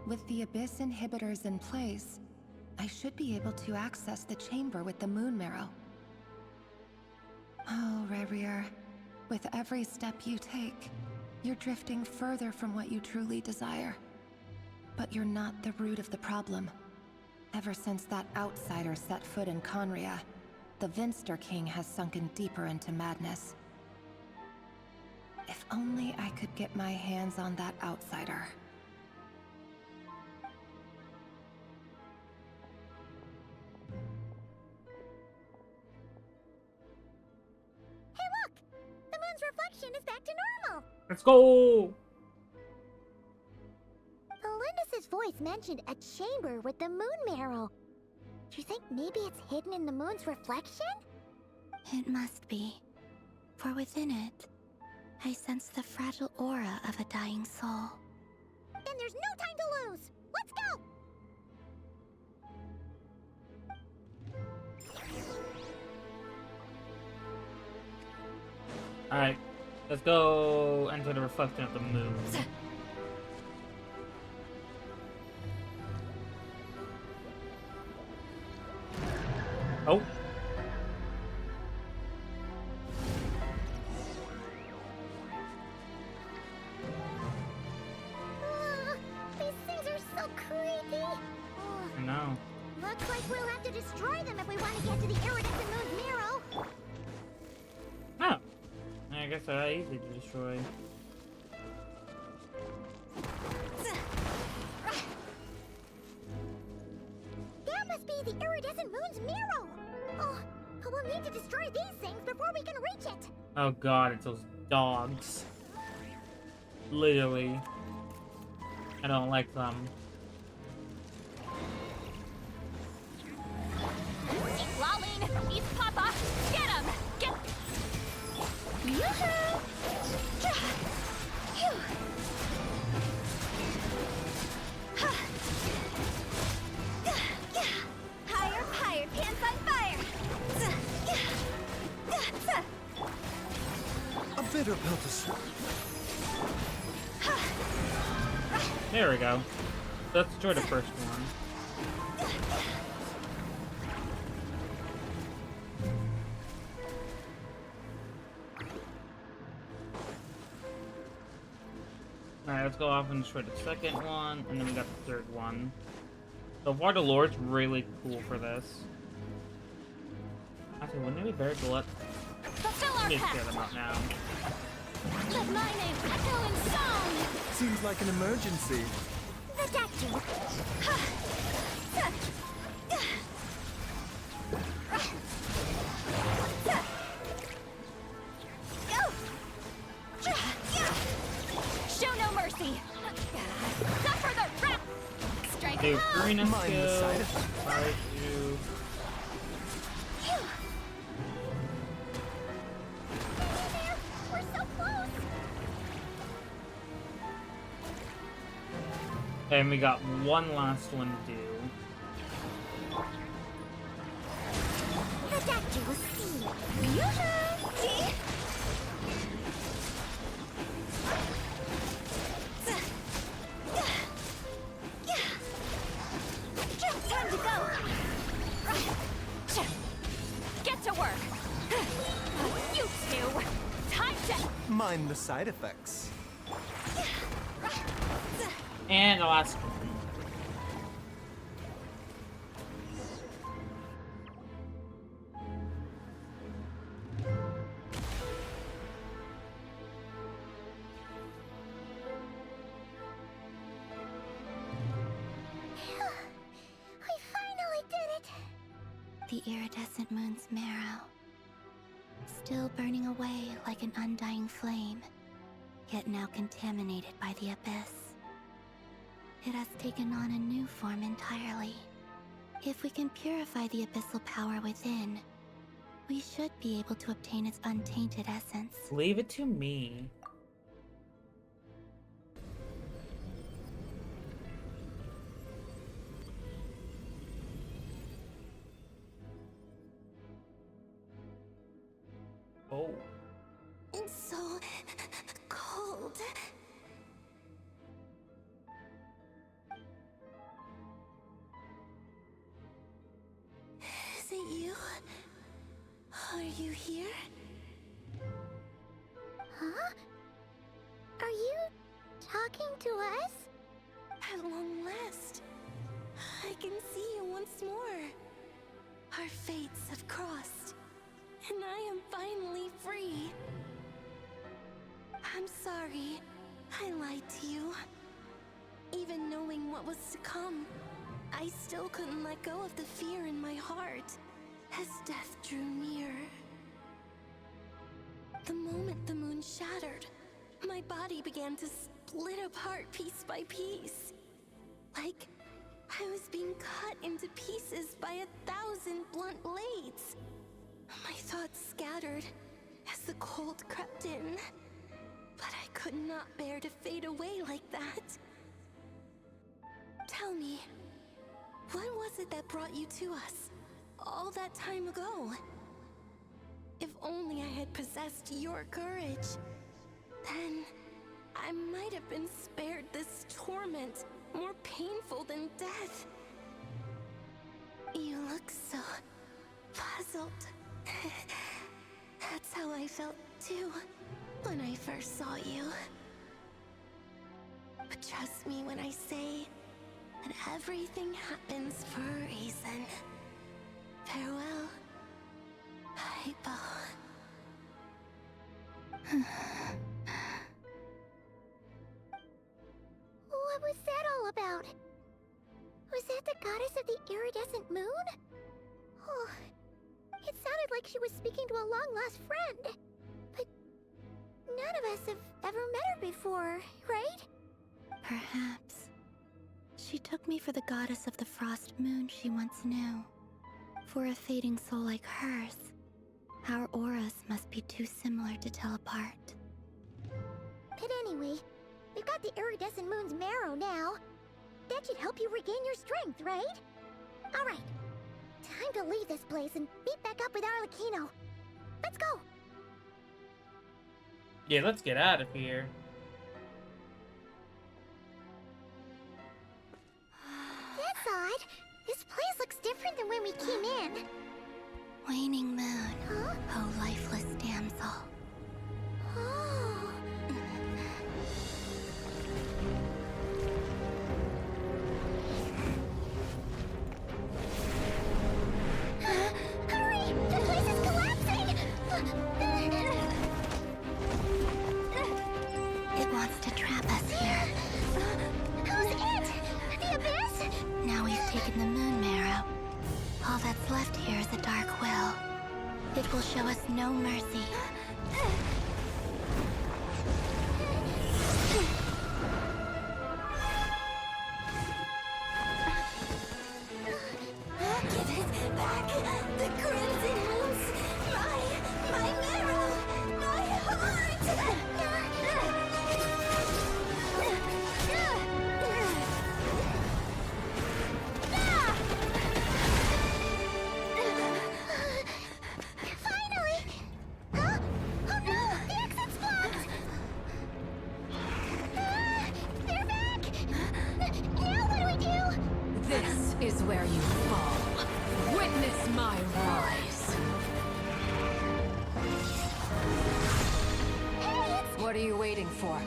With the Abyss inhibitors in place, I should be able to access the chamber with the moon marrow. Oh, Rarier, with every step you take, you're drifting further from what you truly desire. But you're not the root of the problem. Ever since that outsider set foot in Conria, the Vinster King has sunken deeper into madness. If only I could get my hands on that outsider. Hey, look! The moon's reflection is back to normal. Let's go! Elindis's voice mentioned a chamber with the moon marrow. Do you think maybe it's hidden in the moon's reflection? It must be. For within it, I sense the fragile aura of a dying soul. Then there's no time to lose! Let's go! Alright, let's go enter the reflection of the moon. Oh. These things are so creepy. I know. Looks like we'll have to destroy them if we want to get to the iridescent moon's marrow. Oh. I guess they're easy to destroy. That must be the iridescent moon's marrow. Oh, we'll need to destroy these things before we can reach it. Oh god, it's those dogs. Literally. I don't like them. It's Lolling! It's Papa! Get him! Get... Yoo-hoo! Phew. Higher, higher, pants on fire! A bitter pill to swallow. There we go. Let's destroy the first one. Alright, let's go off and destroy the second one, and then we got the third one. So far, the Lord's really cool for this. Actually, wouldn't it be better to let me clear them out now? Let my name echo in song! Seems like an emergency. The Dactyl! Show no mercy! Suffer the wrath! Strike Dude, home! Karina Mind the skill. side effects. Alright, you. We're so close! And we got one last one to do. The Dactyl will see. Yoo-hoo! Time to go! Get to work! You two! Time to... Mind the side effects. And the last. We finally did it! The iridescent moon's marrow. Still burning away like an undying flame, yet now contaminated by the abyss. It has taken on a new form entirely. If we can purify the abyssal power within, we should be able to obtain its untainted essence. Leave it to me. Oh. It's so cold. Is it you? Are you here? Huh? Are you talking to us? At long last, I can see you once more. Our fates have crossed, and I am finally free. I'm sorry, I lied to you. Even knowing what was to come, I still couldn't let go of the fear in my heart as death drew near. The moment the moon shattered, my body began to split apart piece by piece. Like I was being cut into pieces by 1,000 blunt blades. My thoughts scattered as the cold crept in, but I could not bear to fade away like that. Tell me, what was it that brought you to us all that time ago? If only I had possessed your courage, then I might have been spared this torment more painful than death. You look so puzzled. That's how I felt too when I first saw you. But trust me when I say that everything happens for a reason. Farewell, Hypo. What was that all about? Was that the goddess of the iridescent moon? Oh, it sounded like she was speaking to a long-lost friend. But none of us have ever met her before, right? Perhaps. She took me for the goddess of the frost moon she once knew. For a fading soul like hers, our auras must be too similar to tell apart. But anyway, we've got the iridescent moon's marrow now. That should help you regain your strength, right? Alright, time to leave this place and meet back up with Arlecchino. Let's go! Yeah, let's get out of here. That's odd. This place looks different than when we came in. Waning moon, Huh? oh lifeless damsel. Oh. Hurry! The place is in the Moon Marrow. All that's left here is a dark will. It will show us no mercy. Give it back! The Crimson Moons! My marrow! My heart! Finally! Huh? Oh no! The exit's blocked! They're back! Now what do we do? This is where you fall. Witness my rise. What are you waiting for?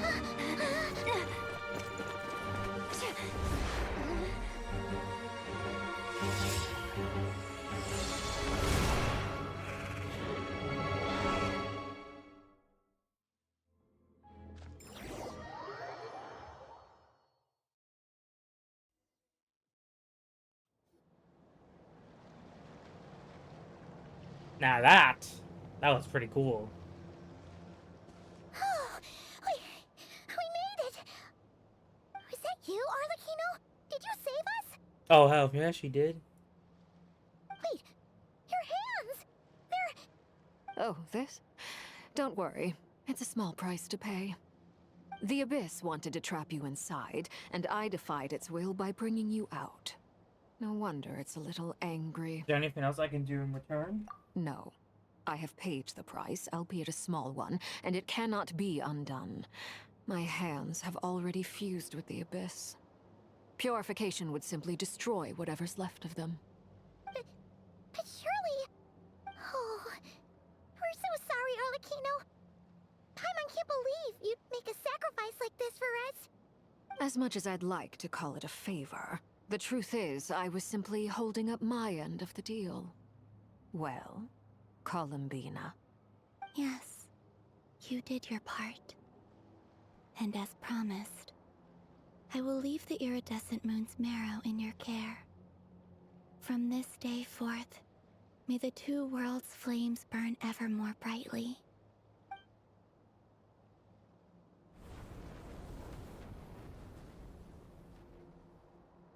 Now that was pretty cool. Oh, we made it! Was that you, Arlecchino? Did you save us? Oh hell yeah, she did. Wait, your hands! They're... Oh, this? Don't worry. It's a small price to pay. The Abyss wanted to trap you inside, and I defied its will by bringing you out. No wonder it's a little angry. Is there anything else I can do in return? No. I have paid the price, albeit a small one, and it cannot be undone. My hands have already fused with the Abyss. Purification would simply destroy whatever's left of them. But surely... Oh, we're so sorry, Arlecchino. Paimon can't believe you'd make a sacrifice like this for us. As much as I'd like to call it a favor, the truth is I was simply holding up my end of the deal. Well, Columbina. Yes, you did your part. And as promised, I will leave the iridescent moon's marrow in your care. From this day forth, may the two worlds' flames burn ever more brightly.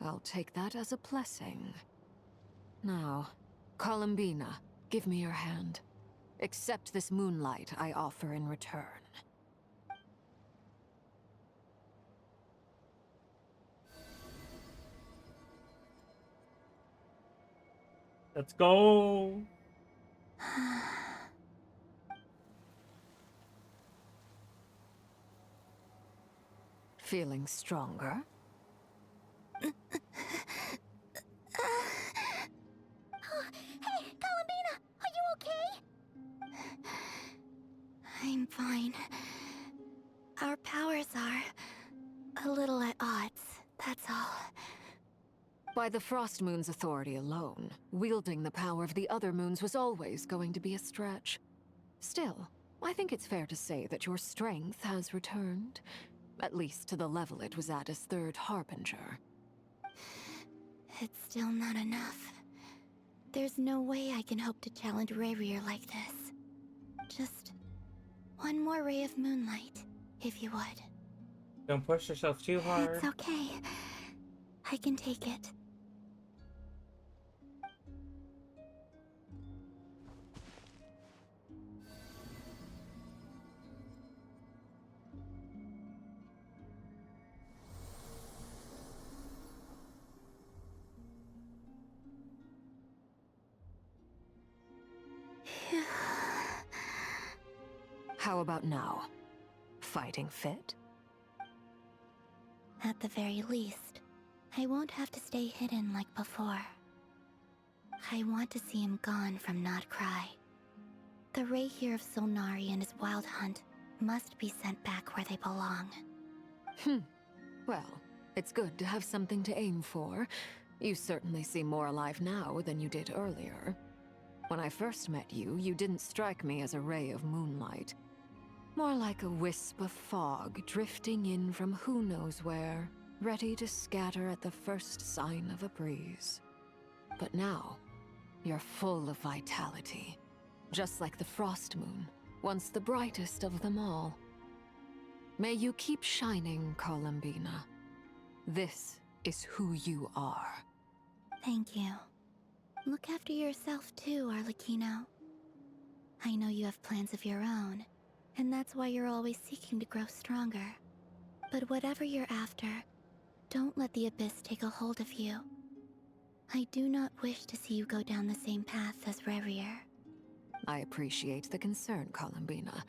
I'll take that as a blessing. Now, Columbina, give me your hand. Accept this moonlight I offer in return. Let's go! Feeling stronger? Hey, Columbina, are you okay? I'm fine. Our powers are a little at odds, that's all. By the Frost Moon's authority alone, wielding the power of the other moons was always going to be a stretch. Still, I think it's fair to say that your strength has returned. At least to the level it was at as Third Harbinger. It's still not enough. There's no way I can hope to challenge Rayrir like this. Just one more ray of moonlight, if you would. Don't push yourself too hard. It's okay. I can take it. How about now? Fighting fit? At the very least, I won't have to stay hidden like before. I want to see him gone from Not Cry. The Ray here of Solnari and his wild hunt must be sent back where they belong. Well, it's good to have something to aim for. You certainly seem more alive now than you did earlier. When I first met you, you didn't strike me as a ray of moonlight. More like a wisp of fog drifting in from who knows where. ready to scatter at the first sign of a breeze. But now, you're full of vitality, just like the frost moon, once the brightest of them all. May you keep shining, Columbina. This is who you are. Thank you. Look after yourself too, Arlecchino. I know you have plans of your own, and that's why you're always seeking to grow stronger. But whatever you're after, don't let the Abyss take a hold of you. I do not wish to see you go down the same path as Revrier. I appreciate the concern, Columbina.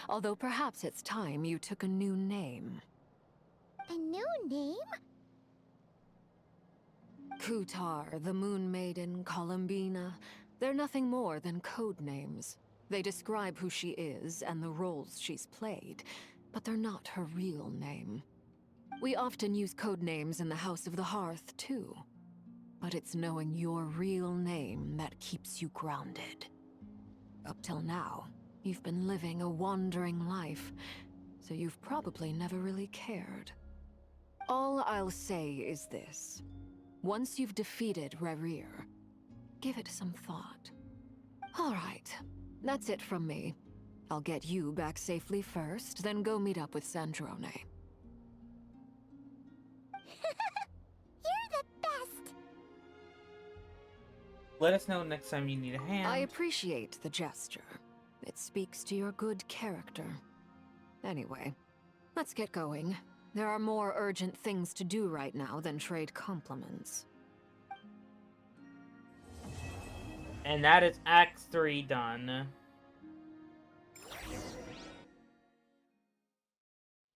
Although perhaps it's time you took a new name. A new name? Kutar, the Moon Maiden, Columbina, they're nothing more than code names. They describe who she is and the roles she's played, but they're not her real name. We often use code names in the House of the Hearth, too. But it's knowing your real name that keeps you grounded. Up till now, you've been living a wandering life, so you've probably never really cared. All I'll say is this. Once you've defeated Revrier, give it some thought. All right, that's it from me. I'll get you back safely first, then go meet up with Sandrone. You're the best! Let us know next time you need a hand. I appreciate the gesture. It speaks to your good character. Anyway, let's get going. There are more urgent things to do right now than trade compliments. And that is Act 3 done.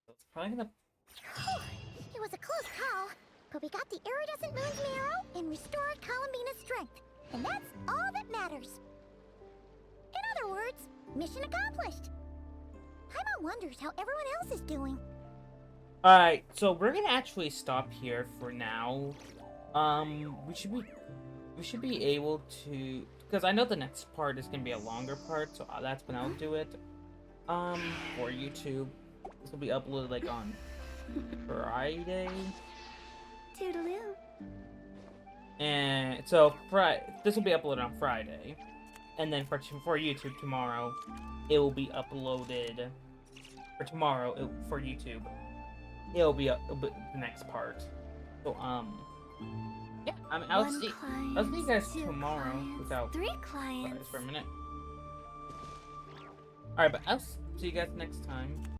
It's probably gonna... It was a close call, but we got the iridescent moon's marrow and restored Columbina's strength. And that's all that matters. In other words, mission accomplished. Paimon wonders how everyone else is doing. Alright, so we're gonna actually stop here for now. We should be able to, because I know the next part is gonna be a longer part, so that's when I'll do it. For YouTube. This will be uploaded like on Friday. Toodaloo. And so this will be uploaded on Friday, and then for YouTube tomorrow, it will be uploaded. For tomorrow, for YouTube, it'll be the next part. So yeah. I mean, I'll see you guys tomorrow without 3 clients. for a minute. All right, but I'll see you guys next time.